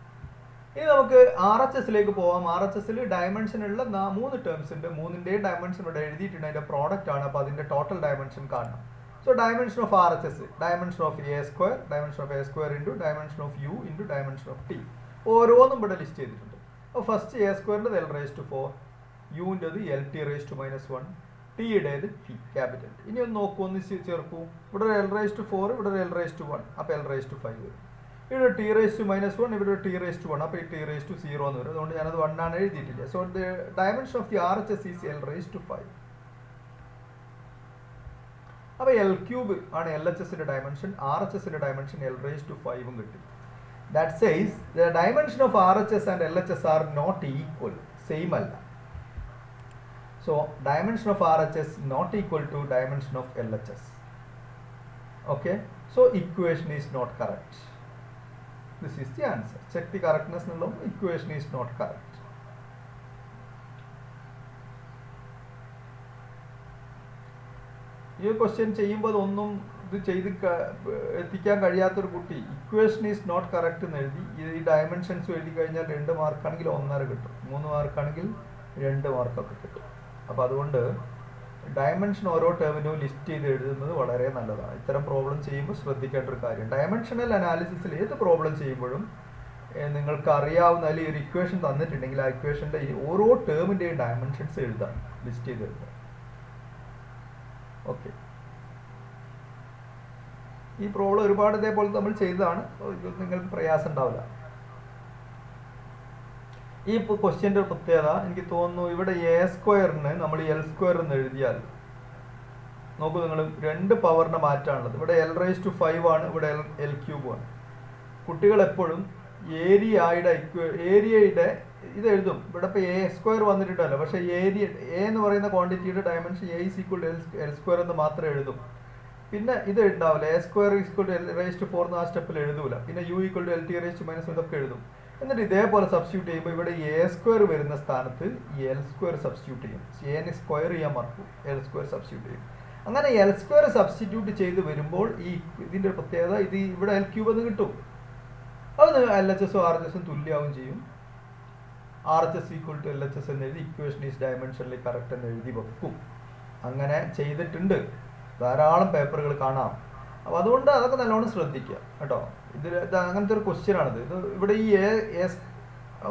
ഇനി നമുക്ക് RHSലേക്ക് പോവാം. RHSൽ ഡയമെൻഷനുള്ള 3 ടേംസ് ഉണ്ട്. 3ൻ്റെയും ഡയമെൻഷൻ ഇവിടെ എഴുതിയിട്ടുണ്ട്, അതിൻ്റെ പ്രോഡക്റ്റ് ആണ്. അപ്പോൾ അതിൻ്റെ ടോട്ടൽ ഡയമെൻഷൻ കാണണം. So dimension of RHS, dimension of A², dimension of A² into dimension of U into dimension of T. ഓരോന്നും ഇവിടെ ലിസ്റ്റ് ചെയ്തിട്ടുണ്ട്. അപ്പോൾ ഫസ്റ്റ് A²ൻ്റെത് L⁴, Uൻ്റെത് LT⁻⁻1, Tയുടേത് T ക്യാപിറ്റൽ. ഇനി ഒന്ന് നോക്കൂ, ഒന്ന് ചേർക്കൂ. ഇവിടെ ഒരു L⁴, ഇവിടെ ഒരു L⁴1, അപ്പോൾ L⁵ വരും. ഇവിടെ T⁻⁻1, ഇവിടെ T⁻1, അപ്പോൾ ഈ T⁻0 എന്ന് വരും. അതുകൊണ്ട് ഞാനത് 1 ആണ് എഴുതിയിട്ടില്ല. So the dimension of the RHS is L⁵. അപ്പോൾ L³ ആണ് LHSൻ്റെ ഡയമെൻഷൻ, RHSൻ്റെ ഡയമെൻഷൻ L⁵ കിട്ടി. That says the dimension of RHS and LHS are not equal, same അല്ല. So dimension of RHS not equal to dimension of LHS. Okay, so equation is not correct. This is the answer. Check the correctness എന്നുള്ളത്, equation is not correct. ഈ question ചെയ്യുമ്പോൾ ഒന്നും ഇത് ചെയ്ത് എത്തിക്കാൻ കഴിയാത്തൊരു കുട്ടി ഇക്വേഷൻ ഈസ് നോട്ട് കറക്റ്റ് എന്ന് എഴുതി ഈ ഡയമെൻഷൻസ് എഴുതി കഴിഞ്ഞാൽ 2 മാർക്കാണെങ്കിൽ 1.5 കിട്ടും, 3 മാർക്കാണെങ്കിൽ 2 മാർക്കൊക്കെ കിട്ടും. അപ്പോൾ അതുകൊണ്ട് ഡയമെൻഷൻ ഓരോ ടേമിനും ലിസ്റ്റ് ചെയ്ത് എഴുതുന്നത് വളരെ നല്ലതാണ്. ഇത്തരം പ്രോബ്ലം ചെയ്യുമ്പോൾ ശ്രദ്ധിക്കേണ്ട ഒരു കാര്യം, ഡയമെൻഷണൽ അനാലിസിസിൽ ഏത് പ്രോബ്ലം ചെയ്യുമ്പോഴും നിങ്ങൾക്ക് അറിയാവുന്ന അല്ലെങ്കിൽ ഒരു ഇക്വേഷൻ തന്നിട്ടുണ്ടെങ്കിൽ ആ ഇക്വേഷൻ്റെ ഓരോ ടേമിൻ്റെയും ഡയമെൻഷൻസ് എഴുതാം, ലിസ്റ്റ് ചെയ്ത് എഴുതാം. ഓക്കെ, ഈ പ്രോബ്ലം ഒരുപാട് ഇതേപോലെ നമ്മൾ ചെയ്തതാണ്, നിങ്ങൾക്ക് പ്രയാസം ഉണ്ടാവില്ല. ഈ ക്വസ്റ്റ്യൻ്റെ പ്രത്യേകത എനിക്ക് തോന്നുന്നു, ഇവിടെ A² നമ്മൾ L² എന്ന് എഴുതിയാൽ നോക്കൂ, നിങ്ങൾ 2 പവറിൻ്റെ മാറ്റമാണുള്ളത്. ഇവിടെ L⁵ ആണ്, ഇവിടെ L³ ആണ്. കുട്ടികൾ എപ്പോഴും ഏരിയയുടെ ഇത് എഴുതും. ഇവിടെ ഇപ്പോൾ എ സ്ക്വയർ വന്നിട്ടുണ്ടല്ലോ, പക്ഷേ ഏരിയ എ എന്ന് പറയുന്ന ക്വാണ്ടിറ്റിയുടെ dimension A is equal to L square എന്ന് മാത്രമേ എഴുതും. പിന്നെ ഇത് ഉണ്ടാവില്ല, A square equal to L raised 4 ആ സ്റ്റെപ്പിൽ എഴുതൂല. പിന്നെ u equal to L T raised minus ഇതൊക്കെ എഴുതും. എന്നിട്ട് ഇതേപോലെ സബ്സ്റ്റിറ്റ്യൂട്ട് ചെയ്യുമ്പോൾ ഇവിടെ എ സ്ക്വയർ വരുന്ന സ്ഥാനത്ത് എൽ സ്ക്വയർ സബ്സ്റ്റിറ്റ്യൂട്ട് ചെയ്യും. എനെ സ്ക്വയർ ചെയ്യാൻ മറക്കും, എൽ സ്ക്വയർ സബ്സ്റ്റിറ്റ്യൂട്ട് ചെയ്യും. അങ്ങനെ എൽ സ്ക്വയർ സബ്സ്റ്റിറ്റ്യൂട്ട് ചെയ്ത് വരുമ്പോൾ ഇതിൻ്റെ പ്രത്യേകത ഇത് ഇവിടെ എൽ ക്യൂബ് എന്ന് കിട്ടും. അത് എൽ എച്ച് എസും ആർ എച്ച് എസും തുല്യമാവും ചെയ്യും. R H S equal to L H S എന്ന് എഴുതി ഇക്വേഷൻ ഈസ് ഡയമെൻഷനിൽ കറക്റ്റ് എന്ന് എഴുതി വെക്കും. അങ്ങനെ ചെയ്തിട്ടുണ്ട്, ധാരാളം പേപ്പറുകൾ കാണാം. അപ്പോൾ അതുകൊണ്ട് അതൊക്കെ നല്ലോണം ശ്രദ്ധിക്കുക കേട്ടോ. ഇത് അങ്ങനത്തെ ഒരു ക്വസ്റ്റ്യൻ ആണിത്. ഇത് ഇവിടെ ഈ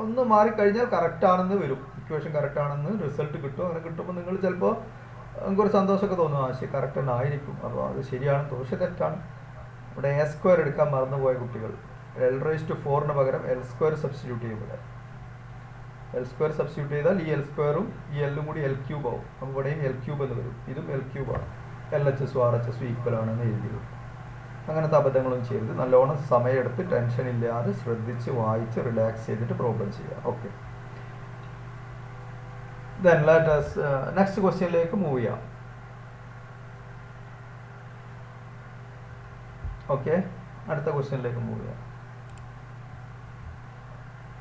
ഒന്ന് മാറിക്കഴിഞ്ഞാൽ കറക്റ്റ് ആണെന്ന് വരും, ഇക്വേഷൻ കറക്റ്റ് ആണെന്ന് റിസൾട്ട് കിട്ടും. അങ്ങനെ കിട്ടുമ്പോൾ നിങ്ങൾ ചിലപ്പോൾ നമുക്കൊരു സന്തോഷമൊക്കെ തോന്നും, ശരി കറക്റ്റ് തന്നെ ആയിരിക്കും. അപ്പോൾ അത് ശരിയാണ്, പക്ഷേ തെറ്റാണ്. ഇവിടെ എ സ്ക്വയർ എടുക്കാൻ മറന്നുപോയ കുട്ടികൾ എൽ റേസ്റ്റ് 4 പകരം എൽ സ്ക്വയർ സബ്സ്റ്റിറ്റ്യൂട്ട് ചെയ്യും. ഇവിടെ എൽ സ്ക്വയർ സബ്സ്റ്റിറ്റ്യൂട്ട് ചെയ്താൽ ഈ എൽ സ്ക്വയറും ഈ എല്ലും കൂടി എൽ ക്യൂബ് ആവും. അപ്പോൾ ഇവിടെയും എൽ ക്യൂബ് എന്ന് വരും, ഇതും എൽ ക്യൂബാണ്. എൽ എച്ച് എസും ആർ എച്ച് എസും ഈക്വൽ ആണെന്ന് എഴുതി വരും. അങ്ങനത്തെ അബദ്ധങ്ങളും ചെയ്ത് നല്ലോണം സമയമെടുത്ത് ടെൻഷൻ ഇല്ലാതെ ശ്രദ്ധിച്ച് വായിച്ച് റിലാക്സ് ചെയ്തിട്ട് പ്രോബ്ലം ചെയ്യുക. Okay, then let us next ക്വസ്റ്റ്യനിലേക്ക് മൂവ് ചെയ്യാം. ഓക്കെ, അടുത്ത ക്വസ്റ്റ്യനിലേക്ക് മൂവ് ചെയ്യാം.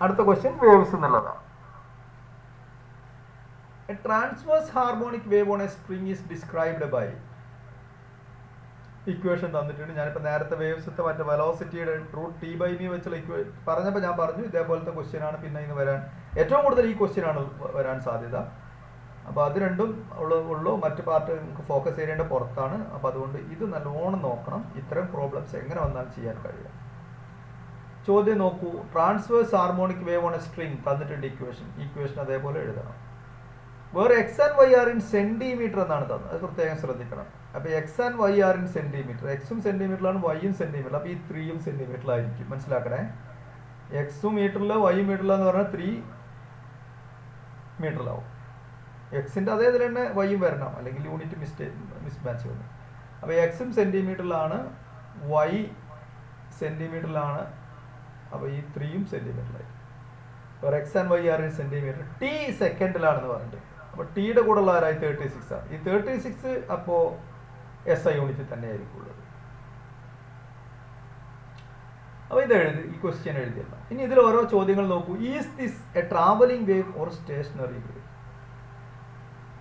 അടുത്ത ക്വസ്റ്റ്യൻ വേവ്സ് എന്നുള്ളതാണ്. A transverse harmonic wave on a string is described by equation തന്നിട്ടുണ്ട്. ഞാനിപ്പോൾ നേരത്തെ വേവ്സത്തെ മറ്റേ വെലോസിറ്റിയുടെ √T/μ വെച്ചുള്ള പറഞ്ഞപ്പോൾ ഞാൻ പറഞ്ഞു ഇതേപോലത്തെ ക്വസ്റ്റ്യൻ ആണ് പിന്നെ ഇന്ന് വരാൻ ഏറ്റവും കൂടുതൽ ഈ ക്വസ്റ്റ്യൻ ആണ് വരാൻ സാധ്യത. അപ്പോൾ അത് രണ്ടും ഉള്ളൂ, മറ്റു പാർട്ട് നമുക്ക് ഫോക്കസ് ചെയ്യേണ്ട പുറത്താണ്. അപ്പോൾ അതുകൊണ്ട് ഇത് നല്ലോണം നോക്കണം, ഇത്തരം പ്രോബ്ലംസ് എങ്ങനെ വന്നാൽ ചെയ്യാൻ കഴിയും. ചോദ്യം നോക്കൂ, transverse harmonic wave on a string തന്നിട്ടുണ്ട് ഇക്വേഷൻ അതേപോലെ എഴുതണം. വേറെ X and Y are in centimetre എന്നാണ് തന്നത്, അത് പ്രത്യേകം ശ്രദ്ധിക്കണം. അപ്പോൾ X and Y are in centimetre, എക്സും സെന്റിമീറ്ററിലാണ് വൈയും സെന്റിമീറ്റർ. അപ്പോൾ ഈ 3യും സെന്റിമീറ്ററിലായിരിക്കും, മനസ്സിലാക്കണേ. എക്സും മീറ്ററിൽ വൈയും മീറ്ററിലെന്ന് പറഞ്ഞാൽ 3 മീറ്ററിലാവും. എക്സിൻ്റെ അതേ ഇതിൽ തന്നെ വൈയും വരണം, അല്ലെങ്കിൽ യൂണിറ്റ് മിസ്മാച്ച് വരും. അപ്പോൾ എക്സും സെന്റിമീറ്ററിലാണ്, വൈ സെന്റിമീറ്ററിലാണ്. അപ്പോൾ ഈ 3യും സെന്റിമീറ്ററിലായി. അപ്പോൾ X and Y are in centimetre, T സെക്കൻഡിലാണെന്ന് പറഞ്ഞിട്ട്. അപ്പോൾ ടിയുടെ കൂടെ ഉള്ള ആരായി 36 ആണ്. ഈ 36 അപ്പോൾ SI യൂണിറ്റിൽ തന്നെ ആയിരിക്കും ഉള്ളത്. അപ്പോൾ ഇത് എഴുതി, ഈ ക്വസ്റ്റ്യൻ എഴുതിയല്ല. ഇനി ഇതിൽ ഓരോ ചോദ്യങ്ങൾ നോക്കൂ. Is this a travelling wave or stationary wave?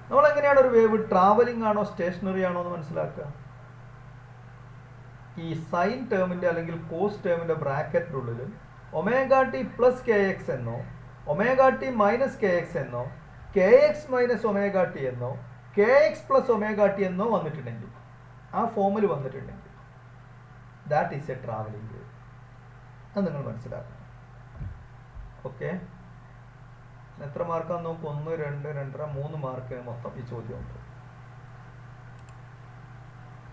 നമ്മളെങ്ങനെയാണ് ഒരു വേവ് ട്രാവലിംഗ് ആണോ സ്റ്റേഷനറി ആണോ എന്ന് മനസ്സിലാക്കുക? ഈ സൈൻ ടേമിൻ്റെ അല്ലെങ്കിൽ കോസ് ടേമിൻ്റെ ബ്രാക്കറ്റിൻ്റെ ഉള്ളിൽ ω t പ്ലസ് kx എന്നോ ω t മൈനസ് kx എന്നോ kx മൈനസ് ω t എന്നോ kx പ്ലസ് ω t എന്നോ വന്നിട്ടുണ്ടെങ്കിൽ, ആ ഫോമിൽ വന്നിട്ടുണ്ടെങ്കിൽ that is a travelling wave. അത് നിങ്ങൾ മനസ്സിലാക്കണം. ഓക്കെ, എത്ര മാർക്കാന്ന് നോക്കും? 1, 2, 2.5, 3 മാർക്ക് മൊത്തം ഈ ചോദ്യമുണ്ട്.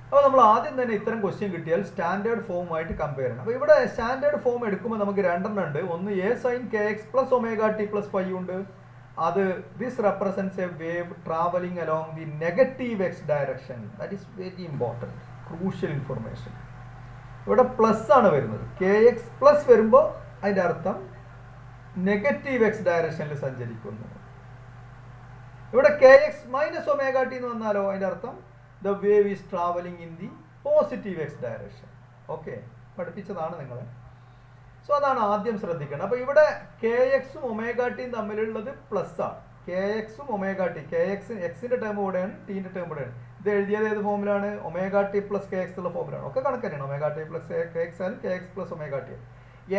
അപ്പോൾ നമ്മൾ ആദ്യം തന്നെ ഇത്തരം ക്വസ്റ്റ്യൻ കിട്ടിയാൽ സ്റ്റാൻഡേർഡ് ഫോമുമായിട്ട് കമ്പയർ ചെയ്യണം. അപ്പോൾ ഇവിടെ സ്റ്റാൻഡേർഡ് ഫോം എടുക്കുമ്പോൾ നമുക്ക് 2 ഉണ്ട്. ഒന്ന് A sine kx plus ω t plus φ ഉണ്ട്. അത് this represents a wave travelling along the negative x direction. That is very important, crucial information. ഇവിടെ പ്ലസ് ആണ് വരുന്നത്. kx പ്ലസ് വരുമ്പോൾ അതിൻ്റെ അർത്ഥം നെഗറ്റീവ് എക്സ് ഡയറക്ഷനിൽ സഞ്ചരിക്കുന്നു. ഇവിടെ kx മൈനസ് ω t എന്ന് വന്നാലോ അതിൻ്റെ അർത്ഥം the wave is traveling in the positive x direction. ഓക്കെ, പഠിപ്പിച്ചതാണ് നിങ്ങളെ. സോ അതാണ് ആദ്യം ശ്രദ്ധിക്കണം. അപ്പോൾ ഇവിടെ kxഉം ω t തമ്മിലുള്ളത് പ്ലസ് ആണ്. kxഉം ω t, എക്സിൻ്റെ ടേം ഇവിടെയാണ്, ടീൻ്റെ ടേം ഇവിടെയാണ്. ഇത് എഴുതിയത് ഏത് ഫോമിലാണ്? ω t പ്ലസ് kx ഉള്ള ഫോമിലാണ്. ഒക്കെ കണക്കന്നെയാണ്. ω t പ്ലസ് kx ആയാലും kx പ്ലസ് ω t.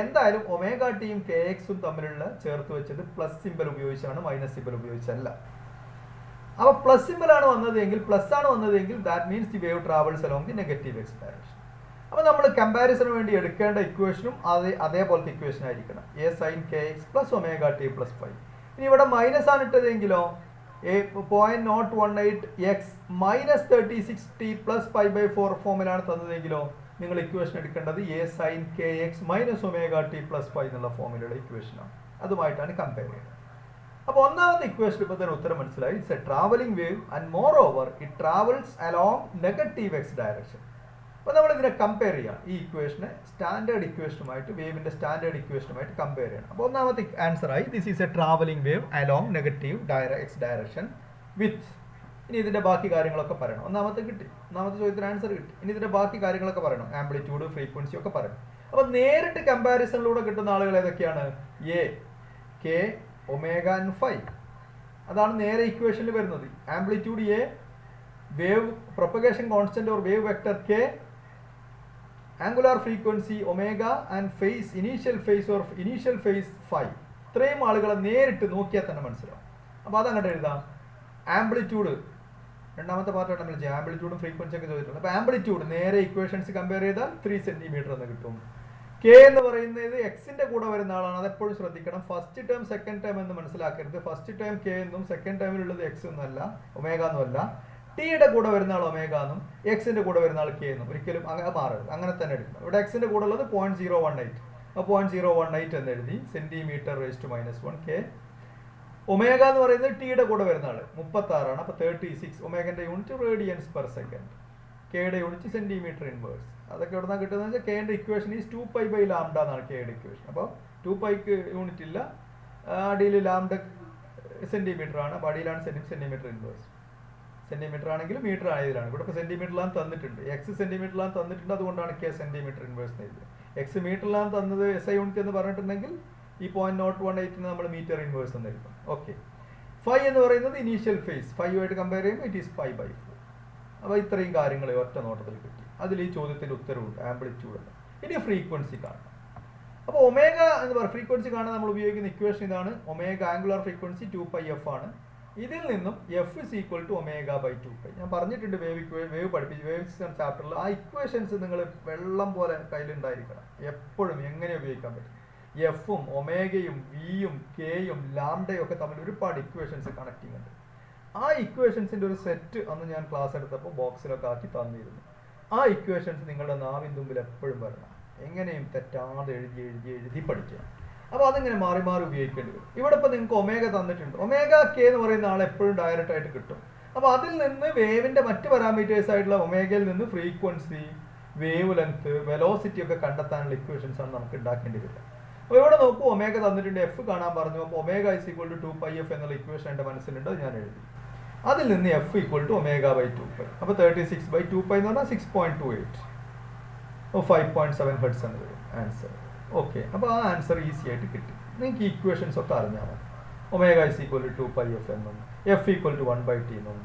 എന്തായാലും ω tയും kxഉം തമ്മിലുള്ള ചേർത്ത് വെച്ചത് പ്ലസ് സിമ്പൽ ഉപയോഗിച്ചാണ്, മൈനസ് സിമ്പൽ ഉപയോഗിച്ചല്ല. അപ്പോൾ പ്ലസ് സിമ്പലാണ് വന്നതെങ്കിൽ, പ്ലസ് ആണ് വന്നതെങ്കിൽ that means the wave travels along the negative x direction. അപ്പോൾ നമ്മൾ കമ്പാരിസന് വേണ്ടി എടുക്കേണ്ട ഇക്വേഷനും അതേപോലത്തെ ഇക്വേഷൻ ആയിരിക്കണം. A sine kx plus ω t plus φ. ഇനി ഇവിടെ മൈനസ് ആണ് ഇട്ടതെങ്കിലോ 0.018x മൈനസ് 36t പ്ലസ് π/4 ഫോമിലാണ് തന്നതെങ്കിലോ നിങ്ങൾ ഇക്വേഷൻ എടുക്കേണ്ടത് A sine kx minus ω t plus φ എന്നുള്ള ഫോമിലുള്ള ഇക്വേഷനാണ്. അതുമായിട്ടാണ് കമ്പയർ ചെയ്യുന്നത്. അപ്പോൾ ഒന്നാമത്തെ ഇക്വേഷൻ ഇപ്പോൾ തന്നെ ഉത്തരം മനസ്സിലായി. It's a travelling wave and moreover it travels along negative x direction. അപ്പോൾ നമ്മൾ ഇതിനെ കമ്പയർ ചെയ്യാം. ഈ ഇക്വേഷനെ സ്റ്റാൻഡേർഡ് ഇക്വേഷനുമായിട്ട്, വേവിൻ്റെ സ്റ്റാൻഡേർഡ് ഇക്വേഷനുമായിട്ട് കമ്പയർ ചെയ്യണം. അപ്പോൾ ഒന്നാമത്തെ ആൻസറായി this is a travelling wave along negative x direction with. ഇനി ഇതിൻ്റെ ബാക്കി കാര്യങ്ങളൊക്കെ പറയണം. ഒന്നാമത്തെ കിട്ടി, ഒന്നാമത്തെ ചോദ്യത്തിന് ആൻസർ കിട്ടി. ഇനി ഇതിൻ്റെ ബാക്കി കാര്യങ്ങളൊക്കെ പറയണം, ആംപ്ലിറ്റ്യൂഡ്, ഫ്രീക്വൻസി ഒക്കെ പറയണം. അപ്പോൾ നേരിട്ട് കമ്പാരിസണിലൂടെ കിട്ടുന്ന ആളുകൾ ഏതൊക്കെയാണ്? A, K, omega and phi. അതാണ് നേരെ ഇക്വേഷനിൽ വരുന്നത്. Amplitude A, wave propagation constant or wave vector K, angular frequency omega and phase initial phase phi. ഇത്രയും ആളുകളെ നേരിട്ട് നോക്കിയാൽ തന്നെ മനസ്സിലാവും. അപ്പോൾ അതങ്ങോട്ട് എഴുതാം. ആംപ്ലിറ്റ്യൂഡ് രണ്ടാമത്തെ പാർട്ടാണ് നമ്മൾ ചെയ്യുക. ആംപ്ലിറ്റ്യൂഡും ഫ്രീക്വൻസി ഒക്കെ ചോദിച്ചിട്ടുണ്ട്. അപ്പോൾ ആംപ്ലിറ്റ്യൂഡ് നേരെ ഇക്വേഷൻസ് കമ്പയർ ചെയ്താൽ 3 സെന്റിമീറ്റർ എന്ന് കിട്ടും. കെ എന്ന് പറയുന്നത് എക്സിന്റെ കൂടെ വരുന്ന ആളാണ്, അതെപ്പോഴും ശ്രദ്ധിക്കണം. ഫസ്റ്റ് ടേം സെക്കൻഡ് ടേം എന്ന് മനസ്സിലാക്കരുത്. ഫസ്റ്റ് ടേം കെ എന്നും സെക്കൻഡ് ടേമിലുള്ളത് എക്സ് എന്നല്ല, ഒമേഗ എന്നുമല്ല. ടിയുടെ കൂടെ വരുന്ന ആൾ ഒമേഗ എന്നും എക്സിന്റെ കൂടെ വരുന്ന ആൾ കെ എന്നും ഒരിക്കലും അങ്ങനെ മാറരുത്. അങ്ങനെ തന്നെ എടുക്കണം. ഇവിടെ എക്സിന്റെ കൂടെ ഉള്ളത് 0.018. അപ്പോൾ 0.018 എന്ന് എഴുതി. Centimetre raise to -1 K. Omega എന്ന് പറയുന്നത് ടിയുടെ കൂടെ വരുന്ന ആള് 36 ആണ്. അപ്പോൾ 36. ഒമേഗന്റെ യൂണിറ്റ് റേഡിയൻസ് പെർ സെക്കൻഡ്. കെയുടെ യൂണിറ്റ് സെന്റിമീറ്റർ ഇൻവേഴ്സ്. അതൊക്കെ എവിടെ നിന്നാണ് കിട്ടുന്നത് വെച്ചാൽ കെയുടെ ഇക്വേഷൻ ഈസ് 2π/λ എന്നാണ് കെയുടെ ഇക്വേഷൻ. അപ്പോൾ 2πക്ക് യൂണിറ്റ് ഇല്ല, അടിയിൽ ലാംഡ സെന്റിമീറ്റർ ആണ്, അപ്പോൾ അടിയിലാണ് സെന്റിമീറ്റർ ഇൻവേഴ്സ്. സെന്റിമീറ്റർ ആണെങ്കിലും മീറ്റർ ആയതിലാണ്. ഇവിടെ ഇപ്പോൾ സെന്റിമീറ്ററിലാണ് തന്നിട്ടുണ്ട്, എക്സ് സെന്റിമീറ്ററിലാണ് തന്നിട്ടുണ്ട്. അതുകൊണ്ടാണ് കെ സെന്റിമീറ്റർ ഇൻവേഴ്സ് എഴുതിയത്. എക്സ് മീറ്ററിലാണ് തന്നത് SI യൂണിറ്റ് എന്ന് പറഞ്ഞിട്ടുണ്ടെങ്കിൽ ഈ 0.018 നമ്മൾ മീറ്റർ ഇൻവേഴ്സ് എന്ന് എഴുതും. ഓക്കെ. ഫൈ എന്ന് പറയുന്നത് ഇനീഷ്യൽ ഫേസ്. ഫൈയുമായിട്ട് കമ്പയർ ചെയ്യുമ്പോൾ ഇറ്റ് ഈസ് π/4. അപ്പോൾ ഇത്രയും കാര്യങ്ങൾ ഒറ്റ നോട്ടത്തിൽ കിട്ടി. അതിൽ ഈ ചോദ്യത്തിൻ്റെ ഉത്തരവുണ്ട്, ആംപ്ലിറ്റ്യൂഡ്. ഇനി ഫ്രീക്വൻസി കാണണം. അപ്പോൾ ഒമേഗ എന്ന് പറയുന്നത് ഫ്രീക്വൻസി കാണാൻ നമ്മൾ ഉപയോഗിക്കുന്ന ഇക്വേഷൻ ഇതാണ്. ഒമേഗ ആംഗുലാർ ഫ്രീക്വൻസി 2πf ആണ്. ഇതിൽ നിന്നും എഫ് ഇസ് ഈക്വൽ ടു ω/2π. ഞാൻ പറഞ്ഞിട്ടുണ്ട് വേവ് പഠിപ്പിച്ച് വേവ് ചാപ്റ്ററിൽ. ആ ഇക്വേഷൻസ് നിങ്ങൾ വെള്ളം പോലെ കയ്യിലുണ്ടായിരിക്കണം എപ്പോഴും. എങ്ങനെ ഉപയോഗിക്കാൻ പറ്റും? എഫും ഒമേഗയും വിയും കെയും ലാംഡയും ഒക്കെ തമ്മിൽ ഒരുപാട് ഇക്വേഷൻസ് കണക്റ്റിംഗ് ഉണ്ട്. ആ ഇക്വേഷൻസിൻ്റെ ഒരു സെറ്റ് അന്ന് ഞാൻ ക്ലാസ് എടുത്തപ്പോൾ ബോക്സിലൊക്കെ ആക്കി തന്നിരുന്നു. ആ ഇക്വേഷൻസ് നിങ്ങളുടെ നാവിൻ തുമ്പിൽ എപ്പോഴും വരണം. എങ്ങനെയും തെറ്റാതെ എഴുതി പഠിക്കുക. അപ്പോൾ അതിങ്ങനെ മാറി മാറി ഉപയോഗിക്കേണ്ടി വരും. ഇവിടെ ഇപ്പോൾ നിങ്ങൾക്ക് ഒമേഗ തന്നിട്ടുണ്ട്. ഒമേഗ കെ എന്ന് പറയുന്ന ആൾ എപ്പോഴും ഡയറക്റ്റ് ആയിട്ട് കിട്ടും. അപ്പോൾ അതിൽ നിന്ന് വേവിൻ്റെ മറ്റ് പാരാമീറ്റേഴ്സ് ആയിട്ടുള്ള ഒമേഗയിൽ നിന്ന് ഫ്രീക്വൻസി, വേവ് ലെങ്ത്, വെലോസിറ്റി ഒക്കെ കണ്ടെത്താനുള്ള ഇക്വേഷൻസ് ആണ് നമുക്ക് ഉണ്ടാക്കേണ്ടി വരിക. അപ്പോൾ ഇവിടെ നോക്കൂ, ഒമേഗ തന്നിട്ടുണ്ട്, എഫ് കാണാൻ പറഞ്ഞു. അപ്പോൾ omega is equal to 2πf എന്നുള്ള ഇക്വേഷൻ എൻ്റെ മനസ്സിലുണ്ട്, ഞാൻ എഴുതി. അതിൽ നിന്ന് എഫ് ഈക്വൽ ടു ω/2π. അപ്പോൾ 36/2π എന്ന് പറഞ്ഞാൽ 6.28. 5.7 ഹെർട്സ് എന്ന് വരും ആൻസർ. ഓക്കെ. അപ്പോൾ ആ ആൻസർ ഈസി ആയിട്ട് കിട്ടി. നിങ്ങൾക്ക് ഇക്വേഷൻസ് ഒക്കെ അറിഞ്ഞാൽ മതി. Omega is equal to 2πf എന്നും എഫ് ഈക്വൽ ടു 1/t എന്നും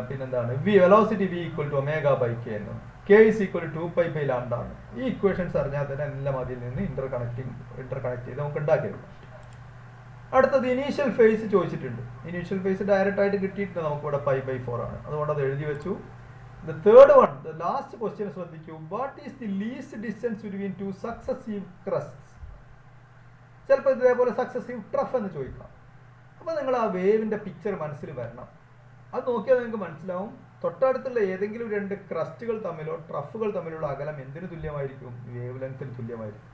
പിന്നെന്താണ് velocity v equal to ω/k എന്നും കെ ഇസ് ഈക്വൽ ടു 2π/λ ആണ്. ഈ ഇക്വേഷൻസ് അറിഞ്ഞാൽ തന്നെ എല്ലാം അതിൽ നിന്ന് ഇന്റർകണക്ട് ചെയ്ത് നമുക്ക് ഉണ്ടാക്കിയെടുക്കാം. അടുത്തത് ഇനീഷ്യൽ ഫേസ് ചോദിച്ചിട്ടുണ്ട്. ഇനീഷ്യൽ ഫേസ് ഡയറക്റ്റ് ആയിട്ട് കിട്ടിയിട്ടുണ്ട് നമുക്ക് ഇവിടെ π/4 ആണ്. അതുകൊണ്ട് അത് എഴുതി വെച്ചു. The third one, the last question ശ്രദ്ധിക്കൂ. What is the least distance between two successive crusts? ചിലപ്പോൾ ഇതേപോലെ സക്സസീവ് ട്രഫ് എന്ന് ചോദിക്കാം. അപ്പോൾ നിങ്ങൾ ആ വേവിൻ്റെ പിക്ചർ മനസ്സിൽ വരണം. അത് നോക്കിയാൽ നിങ്ങൾക്ക് മനസ്സിലാവും തൊട്ടടുത്തുള്ള ഏതെങ്കിലും രണ്ട് ക്രസ്റ്റുകൾ തമ്മിലോ ട്രഫുകൾ തമ്മിലുള്ള അകലം എന്തിനു തുല്യമായിരിക്കും? വേവ് ലെങ്ത്തിന് തുല്യമായിരിക്കും.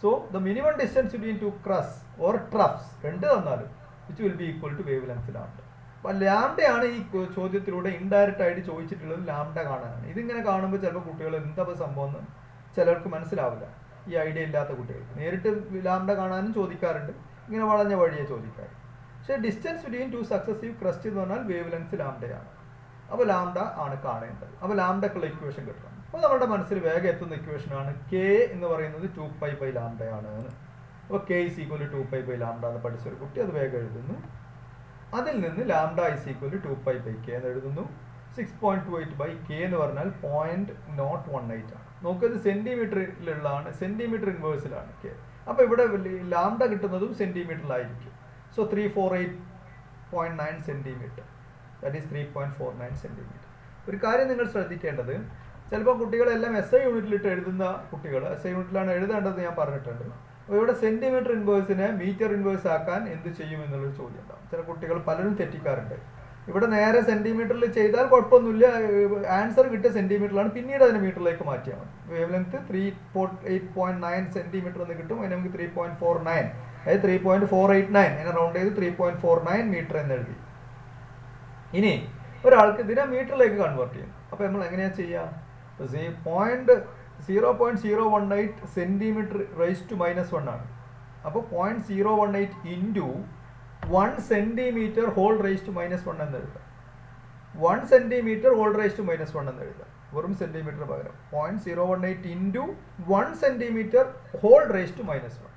So the minimum distance between two crests or troughs രണ്ട് തന്നാലും which will be equal to wave ലെങ്ത്തിലാണ്. അപ്പോൾ ലാംഡയാണ് ഈ ചോദ്യത്തിലൂടെ ഇൻഡയറക്റ്റ് ആയിട്ട് ചോദിച്ചിട്ടുള്ളത്. ലാംഡ കാണാനാണ്. ഇതിങ്ങനെ കാണുമ്പോൾ ചിലപ്പോൾ കുട്ടികൾ എന്താ സംഭവം എന്ന് ചിലർക്ക് മനസ്സിലാവില്ല. ഈ ഐഡിയ ഇല്ലാത്ത കുട്ടികൾ നേരിട്ട് ലാംഡ കാണാനും ചോദിക്കാറുണ്ട്, ഇങ്ങനെ വളഞ്ഞ വഴിയെ ചോദിക്കാറ്. പക്ഷേ distance between to successive crest എന്ന് പറഞ്ഞാൽ വേവ് ലെങ്ത് ലാംഡയാണ്. അപ്പോൾ ലാംഡ ആണ് കാണേണ്ടത്. അപ്പോൾ ലാംഡക്കുള്ള ഇക്വേഷൻ കിട്ടണം. അപ്പോൾ നമ്മുടെ മനസ്സിൽ വേഗം എത്തുന്ന ഇക്വേഷനാണ് കെ എന്ന് പറയുന്നത് 2π/λ ആണ്. അപ്പോൾ കെ ഇസ് ഈക്വൽ ടു 2π/λ എന്ന് പഠിച്ചൊരു കുട്ടി അത് വേഗം എഴുതുന്നു. അതിൽ നിന്ന് lambda is equal to 2π/k എന്ന് എഴുതുന്നു. 6.28/k എന്ന് പറഞ്ഞാൽ 0.018 ആണ്. നോക്കത് സെന്റിമീറ്ററിലുള്ളതാണ്, സെന്റിമീറ്റർ ഇൻവേഴ്സിലാണ് കെ. അപ്പോൾ ഇവിടെ ലാംഡ കിട്ടുന്നതും സെന്റിമീറ്ററിലായിരിക്കും. So 348.9 centimetre, that is 3.49 centimetre. ഒരു കാര്യം നിങ്ങൾ ശ്രദ്ധിക്കേണ്ടത്, ചിലപ്പോൾ കുട്ടികളെല്ലാം SI യൂണിറ്റിലിട്ട് എഴുതുന്ന കുട്ടികൾ SI യൂണിറ്റിലാണ് എഴുതേണ്ടത് ഞാൻ പറഞ്ഞിട്ടുണ്ട്. അപ്പോൾ ഇവിടെ സെന്റിമീറ്റർ ഇൻവേഴ്സിനെ മീറ്റർ ഇൻവേഴ്സ് ആക്കാൻ എന്ത് ചെയ്യും എന്നുള്ളൊരു ചോദ്യം ഉണ്ടാവും. ചില കുട്ടികൾ പലരും തെറ്റിക്കാറുണ്ട്. ഇവിടെ നേരെ സെന്റിമീറ്ററിൽ ചെയ്താൽ കുഴപ്പമൊന്നുമില്ല, ആൻസർ കിട്ടിയ സെന്റിമീറ്ററിലാണ്, പിന്നീട് അതിനെ മീറ്ററിലേക്ക് മാറ്റിയാൽ മതി. വേവ് ലെങ്ത് 348.9 സെന്റിമീറ്റർ എന്ന് കിട്ടും. അതിന് നമുക്ക് 3.49, അതായത് 3.489 അതിനെ റൗണ്ട് ചെയ്ത് 3.49 മീറ്റർ എന്ന് എഴുതി. ഇനി ഒരാൾക്ക് ഇതിനെ മീറ്ററിലേക്ക് കൺവേർട്ട് ചെയ്യും. അപ്പോൾ നമ്മൾ എങ്ങനെയാണ് ചെയ്യുക? 0.018 സെൻറ്റിമീറ്റർ റൈസ് ടു -1 ആണ്. അപ്പോൾ 0.018 into 1 centimetre whole raise to -1 എന്ന് എഴുതാം. 1 സെൻറ്റിമീറ്റർ ഹോൾ റൈസ് ടു -1 എന്ന് എഴുതാം. വെറും സെൻറ്റിമീറ്റർ പകരം 0.018 into 1 centimetre whole raise to -1.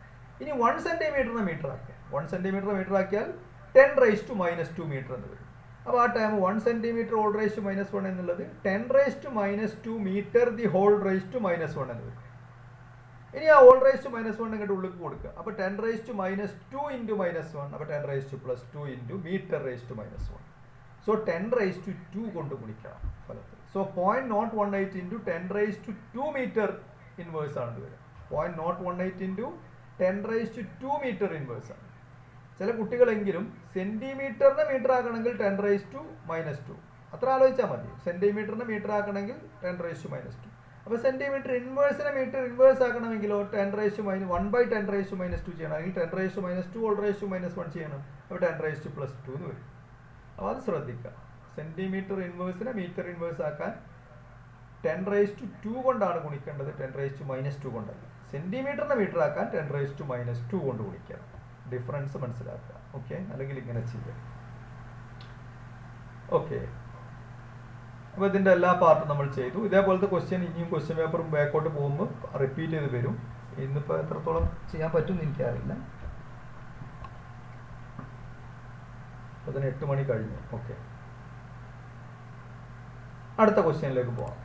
ഇനി 1 സെൻറ്റിമീറ്ററിനെ മീറ്റർ ആക്കുക. 1 സെൻറ്റിമീറ്റർ മീറ്റർ ആക്കിയാൽ 10 റൈസ് ടു -2 മീറ്റർ എന്ന് വരും. അപ്പോൾ ആ time 1 centimetre whole raise to -1 എന്നുള്ളത് 10 raise to -2 metre the whole raise to -1 എന്ന് വരും. ഇനി ആ ഹോൾ റൈസ് ടു -1 ഇങ്ങോട്ട് ഉള്ളിൽ കൊടുക്കുക. അപ്പോൾ 10 റൈസ് ടു -2 ഇൻറ്റു -1, അപ്പോൾ 10 raise to +2 into metre raise to -1. So 10 raise to 2 കൊണ്ട് ഗുണിക്കാം ഫലത്തിൽ. So 0.018 into 10 raise to 2 metre inverse ആണ് വരിക. 0.018 into 10 raise to 2 metre inverse ആണ്. ചില കുട്ടികളെങ്കിലും സെൻറ്റിമീറ്ററിനെ മീറ്റർ ആക്കണമെങ്കിൽ 10 റൈസ് ടു -2 അത്ര ആലോചിച്ചാൽ മതി. സെൻറ്റിമീറ്ററിനെ മീറ്റർ ആക്കണമെങ്കിൽ 10 റൈസ് ടു -2. അപ്പോൾ സെൻറ്റിമീറ്റർ ഇൻവേഴ്സിനെ മീറ്റർ ഇൻവേഴ്സ് ആക്കണമെങ്കിലോ 10 റൈസ് ടു (1/10 റൈസ് ടു -2 ചെയ്യണം. അല്ലെങ്കിൽ 10 raise to -2 whole raise to -1 ചെയ്യണം. അപ്പോൾ 10 റൈസ് ടു +2 എന്ന് വരും. അപ്പോൾ അത് ശ്രദ്ധിക്കുക. സെൻറ്റിമീറ്റർ ഇൻവേഴ്സിനെ മീറ്റർ ഇൻവേഴ്സ് ആക്കാൻ 10 റൈസ് ടു 2 കൊണ്ടാണ് ഗുണിക്കേണ്ടത്, 10 റൈസ് ടു -2 കൊണ്ടല്ല. സെൻറ്റിമീറ്ററിനെ മീറ്റർ ആക്കാൻ 10 റൈസ് ടു -2 കൊണ്ട് ഗുണിക്കണം. ഡിഫറൻസ് മനസ്സിലാക്കുക. ഓക്കെ, അല്ലെങ്കിൽ ഇങ്ങനെ ചെയ്യുക. ഓക്കെ, അപ്പോൾ ഇതിൻ്റെ എല്ലാ പാർട്ടും നമ്മൾ ചെയ്തു. ഇതേപോലത്തെ ക്വസ്റ്റ്യൻ ഇനിയും ക്വസ്റ്റ്യൻ പേപ്പറും ബാക്കോട്ട് പോകുമ്പോൾ റിപ്പീറ്റ് ചെയ്ത് വരും. ഇന്നിപ്പോൾ എത്രത്തോളം ചെയ്യാൻ പറ്റുമെന്ന് എനിക്കറിയില്ല. അപ്പോൾ അതിന് 8 മണി കഴിഞ്ഞു. ഓക്കെ, അടുത്ത ക്വസ്റ്റ്യനിലേക്ക് പോകാം.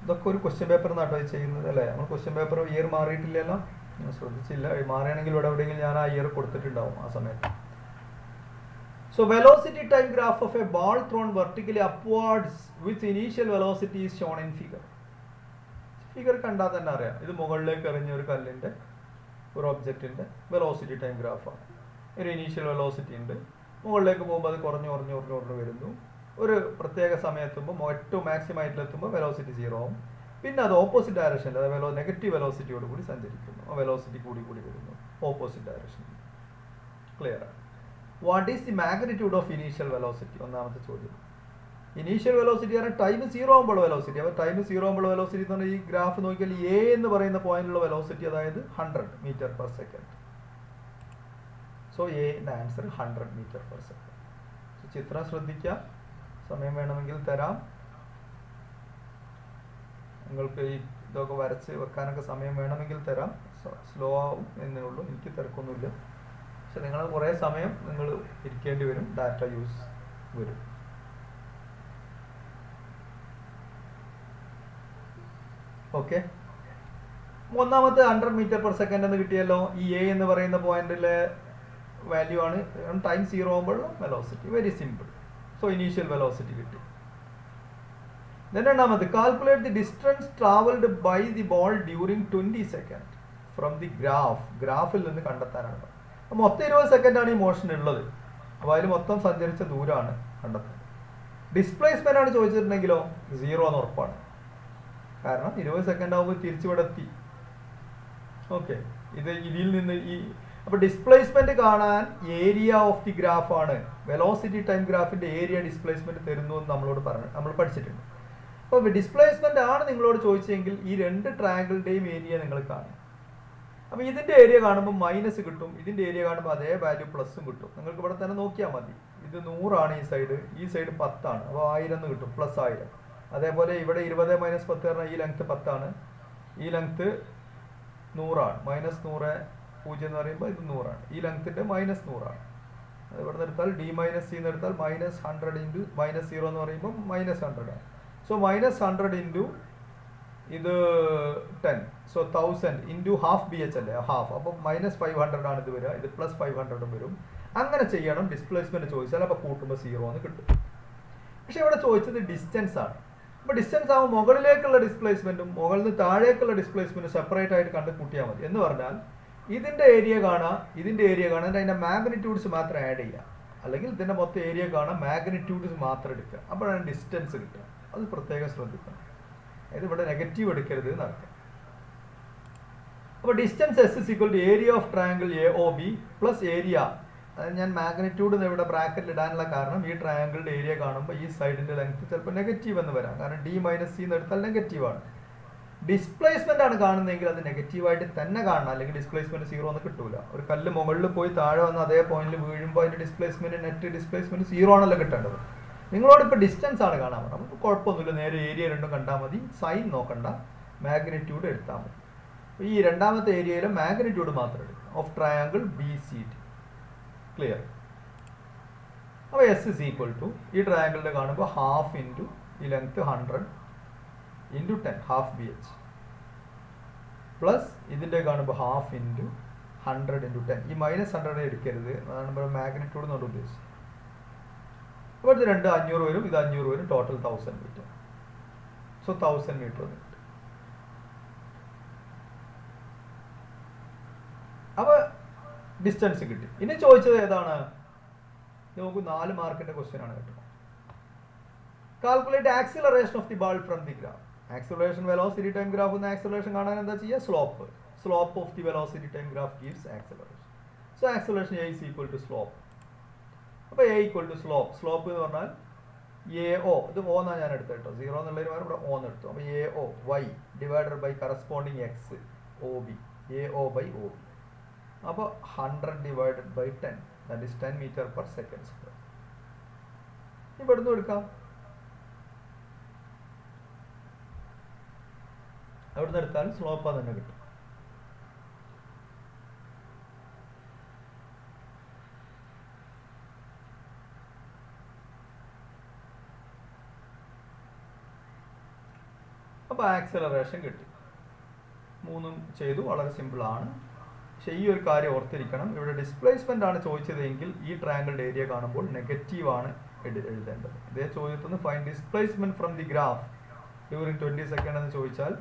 ഇതൊക്കെ ഒരു ക്വസ്റ്റ്യൻ പേപ്പർ നാട്ടോ ചെയ്യുന്നത് അല്ലേ? നമ്മൾ ക്വസ്റ്റ്യൻ പേപ്പർ ഇയർ മാറിയിട്ടില്ലല്ലോ, ഞാൻ ശ്രദ്ധിച്ചില്ല. മാറിയാണെങ്കിൽ ഇവിടെ എവിടെയെങ്കിലും ഞാൻ ആ ഇയർ കൊടുത്തിട്ടുണ്ടാവും ആ സമയത്ത്. So velocity time graph of a ball thrown vertically upwards with initial velocity is shown in figure. Figure കണ്ടാൽ തന്നെ അറിയാം ഇത് മുകളിലേക്ക് എറിഞ്ഞ ഒരു കല്ലിൻ്റെ ഒരു ഒബ്ജക്റ്റിൻ്റെ വെലോസിറ്റി ടൈം ഗ്രാഫാണ്. ഒരു ഇനീഷ്യൽ വെലോസിറ്റി ഉണ്ട്, മുകളിലേക്ക് പോകുമ്പോൾ അത് കുറഞ്ഞു വരുന്നു. ഒരു പ്രത്യേക സമയത്തുമ്പോൾ ഏറ്റവും മാക്സിമം ആയിട്ടിലെത്തുമ്പോൾ വെലോസിറ്റി 0 ആവും. പിന്നെ അത് ഓപ്പോസിറ്റ് ഡയറക്ഷനിൽ, അതായത് നെഗറ്റീവ് വെലോസിറ്റിയോട് കൂടി സഞ്ചരിക്കുന്നു. ആ വെലോസിറ്റി കൂടി വരുന്നു ഓപ്പോസിറ്റ് ഡയറക്ഷനിൽ. ക്ലിയർ ആണ്. What is the magnitude of initial velocity? ഒന്നാമത്തെ ചോദ്യം. ഇനീഷ്യൽ വെലോസിറ്റി പറഞ്ഞാൽ ടൈം 0 ആകുമ്പോൾ വെലോസിറ്റി. അപ്പോൾ ടൈം 0 ആകുമ്പോൾ വെലോസിറ്റി എന്ന് പറഞ്ഞാൽ ഈ ഗ്രാഫ് നോക്കിയാൽ എ എന്ന് പറയുന്ന പോയിന്റിലുള്ള വെലോസിറ്റി, അതായത് 100 മീറ്റർ പെർ സെക്കൻഡ്. സോ എന്റെ ആൻസർ 100 മീറ്റർ പെർ സെക്കൻഡ്. ചിത്രം ശ്രദ്ധിക്കാം. സമയം വേണമെങ്കിൽ തരാം. നിങ്ങൾക്ക് ഈ ഇതൊക്കെ വരച്ച് വെക്കാനൊക്കെ സമയം വേണമെങ്കിൽ തരാം. സ്ലോ ആവും എന്നേ ഉള്ളൂ, എനിക്ക് തിരക്കൊന്നുമില്ല. പക്ഷെ നിങ്ങൾ കുറേ സമയം നിങ്ങൾ ഇരിക്കേണ്ടി വരും, ഡാറ്റ യൂസ് വരും. ഓക്കെ, ഒന്നാമത്തെ 100 മീറ്റർ പെർ സെക്കൻഡ് എന്ന് കിട്ടിയല്ലോ. ഈ എ എന്ന് പറയുന്ന പോയിന്റിലെ വാല്യൂ ആണ് ടൈം 0 ആകുമ്പോഴുള്ള velocity. Very simple. So initial velocity കിട്ടി. രണ്ടാമത്, calculate the distance travelled by the ball during 20 second from the ഗ്രാഫിൽ നിന്ന് കണ്ടെത്താനാണ്. മൊത്തം 20 സെക്കൻഡാണ് ഈ മോഷൻ ഉള്ളത്. അപ്പോൾ അതിൽ മൊത്തം സഞ്ചരിച്ച ദൂരമാണ് കണ്ടെത്തുന്നത്. ഡിസ്പ്ലേസ്മെന്റ് ആണ് ചോദിച്ചിട്ടുണ്ടെങ്കിലോ 0 എന്ന് ഉറപ്പാണ്. കാരണം 20 സെക്കൻഡ് ആകുമ്പോൾ തിരിച്ചുവിടെത്തി. ഓക്കെ, ഇതിൽ നിന്ന് അപ്പോൾ ഡിസ്പ്ലേസ്മെന്റ് കാണാൻ ഏരിയ ഓഫ് ദി ഗ്രാഫാണ്. വെലോസിറ്റി ടൈം ഗ്രാഫിന്റെ ഏരിയ ഡിസ്പ്ലേസ്മെന്റ് തരുന്നു എന്ന് നമ്മൾ പഠിച്ചിട്ടുണ്ട്. അപ്പോൾ ഡിസ്പ്ലേസ്മെന്റ് ആണ് നിങ്ങളോട് ചോദിച്ചെങ്കിൽ ഈ 2 ട്രയാങ്കിളിന്റെയും ഏരിയ നിങ്ങൾ കാണും. അപ്പോൾ ഇതിന്റെ ഏരിയ കാണുമ്പോൾ മൈനസ് കിട്ടും, ഇതിന്റെ ഏരിയ കാണുമ്പോൾ അതേ വാല്യൂ പ്ലസും കിട്ടും. നിങ്ങൾക്ക് ഇവിടെ തന്നെ നോക്കിയാൽ മതി. ഇത് 100 ആണ്, ഈ സൈഡ് 10 ആണ്. അപ്പോൾ 1000 എന്ന് കിട്ടും, പ്ലസ് 1000. അതേപോലെ ഇവിടെ 20 - 10 പറഞ്ഞാൽ ഈ ലെങ്ത് 10 ആണ്, ഈ ലെങ്ത് 100 ആണ്. -100 0 എന്ന് പറയുമ്പോൾ ഇത് 100 ആണ്. ഈ ലെങ്ത്തിന്റെ -100 ആണ്. അത് ഇവിടെ നിന്ന് എടുത്താൽ D - C എന്ന് എടുത്താൽ -100 ഇൻറ്റു -0 എന്ന് പറയുമ്പോൾ -100 ആണ്. സോ -100 ഇൻറ്റു ഇത് 10. സോ 1000 ഇൻറ്റു ഹാഫ് BH അല്ലേ, ഹാഫ്. അപ്പോൾ -500 ആണ് ഇത് വരിക, ഇത് +500 വരും. അങ്ങനെ ചെയ്യണം ഡിസ്പ്ലേസ്മെന്റ് ചോദിച്ചാൽ. അപ്പോൾ കൂട്ടുമ്പോൾ 0 എന്ന് കിട്ടും. പക്ഷെ ഇവിടെ ചോദിച്ചത് ഡിസ്റ്റൻസ് ആണ്. അപ്പോൾ ഡിസ്റ്റൻസ് ആകുമ്പോൾ മുകളിലേക്കുള്ള ഡിസ്പ്ലേസ്മെന്റും മുകളിൽ നിന്ന് താഴേക്കുള്ള ഡിസ്പ്ലേസ്മെന്റും സെപ്പറേറ്റ് ആയിട്ട് കണ്ട് കൂട്ടിയാൽ മതി. എന്ന് പറഞ്ഞാൽ ഇതിന്റെ ഏരിയ കാണാം, ഇതിന്റെ ഏരിയ കാണാൻ അതിന്റെ മാഗ്നിറ്റ്യൂഡ്സ് മാത്രം ആഡ് ചെയ്യുക. അല്ലെങ്കിൽ ഇതിന്റെ മൊത്തം ഏരിയ കാണാൻ മാഗ്നിറ്റ്യൂഡ്സ് മാത്രം എടുക്കുക. അപ്പോഴാണ് ഡിസ്റ്റൻസ് കിട്ടുക. അത് പ്രത്യേകം ശ്രദ്ധിക്കണം. അതായത് ഇവിടെ നെഗറ്റീവ് എടുക്കരുത് എന്നർത്ഥം. അപ്പോൾ distance S = area of triangle AOB plus area അത് ഞാൻ മാഗ്നിറ്റ്യൂഡ് ഇവിടെ ബ്രാക്കറ്റിൽ ഇടാനുള്ള കാരണം ഈ ട്രയാങ്കിളിൻ്റെ ഏരിയ കാണുമ്പോൾ ഈ സൈഡിൻ്റെ ലെങ്ത് ചിലപ്പോൾ നെഗറ്റീവ് എന്ന് വരാം. കാരണം ഡി മൈനസ് സി എന്ന് എടുത്താൽ നെഗറ്റീവാണ്. ഡിസ്പ്ലേസ്മെൻ്റ് ആണ് കാണുന്നതെങ്കിൽ അത് നെഗറ്റീവായിട്ട് തന്നെ കാണണം, അല്ലെങ്കിൽ ഡിസ്പ്ലേസ്മെൻറ്റ് 0 എന്ന് കിട്ടൂല. ഒരു കല്ല് മുകളിൽ പോയി താഴെ വന്ന് അതേ പോയിന്റിൽ വീഴുമ്പോൾ അതിൻ്റെ ഡിസ്പ്ലേസ്മെൻറ്റ് നെറ്റ് ഡിസ്പ്ലേസ്മെൻറ്റ് 0 ആണല്ലോ കിട്ടേണ്ടത്. നിങ്ങളോട് ഇപ്പോൾ ഡിസ്റ്റൻസ് ആണ് കാണാൻ പറഞ്ഞത്. നമുക്ക് കുഴപ്പമൊന്നുമില്ല, നേരെ ഏരിയ രണ്ടും കണ്ടാൽ മതി, സൈൻ നോക്കണ്ട, മാഗ്നിറ്റ്യൂഡ് എടുത്താൽ മതി. ഈ രണ്ടാമത്തെ ഏരിയയിലെ മാഗ്നിറ്റ്യൂഡ് മാത്രം എടുക്കുക of triangle B C T. Clear? അപ്പോൾ എസ് ഇസ് ഈക്വൽ ടു ഈ ട്രയാങ്കിളിൻ്റെ കാണുമ്പോൾ ഹാഫ് ഇൻറ്റു ഈ length 100 into 10 half B H plus ഇതിൻ്റെ കാണുമ്പോൾ ഹാഫ് ഇൻറ്റു 100 ഇൻറ്റു 10. ഈ -100 എടുക്കരുത്, അതാണ് നമ്മൾ മാഗ്നിറ്റ്യൂഡ് എന്നോട് ഉദ്ദേശിച്ചത്. അപ്പോൾ ഇത് 2 500 വരും, ഇത് 500 വരും, ടോട്ടൽ 1000 മീറ്റർ. സോ 1000 മീറ്റർ വന്നിട്ട്. അപ്പോൾ ഡിസ്റ്റൻസ് കിട്ടി. ഇനി ചോദിച്ചത് ഏതാണ്? നമുക്ക് 4 മാർക്കിൻ്റെ ക്വസ്റ്റ്യൻ ആണ് കേട്ടോ. Calculate acceleration of the ball from the graph. Acceleration velocity time graph എന്ന ആക്സിലറേഷൻ കാണാൻ എന്താ ചെയ്യുക? Slope of the velocity time graph gives acceleration. So acceleration A is equal to slope. അപ്പോൾ എ ഈക്വൽ ടു സ്ലോപ്പ് എന്ന് പറഞ്ഞാൽ A O, ഇത് ഓ എന്നാണ് ഞാൻ എടുത്തത് കേട്ടോ, 0 എന്നുള്ളതിന് പകരം ഇവിടെ ഓ എന്ന് എടുത്തു. അപ്പോൾ A O Y divided by corresponding X O B, A O by O B. അപ്പോൾ 100 divided by 10, that is 10 metre per second square. ഇവിടുന്ന് എടുക്കാം, അവിടുന്ന് എടുത്താൽ സ്ലോപ്പ് തന്നെ കിട്ടും. അപ്പോൾ ആക്സിലറേഷൻ കിട്ടി. 3 ചെയ്തു, വളരെ സിമ്പിളാണ്. പക്ഷേ ഈ ഒരു കാര്യം ഓർത്തിരിക്കണം, ഇവിടെ ഡിസ്പ്ലേസ്മെൻ്റ് ആണ് ചോദിച്ചതെങ്കിൽ ഈ ട്രയാങ്കിളിൻ്റെ ഏരിയ കാണുമ്പോൾ നെഗറ്റീവാണ് എഴുതേണ്ടത്. ഇതേ ചോദ്യത്തിൽ നിന്ന് find displacement from the graph during 20 second എന്ന് ചോദിച്ചാൽ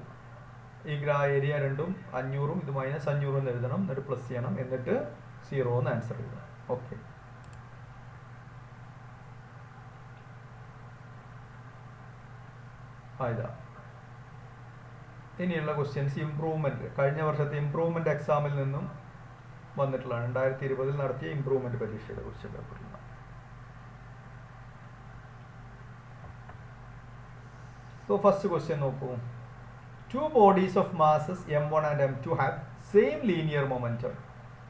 ഈ ഏരിയ രണ്ടും 500ഉം ഇത് -500 എന്ന് എഴുതണം, എന്നിട്ട് പ്ലസ് ചെയ്യണം, എന്നിട്ട് 0 എന്ന് ആൻസർ എഴുതണം. ഓക്കെ, ഇതാ ഇനിയുള്ള ക്വസ്റ്റ്യൻസ്. ഇംപ്രൂവ്മെൻറ്റ്, കഴിഞ്ഞ വർഷത്തെ ഇംപ്രൂവ്മെൻറ്റ് എക്സാമിൽ നിന്നും വന്നിട്ടുള്ളതാണ്. 2020 നടത്തിയ ഇംപ്രൂവ്മെൻറ്റ് പരീക്ഷയുടെ കുറിച്ച് പേപ്പറിലാണ്. സോ ഫസ്റ്റ് ക്വസ്റ്റ്യൻ നോക്കൂ. Two bodies of masses m1 and m2 have same linear momentum.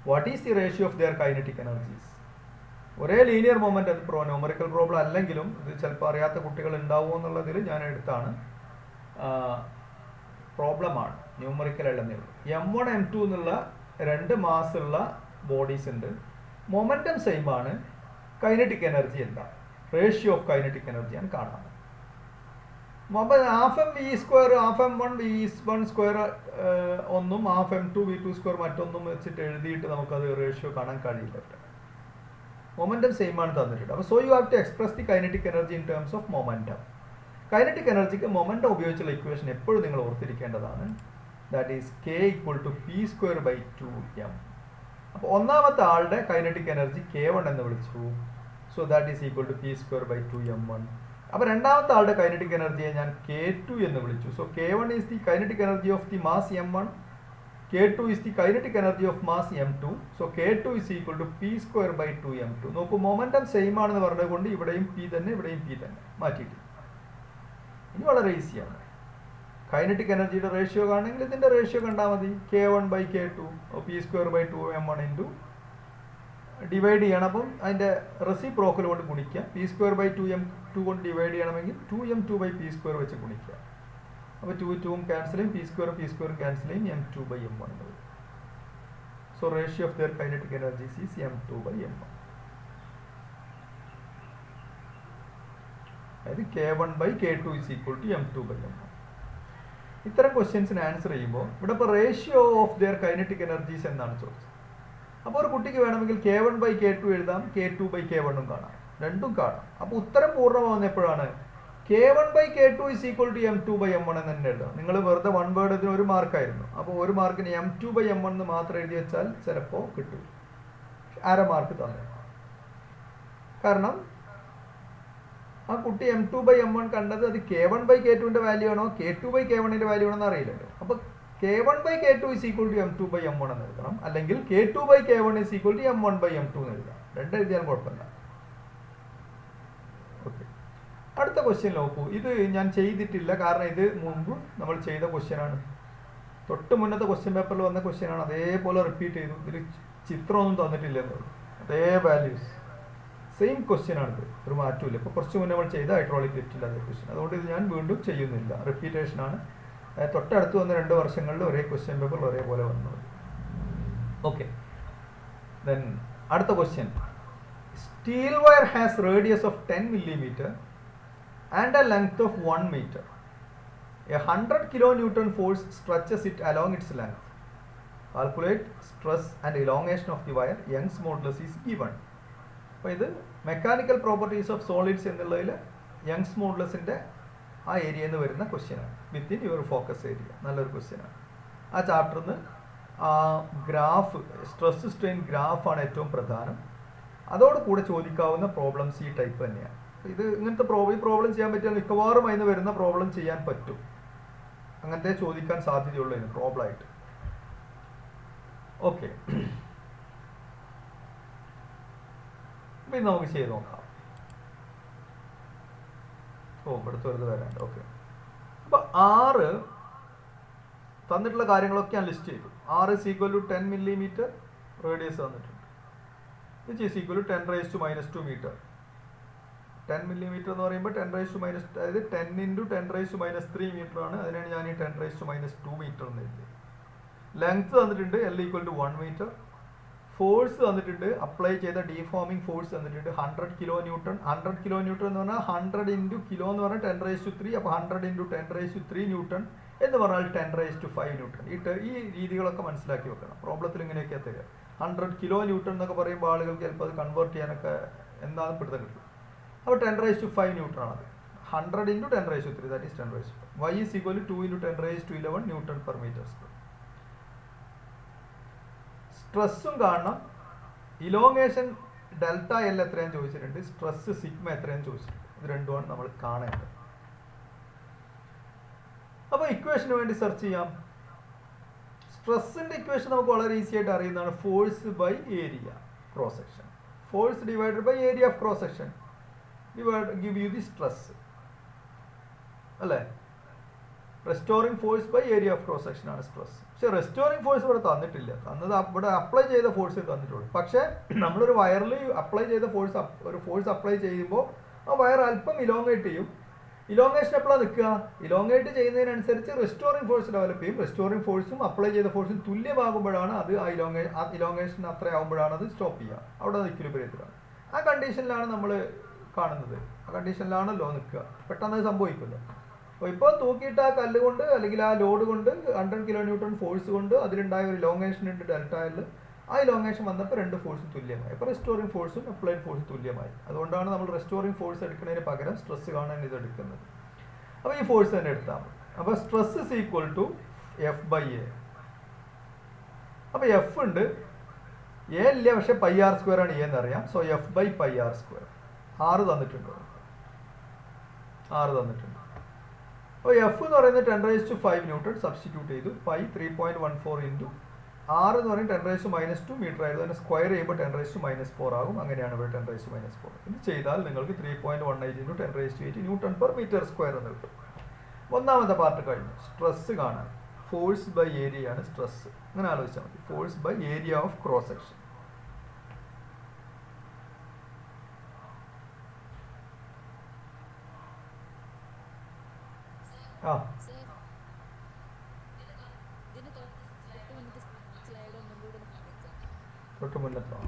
What is the ratio of their kinetic energies? ഒരേ ലീനിയർ മൊമെൻ്റ്, അത് ന്യൂമറിക്കൽ പ്രോബ്ലം അല്ലെങ്കിലും ഇത് ചിലപ്പോൾ അറിയാത്ത കുട്ടികൾ ഉണ്ടാവുമോ എന്നുള്ളതിൽ ഞാൻ എടുത്താണ്. പ്രോബ്ലമാണ്, ന്യൂമറിക്കൽ അല്ലെന്നേ ഉള്ളൂ. m1 m2 എന്നുള്ള 2 മാസ്സുള്ള ബോഡീസ് ഉണ്ട്, മൊമെൻറ്റം സെയിം ആണ്. കൈനറ്റിക് എനർജി എന്താ? റേഷ്യോ ഓഫ് കൈനറ്റിക് എനർജിയാണ് കാണാൻ. അപ്പോൾ half M V square, half m1 v1 square ഒന്നും ഹാഫ് m2 v2 സ്ക്വയർ മറ്റൊന്നും വെച്ചിട്ട് എഴുതിയിട്ട് നമുക്കത് റേഷ്യോ കാണാൻ കഴിയില്ല. മൊമെൻറ്റം സെയിം ആണ് തന്നിട്ടുണ്ട്. അപ്പോൾ so you have to express the kinetic energy in terms of momentum. Kinetic എനർജിക്ക് മൊമെൻറ്റം ഉപയോഗിച്ചുള്ള ഇക്വേഷൻ എപ്പോഴും നിങ്ങൾ ഓർത്തിരിക്കേണ്ടതാണ്. That is k equal to p square by 2m. അപ്പോൾ ഒന്നാമത്തെ ആളുടെ കൈനറ്റിക് എനർജി k1 എന്ന് വിളിച്ചു. So that is equal to p square by 2m1. അപ്പോൾ രണ്ടാമത്തെ ആളുടെ കൈനറ്റിക് എനർജിയെ ഞാൻ k2 എന്ന് വിളിച്ചു. So k1 is the kinetic energy of the mass m1, k2 is the kinetic energy of mass m2. So k2 is equal to p square by 2m2. നോക്കൂ, momentum same ആണെന്ന് പറഞ്ഞതുകൊണ്ട് ഇവിടെയും p തന്നെ ഇവിടെയും p തന്നെ മാറ്റിയിട്ട്. ഇത് വളരെ ഈസിയാണ്. കൈനറ്റിക് എനർജിയുടെ റേഷ്യോ കാണണമെങ്കിൽ ഇതിൻ്റെ റേഷ്യോ കണ്ടാൽ മതി. k1 by k2 p square by 2m1 into divide ചെയ്യണം. അപ്പം അതിൻ്റെ റെസിപ്രോക്കൽ കൊണ്ട് ഗുണിക്കുക. p സ്ക്വയർ ബൈ 2m2 കൊണ്ട് ഡിവൈഡ് ചെയ്യണമെങ്കിൽ 2m2 ബൈ p സ്ക്വയർ വെച്ച് ഗുണിക്കുക. അപ്പോൾ 2 ക്യാൻസൽ ചെയ്യും, p സ്ക്വയറും ക്യാൻസൽ ചെയ്യും, m2 ബൈ m1 എന്ന് വരും. So ratio of their kinetic energies is m2 by m1. അതായത് k1 by k2 is equal to m2 by m1. ഇത്തരം ക്വസ്റ്റ്യൻസിന് ആൻസർ ചെയ്യുമ്പോൾ ഇവിടെ ഇപ്പോൾ ratio of their kinetic energies എന്നാണ് ചോദിച്ചത്. അപ്പോൾ ഒരു കുട്ടിക്ക് വേണമെങ്കിൽ k1 ബൈ k2 എഴുതാം, k2 ബൈ k1 കാണാം, രണ്ടും കാണാം. അപ്പോൾ ഉത്തരം പൂർണ്ണമാകുന്ന എപ്പോഴാണ്? k1 by k2 is equal to m2 by m1 എന്ന് തന്നെ എഴുതാം. നിങ്ങൾ വെറുതെ 1 വേർഡ് ഇതിന് 1 മാർക്കായിരുന്നു. അപ്പോൾ 1 മാർക്കിന് m2 ബൈ m1 എന്ന് മാത്രം എഴുതി വെച്ചാൽ ചിലപ്പോൾ കിട്ടും, അര മാർക്ക് തന്നെ. കാരണം ആ കുട്ടി m2 ബൈ m1 കണ്ടത് അത് k1 ബൈ k2ൻ്റെ വാല്യൂ ആണോ k2 ബൈ k1ൻ്റെ വാല്യൂ ആണോ എന്ന് അറിയില്ലല്ലോ. അപ്പോൾ k1 by k2 is equal to m2 by m1 എന്ന് എഴുതണം, അല്ലെങ്കിൽ k2 by k1 is equal to m1 by m2 എന്ന് എഴുതാം. 2 എഴുതിയാലും കുഴപ്പമില്ല. ഓക്കെ, അടുത്ത ക്വസ്റ്റ്യൻ നോക്കൂ. ഇത് ഞാൻ ചെയ്തിട്ടില്ല, കാരണം ഇത് മുമ്പ് നമ്മൾ ചെയ്ത ക്വസ്റ്റ്യനാണ്. തൊട്ട് മുന്നത്തെ ക്വസ്റ്റ്യൻ പേപ്പറിൽ വന്ന ക്വസ്റ്റ്യനാണ്. അതേപോലെ റിപ്പീറ്റ് ചെയ്തു. ഇതിൽ ചിത്രമൊന്നും തന്നിട്ടില്ല എന്നുള്ളൂ. അതേ വാല്യൂസ്, സെയിം ക്വസ്റ്റ്യൻ ആണിത്, ഒരു മാറ്റമില്ല. ഇപ്പോൾ കുറച്ച് മുന്നേ നമ്മൾ ചെയ്ത ഹൈഡ്രോളിക് ലിഫ്റ്റിൻ്റെ അതേ ക്വസ്റ്റ്യൻ. അതുകൊണ്ട് ഇത് ഞാൻ വീണ്ടും ചെയ്യുന്നില്ല, റിപ്പീറ്റേഷനാണ്. തൊട്ടടുത്ത് വന്ന 2 വർഷങ്ങളിൽ ഒരേ ക്വസ്റ്റ്യൻ പേപ്പർ ഒരേപോലെ വന്നത്. ഓക്കെ, ദെൻ അടുത്ത question. Steel wire has radius of 10 millimeter and a length of 1 meter. A 100 kilonewton force stretches it along its length. Calculate stress and elongation of the wire. Young's modulus is given. അപ്പോൾ ഇത് mechanical properties of solids എന്നുള്ളതിൽ Young's മോഡുലസിൻ്റെ ആ ഏരിയയിൽ നിന്ന് വരുന്ന ക്വസ്റ്റ്യനാണ്. Within your focus area. നല്ലൊരു ക്വസ്റ്റ്യനാണ്. ആ ചാപ്റ്ററിൽ നിന്ന് ഗ്രാഫ്, സ്ട്രെസ് സ്ട്രെയിൻ ഗ്രാഫാണ് ഏറ്റവും പ്രധാനം. അതോടുകൂടെ ചോദിക്കാവുന്ന പ്രോബ്ലംസ് ഈ ടൈപ്പ് തന്നെയാണ്. ഇത് ഇങ്ങനത്തെ പ്രോബ്ലം ചെയ്യാൻ പറ്റിയാൽ മിക്കവാറും അതിന് വരുന്ന പ്രോബ്ലം ചെയ്യാൻ പറ്റും. അങ്ങനത്തെ ചോദിക്കാൻ സാധ്യതയുള്ളൂ ഇതിന് പ്രോബ്ലമായിട്ട്. ഓക്കെ, അപ്പം ഇത് നമുക്ക് ചെയ്ത് നോക്കാം. ഇവിടുത്തെ വെറുതെ വരാണ്ട്. ഓക്കെ, അപ്പോൾ 6 തന്നിട്ടുള്ള കാര്യങ്ങളൊക്കെ ഞാൻ ലിസ്റ്റ് ചെയ്തു. 6 is equal to 10 millimeter radius തന്നിട്ടുണ്ട്. Which is equal to 10 raised to -2 meter. 10 millimeter എന്ന് പറയുമ്പോൾ 10 raised to -, അതായത് 10 × 10 raised to -3 meter ആണ്. അതിനാണ് ഞാൻ ഈ 10 raised to -2 meter എന്ന് എഴുതിയത്. ലെങ്ത് തന്നിട്ടുണ്ട് L equal to 1 meter. Force തന്നിട്ടുണ്ട്, അപ്ലൈ ചെയ്ത ഡീഫോമിംഗ് ഫോഴ്സ് തന്നിട്ടുണ്ട് 100 kilonewton. 100 kilonewton എന്ന് പറഞ്ഞാൽ 100 × കിലോ എന്ന് പറഞ്ഞാൽ 10 raised to 3. അപ്പോൾ 100 × 10 raised to 3 Newton എന്ന് പറഞ്ഞാൽ 10 raised to 5 Newton. ഈ രീതികളൊക്കെ മനസ്സിലാക്കി വെക്കണം. പ്രോബ്ലത്തിൽ ഇങ്ങനെയൊക്കെ തരിക. 100 kilonewton എന്നൊക്കെ പറയുമ്പോൾ ആളുകൾക്ക് ചിലപ്പോൾ അത് കൺവേർട്ട് ചെയ്യാനൊക്കെ എന്താണെന്ന് പിടുത്തം കിട്ടും. അപ്പോൾ 10 raised to 5 Newton ആണത്. 100 × 10 raised to 3, that is 10 raised to 5. Y is equal to 2 × 10 raised to 11 Newton per meter square. സ്ട്രെസ്സും കാണണം. ഇലോങ്ങേഷൻ ഡെൽറ്റ എൽ എത്രയാണെന്ന് ചോദിച്ചിട്ടുണ്ട്. സ്ട്രെസ് സിഗ്മ എത്രയാണെന്ന് ചോദിച്ചിട്ടുണ്ട്. ഇത് രണ്ടുമാണ് നമ്മൾ കാണേണ്ടത്. അപ്പോൾ ഇക്വേഷന് വേണ്ടി സെർച്ച് ചെയ്യാം. സ്ട്രെസ്സിൻ്റെ ഇക്വേഷൻ നമുക്ക് വളരെ ഈസി ആയിട്ട് അറിയുന്നതാണ്. Force by area cross section. Force divided by area of cross section give you the stress. അല്ലേ? Restoring force by area of cross section ആണ് സ്ട്രെസ്. പക്ഷെ റെസ്റ്റോറിംഗ് ഫോഴ്സ് ഇവിടെ തന്നിട്ടില്ല. തന്നത് ഇവിടെ അപ്ലൈ ചെയ്ത ഫോഴ്സ് തന്നിട്ടുള്ളൂ. പക്ഷേ നമ്മളൊരു വയറിൽ അപ്ലൈ ചെയ്ത ഫോഴ്സ് അപ്ലൈ ചെയ്യുമ്പോൾ ആ വയർ അല്പം ഇലോങ്ങേറ്റ് ചെയ്യും. ഇലോങ്ങേഷൻ എപ്പോഴാണ് നിൽക്കുക? ഇലോങ്ങേറ്റ് ചെയ്യുന്നതിനനുസരിച്ച് റെസ്റ്റോറിംഗ് ഫോഴ്സ് ഡെവലപ്പ് ചെയ്യും. റെസ്റ്റോറിംഗ് ഫോഴ്സും അപ്ലൈ ചെയ്ത ഫോഴ്സും തുല്യമാകുമ്പോഴാണ് അത് ആ ഇലോങ്ങേഷൻ അത്ര ആകുമ്പോഴാണ് അത് സ്റ്റോപ്പ് ചെയ്യുക. അവിടെ ഇക്വിലിബ്രിയത്തിലാണ്. ആ കണ്ടീഷനിലാണ് നമ്മൾ കാണുന്നത്. ആ കണ്ടീഷനിലാണല്ലോ നിൽക്കുക. പെട്ടെന്ന് അത് സംഭവിക്കില്ല. അപ്പോൾ ഇപ്പോൾ തൂക്കിയിട്ട് ആ കല്ല് കൊണ്ട് അല്ലെങ്കിൽ ആ ലോഡ് കൊണ്ട് 100 kilonewton ഫോഴ്സ് കൊണ്ട് അതിലുണ്ടായ ഒരു ഇലോങ്ങേഷൻ ഉണ്ട് ഡെൽറ്റയിൽ. ആ ഇലോങ്ങേഷൻ വന്നപ്പോൾ 2 ഫോഴ്സും തുല്യമായി. അപ്പോൾ റെസ്റ്റോറിംഗ് ഫോഴ്സും അപ്ലൈഡ് ഫോഴ്സും തുല്യമായി. അതുകൊണ്ടാണ് നമ്മൾ റെസ്റ്റോറിംഗ് ഫോഴ്സ് എടുക്കുന്നതിന് പകരം സ്ട്രെസ് കാണാൻ ഇത് എടുക്കുന്നത്. അപ്പോൾ ഈ ഫോഴ്സ് തന്നെ എടുത്താൽ മതി. അപ്പോൾ stress is equal to F/A. അപ്പോൾ എഫ് ഉണ്ട്, എ ഇല്ല, പക്ഷേ πr² ആണ് എ എന്നറിയാം. So F/πr². 6 തന്നിട്ടുണ്ട്. അപ്പോൾ എഫ് എന്ന് പറയുന്നത് 10 raised to 5 Newton സബ്സ്റ്റിറ്റ്യൂട്ട് ചെയ്തു. പൈ 3.14 ഇൻറ്റു 6 എന്ന് പറയുന്നത് 10 raised to -2 മീറ്റർ ആയിരുന്നു. അതിനെ സ്ക്വയർ ചെയ്യുമ്പോൾ 10 raised to -4 ആകും. അങ്ങനെയാണ് ഇവിടെ 10 raised to -4. ഇത് ചെയ്താൽ നിങ്ങൾക്ക് 3.18 into 10 raised to 8 Newton per meter square എന്ന് കിട്ടും. ഒന്നാമത്തെ പാർട്ട് കഴിഞ്ഞു. സ്ട്രെസ് കാണാൻ ഫോഴ്സ് ബൈ ഏരിയ ആണ് സ്ട്രെസ്. അങ്ങനെ ആലോചിച്ചാൽ മതി. Force by area of cross section. ആ തൊട്ട് മുന്നത്തോ?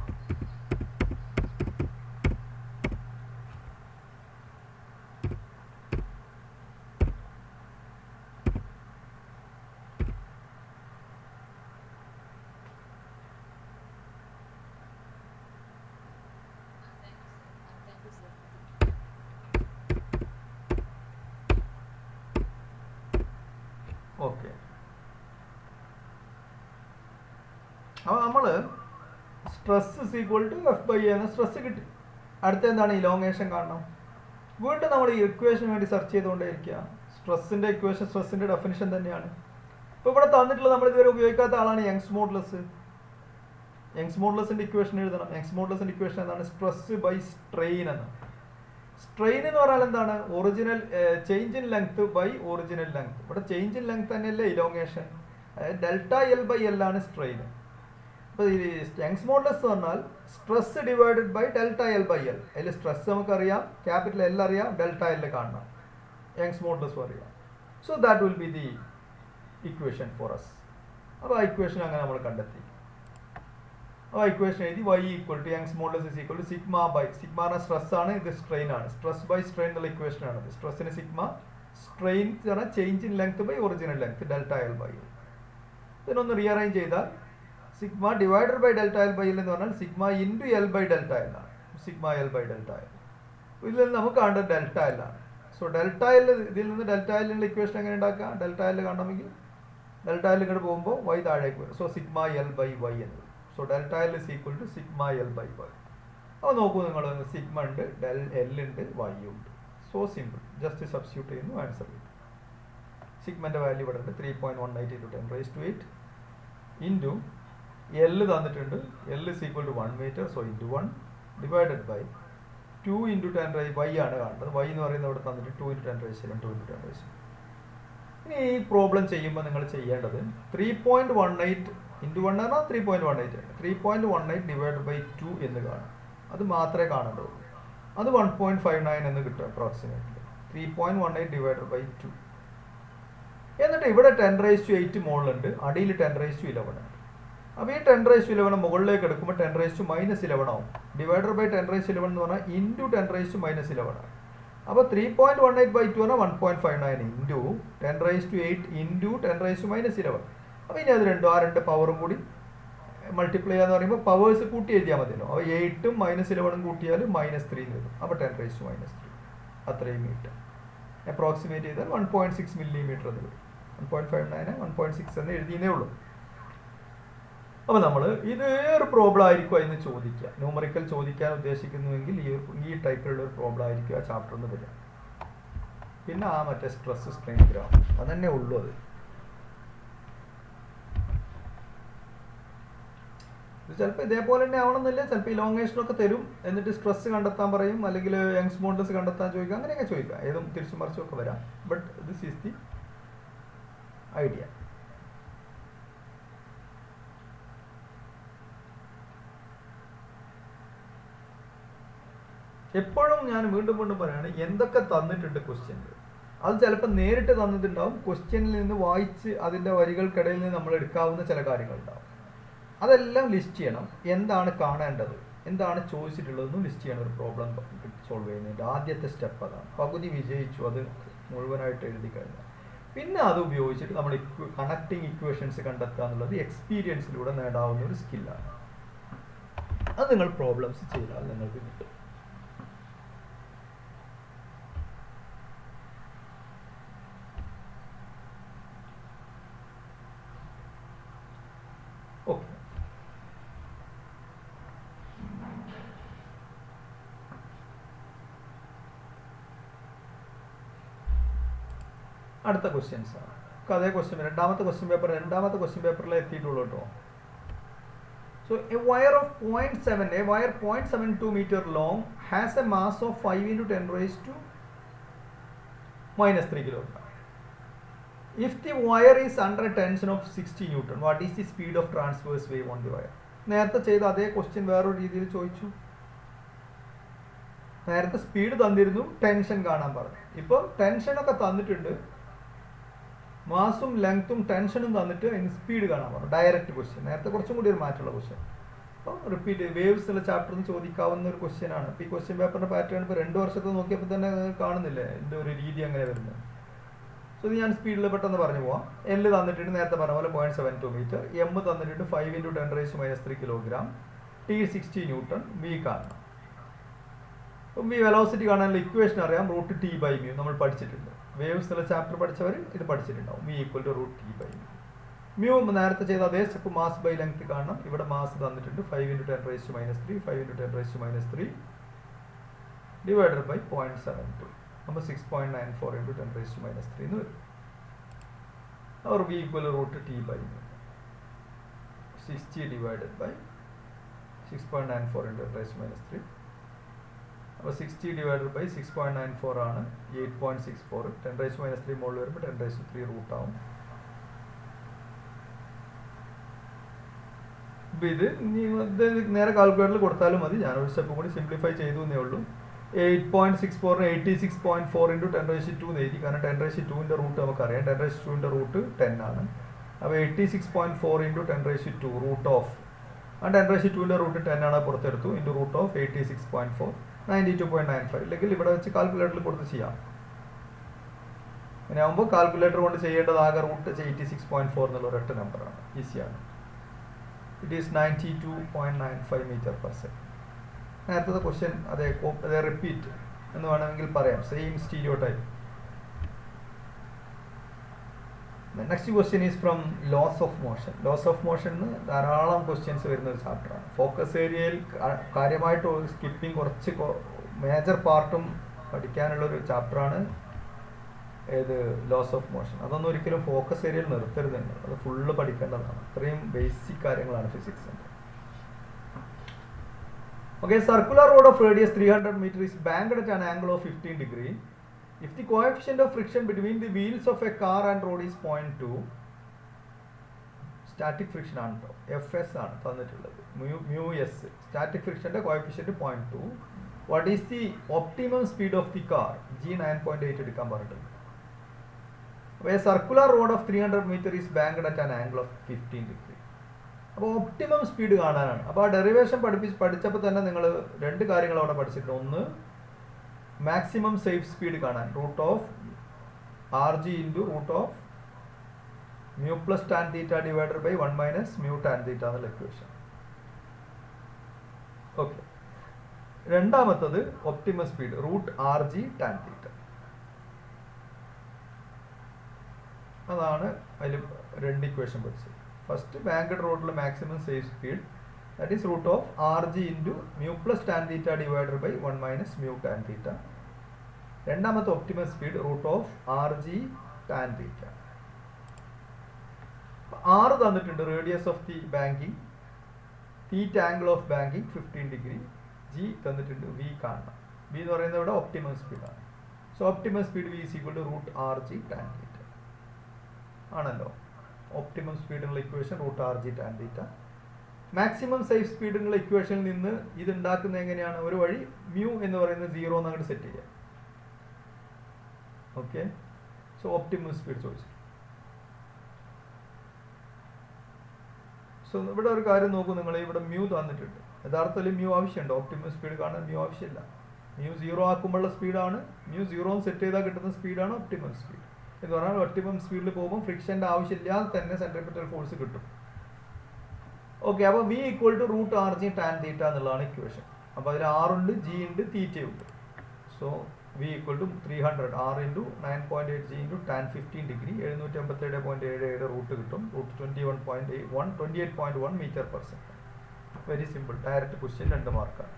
ഓക്കെ, അപ്പോൾ നമ്മൾ stress is equal to F/A എന്ന സ്ട്രെസ് കിട്ടി. അടുത്ത എന്താണ്? ഇലോങ്ങേഷൻ കാണണം. വീണ്ടും നമ്മൾ ഈ ഇക്വേഷന് വേണ്ടി സെർച്ച് ചെയ്തുകൊണ്ടേയിരിക്കുക. സ്ട്രെസ്സിൻ്റെ ഇക്വേഷൻ, സ്ട്രെസ്സിൻ്റെ ഡെഫിനിഷൻ തന്നെയാണ്. ഇപ്പോൾ ഇവിടെ തന്നിട്ടുള്ളത് നമ്മൾ ഇതുവരെ ഉപയോഗിക്കാത്ത ആളാണ് യങ്സ് മോഡുലസ്. യങ്സ് മോഡുലസിൻ്റെ ഇക്വേഷൻ എഴുതണം. യങ്സ് മോഡുലസിൻ്റെ ഇക്വേഷൻ എന്താണ്? സ്ട്രെസ് ബൈ സ്ട്രെയിൻ എന്നാണ്. സ്ട്രെയിൻ എന്ന് പറഞ്ഞാൽ എന്താണ്? Original change in length by original length. ഇവിടെ ചേഞ്ച് ഇൻ ലെങ്ത് തന്നെയല്ലേ elongation. Delta L by L ആണ് സ്ട്രെയിൻ. അപ്പോൾ ഈ യങ്സ് മോഡുലസ് എന്ന് പറഞ്ഞാൽ stress divided by delta L by L. അതിൽ സ്ട്രെസ് നമുക്കറിയാം, ക്യാപിറ്റൽ എൽ അറിയാം, ഡെൽറ്റ എൽ കാണണം, യങ്സ് മോഡുലസും അറിയാം. So that will be the equation for us. അപ്പോൾ ആ ഇക്വേഷൻ അങ്ങനെ നമ്മൾ കണ്ടെത്തി. ആ ഇക്വേഷൻ എഴുതി y equal to Young's modulus is equal to sigma by, sigma എന്ന സ്ട്രെസ് ആണ്, ഇത് സ്ട്രെയിൻ ആണ്. സ്ട്രെസ് ബൈ സ്ട്രെയിൻ എന്നുള്ള ഇക്വേഷൻ ആണ്. സ്ട്രെസ്സിന് സിഗ്മ, സ്ട്രെയിൻ പറഞ്ഞാൽ change in length by original length delta L by L. ഇതിനൊന്ന് റീഅറേഞ്ച് ചെയ്താൽ sigma divided by delta L by L എന്ന് പറഞ്ഞാൽ sigma into L by delta L ആണ്. Sigma L by delta L. ഇതിൽ നിന്ന് നമുക്ക് കാണേണ്ടത് ഡെൽറ്റ എൽ ആണ്. സോ ഡെൽറ്റ എൽ, ഇതിൽ നിന്ന് ഡെൽറ്റ എല്ലിൻ്റെ ഇക്വേഷൻ എങ്ങനെ ഉണ്ടാക്കുക? ഡെൽറ്റ എൽ കാണണമെങ്കിൽ ഡെൽറ്റ എൽ ഇങ്ങോട്ട് പോകുമ്പോൾ y താഴേക്ക് വരും. So sigma L by Y എന്ന് വരും. So delta L is equal to sigma L by Y. അപ്പോൾ നോക്കൂ നിങ്ങൾ, സിഗ്മ ഉണ്ട്, എൽ ഉണ്ട്, വൈ ഉണ്ട്. So simple. ജസ്റ്റ് സബ്സ്റ്റിറ്റ്യൂട്ട് ചെയ്യുന്നു, ആൻസർ കിട്ടും. സിഗ്മൻ്റെ വാല്യൂ ഇവിടെ ഉണ്ട് 3.18 × 10⁸ ഇൻറ്റു എൽ തന്നിട്ടുണ്ട്, L is equal to 1 metre. So into 1 divided by 2 × 10⁻, Y ആണ് കാണേണ്ടത്. വൈ എന്ന് പറയുന്നത് ഇവിടെ തന്നിട്ട് 2 × 10⁻², 2 × 10⁻². ഇനി ഈ പ്രോബ്ലം ചെയ്യുമ്പോൾ നിങ്ങൾ ചെയ്യേണ്ടത് 3.18 ഇൻറ്റു 1 എന്നാൽ 3.18 ആണ്. 3.18 ഡിവൈഡ് ബൈ 2 എന്ന് കാണും. അത് മാത്രമേ കാണേണ്ടതുള്ളൂ. അത് 1.59 എന്ന് കിട്ടും അപ്രോക്സിമേറ്റ്ലി. 3.18 divide by 2. എന്നിട്ട് ഇവിടെ 10⁸8 മുകളിലുണ്ട്, അടിയിൽ 10⁻11 ആണ്. അപ്പോൾ ഈ 10⁻11 മുകളിലേക്ക് എടുക്കുമ്പോൾ 10⁻−11 ആവും. ഡിവൈഡർ ബൈ 10⁻11 എന്ന് പറഞ്ഞാൽ ഇൻറ്റു 10⁻−11 ആണ്. അപ്പോൾ 3.18 ബൈ 2 പറഞ്ഞാൽ 1.59 ഇൻറ്റു 10⁻8 ഇൻറ്റു 10⁻−11. അപ്പോൾ ഇനി അത് രണ്ടും, ആ രണ്ട് പവറും കൂടി മൾട്ടിപ്ലൈ ചെയ്യാന്ന് പറയുമ്പോൾ പവേഴ്സ് കൂട്ടി എഴുതിയാൽ മതിയല്ലോ. അപ്പോൾ 8ഉം -11ഉം കൂട്ടിയാൽ -3 എന്ന് വരും. അപ്പോൾ 10⁻−3 അത്രയും മീറ്റർ. അപ്രോക്സിമേറ്റ് ചെയ്താൽ 1.6 മില്ലിമീറ്റർ എന്ന് വരും. 1.59 1.6 എന്ന് എഴുതിയേ ഉള്ളൂ. അപ്പോൾ നമ്മൾ ഇത് ഒരു പ്രോബ്ലം ആയിരിക്കും എന്ന് ചോദിക്കുക. ന്യൂമറിക്കൽ ചോദിക്കാൻ ഉദ്ദേശിക്കുന്നുവെങ്കിൽ ഈ ടൈപ്പിലുള്ള ഒരു പ്രോബ്ലം ആയിരിക്കും ആ ചാപ്റ്ററിൽ നിന്ന് വരിക. പിന്നെ ആ മറ്റേ സ്ട്രെസ് സ്ട്രെയിൻ ഗ്രാഫ് അതന്നെ ഉള്ളൂ. അത് ചിലപ്പോൾ ഇതേപോലെ തന്നെ ആവണമെന്നില്ല. ചിലപ്പോൾ ഇലോങ്ങേഷനൊക്കെ തരും, എന്നിട്ട് സ്ട്രെസ് കണ്ടെത്താൻ പറയും, അല്ലെങ്കിൽ യങ്സ് മോഡുലസ് കണ്ടെത്താൻ ചോദിക്കുക, അങ്ങനെയൊക്കെ ചോദിക്കുക. ഏതും തിരിച്ചു മറിച്ചും ഒക്കെ വരാം. But this is the idea. എപ്പോഴും ഞാൻ വീണ്ടും വീണ്ടും പറയാണ്, എന്തൊക്കെ തന്നിട്ടുണ്ട് ക്വസ്റ്റ്യനിൽ, അത് ചിലപ്പോൾ നേരിട്ട് തന്നിട്ടുണ്ടാവും. ക്വസ്റ്റ്യനിൽ നിന്ന് വായിച്ച് അതിൻ്റെ വരികൾക്കിടയിൽ നിന്ന് നമ്മൾ എടുക്കാവുന്ന ചില കാര്യങ്ങളുണ്ടാവും. അതെല്ലാം ലിസ്റ്റ് ചെയ്യണം. എന്താണ് കാണേണ്ടത്, എന്താണ് ചോദിച്ചിട്ടുള്ളതെന്നും ലിസ്റ്റ് ചെയ്യണം. ഒരു പ്രോബ്ലം സോൾവ് ചെയ്യുന്നതിൻ്റെ ആദ്യത്തെ സ്റ്റെപ്പ് അതാണ്. പകുതി വിജയിച്ചു, അത് മുഴുവനായിട്ട് എഴുതി കഴിഞ്ഞാൽ പിന്നെ അത് ഉപയോഗിച്ചിട്ട് നമ്മൾ കണക്റ്റിംഗ് ഇക്വേഷൻസ് കണ്ടെത്തുക എന്നുള്ളത് എക്സ്പീരിയൻസിലൂടെ നേടാവുന്ന ഒരു സ്കില്ലാണ്. അത് നിങ്ങൾ പ്രോബ്ലംസ് ചെയ്താൽ നിങ്ങൾക്ക് കിട്ടും. ഓക്കെ, അടുത്ത ക്വസ്റ്റ്യൻസ് ആണ്. അതേ ക്വസ്റ്റ്യൻ, രണ്ടാമത്തെ ക്വസ്റ്റ്യൻ പേപ്പറിൽ എത്തിയിട്ടുള്ളൂ കേട്ടോ. So a wire of 0.72 meter long has a mass of 5 × 10⁻³ kilogram. If the wire is under a tension of 60 Newton, what is the speed of transverse wave on the wire? നേരത്തെ ചെയ്ത അതേ question വേറൊരു രീതിയിൽ ചോദിച്ചു. നേരത്തെ speed തന്നിരുന്നു, tension കാണാൻ പറഞ്ഞു. ഇപ്പോൾ ടെൻഷനൊക്കെ തന്നിട്ടുണ്ട്, മാസും ലെങ്ത്തും ടെൻഷനും തന്നിട്ട് അതിന് സ്പീഡ് കാണാൻ പറഞ്ഞു. Direct question. നേരത്തെ കുറച്ചും കൂടി ഒരു മാറ്റമുള്ള ക്വസ്റ്റ്യൻ. അപ്പോൾ റിപ്പീറ്റ് വേവ്സ് ഉള്ള ചാപ്റ്ററിൽ നിന്ന് ചോദിക്കാവുന്ന ഒരു ക്വസ്റ്റ്യൻ ആണ്. ഇപ്പോൾ ഈ ക്വസ്റ്റ്യൻ പേപ്പറിൻ്റെ പാറ്റേൺ ഇപ്പോൾ 2 വർഷത്തെ നോക്കിയപ്പോൾ തന്നെ കാണുന്നില്ലേ എൻ്റെ ഒരു രീതി അങ്ങനെ വരുന്നത്. സോ ഇത് ഞാൻ സ്പീഡിൽ പെട്ടെന്ന് പറഞ്ഞു പോവാം. എൽ തന്നിട്ടുണ്ട്, നേരത്തെ പറഞ്ഞ പോലെ 0.72 മീറ്റർ. എം തന്നിട്ടുണ്ട് 5 × 10⁻³ കിലോഗ്രാം. T 60 newton. വി കാണണം. അപ്പം ഈ വെലോസിറ്റി കാണാനുള്ള ഇക്വേഷൻ അറിയാം, √T/μ നമ്മൾ പഠിച്ചിട്ടുണ്ട്. വേവ്സ് ഉള്ള ചാപ്റ്റർ പഠിച്ചവർ ഇത് പഠിച്ചിട്ടുണ്ടാവും. V = √T/μ. മ്യൂ നേരത്തെ ചെയ്ത അതേ സ്റ്റെപ്പ്, മാസ് ബൈ ലെങ്ത് കാണണം. ഇവിടെ മാസ് തന്നിട്ടുണ്ട് 5 × 10⁻³ 5 × 10⁻³ ഡിവൈഡഡ് ബൈ 0.72 നമ്മൾ 6.94 × 10⁻³ എന്ന് വരും. അവർ V = √T/μ. 60 ഡിവൈഡഡ് ബൈ 6.94 into 10 raised minus 3. അപ്പോൾ 60 divided by 6.94 ആണ് 8.64. 10 raised minus 3 മുകളിൽ വരുമ്പോൾ 10 raised 3 റൂട്ട് ആവും. അപ്പോൾ ഇത് നേരെ കാൽക്കുലേറ്ററിൽ കൊടുത്താലും മതി. ഞാനൊരു സ്റ്റെപ്പ് കൂടി സിംപ്ലിഫൈ ചെയ്തു എന്നേ ഉള്ളൂ. 8.64 86.4 into 10 raised 2 എന്ന് എഴുതി. കാരണം 10 raised 2ൻ്റെ റൂട്ട് നമുക്കറിയാം. 10 raised 2ൻ്റെ റൂട്ട് 10 ആണ്. അപ്പോൾ 86.4 into 10 raised 2 root of 10 raised 2ൻ്റെ റൂട്ട് 10 ആണ് പുറത്തെടുത്തു. Into root of 86.4 92.95. ഇല്ലെങ്കിൽ ഇവിടെ വെച്ച് കാൽക്കുലേറ്ററിൽ കൊടുത്ത് ചെയ്യാം. അങ്ങനെ ആകുമ്പോൾ കാൽക്കുലേറ്റർ കൊണ്ട് ചെയ്യേണ്ടത് ആകെ റൂട്ട് 86.4 എന്നുള്ള ഒരൊറ്റ നമ്പറാണ്. ഈസിയാണ്. It is 92.95 metre per second. നേരത്തെ ക്വസ്റ്റ്യൻ അതേ റിപ്പീറ്റ് എന്ന് വേണമെങ്കിൽ പറയാം. Same stereotype. Next question is from laws of motion. Laws of മോഷന് ധാരാളം ക്വസ്റ്റ്യൻസ് വരുന്ന ഒരു ചാപ്റ്ററാണ്. ഫോക്കസ് ഏരിയയിൽ കാര്യമായിട്ട് സ്കിപ്പിംഗ് കുറച്ച് മേജർ പാർട്ടും പഠിക്കാനുള്ളൊരു ചാപ്റ്ററാണ് ഏത് ലോസ് ഓഫ് മോഷൻ. അതൊന്നും ഒരിക്കലും ഫോക്കസ് ഏരിയയിൽ നിർത്തരുതുണ്ട്. അത് ഫുള്ള് പഠിക്കേണ്ടതാണ്. അത്രയും ബേസിക് കാര്യങ്ങളാണ് ഫിസിക്സിൻ്റെ. Okay, circular rod of radius 300 meter is banked at an angle of 15 degree. If the coefficient of friction between the wheels of a car and road is 0.2, static friction ആണ് കേട്ടോ. FS ആണ് തന്നിട്ടുള്ളത്. mu s. Static frictionന്റെ coefficient 0.2. What is the optimum speed of the car? G 9.8 എടുക്കാൻ പറഞ്ഞിട്ടുണ്ട്. A circular rod of 300 meter is banked at an angle of 15 degree. അപ്പോൾ optimum speed കാണാനാണ്. അപ്പോൾ ആ ഡെറിവേഷൻ പഠിച്ചപ്പോൾ തന്നെ നിങ്ങൾ രണ്ട് കാര്യങ്ങൾ അവിടെ പഠിച്ചിട്ടുണ്ട്. ഒന്ന്, മാക്സിമം സേഫ് സ്പീഡ് കാണാൻ root of RG into root of mu plus tan theta divided by 1 minus mu tan theta എന്നുള്ള ഇക്വേഷൻ. ഓക്കെ. രണ്ടാമത്തത് optimum speed root RG tan theta. അതാണ് അതിൽ രണ്ട് ഇക്വേഷൻ പഠിച്ചത്. ഫസ്റ്റ് ബാങ്ക്ഡ് റോഡിൽ maximum safe speed that is root of RG into mu plus tan theta divided by 1 minus mu tan theta. രണ്ടാമത്തെ optimum speed root of RG tan theta. R തന്നിട്ടുണ്ട് radius of the banking, theta angle of banking 15 degree, G തന്നിട്ടുണ്ട്, V കാണണം. V എന്ന് പറയുന്നത് ഇവിടെ optimum സ്പീഡാണ്. So optimum speed V is equal to root RG tan theta ആണല്ലോ. Optimum സ്പീഡിനുള്ള equation root RG tan theta. Maximum safe സ്പീഡിനുള്ള ഇക്വേഷനിൽ നിന്ന് ഇത് ഉണ്ടാക്കുന്നത് എങ്ങനെയാണ്? ഒരു വഴി മ്യൂ എന്ന് പറയുന്നത് 0 എന്ന് അങ്ങോട്ട് സെറ്റ് ചെയ്യാം. ഓക്കെ. സോ ഒപ്റ്റിമം സ്പീഡ് ചോദിച്ചു. സോ ഇവിടെ ഒരു കാര്യം നോക്കൂ നിങ്ങൾ. ഇവിടെ മ്യൂ തന്നിട്ടുണ്ട്. യഥാർത്ഥത്തിൽ മ്യൂ ആവശ്യമുണ്ട്. ഒപ്റ്റിമം സ്പീഡ് കാണാൻ മ്യൂ ആവശ്യമില്ല. മ്യൂ 0 ആക്കുമ്പോഴുള്ള സ്പീഡാണ്. മ്യൂ 0 സെറ്റ് ചെയ്താൽ കിട്ടുന്ന സ്പീഡാണ് ഒപ്റ്റിമം സ്പീഡ് എന്ന് പറഞ്ഞാൽ. ഒപ്റ്റിമം സ്പീഡിൽ പോകുമ്പോൾ ഫ്രിക്ഷൻ്റെ ആവശ്യമില്ലാതെ തന്നെ സെൻട്രിപിറ്റൽ ഫോഴ്സ് കിട്ടും. ഓക്കെ. അപ്പോൾ V equal to root RG tan theta എന്നുള്ളതാണ് ഇക്വേഷൻ. അപ്പോൾ അതിൽ R ഉണ്ട്, G ഉണ്ട്, തീറ്റയുണ്ട്. So V equal to 300 R into 9.8 G into tan 15 degree 757.77 root കിട്ടും. Root 28.1 metre per second. Very simple. Direct question. 2 മാർക്കാണ്.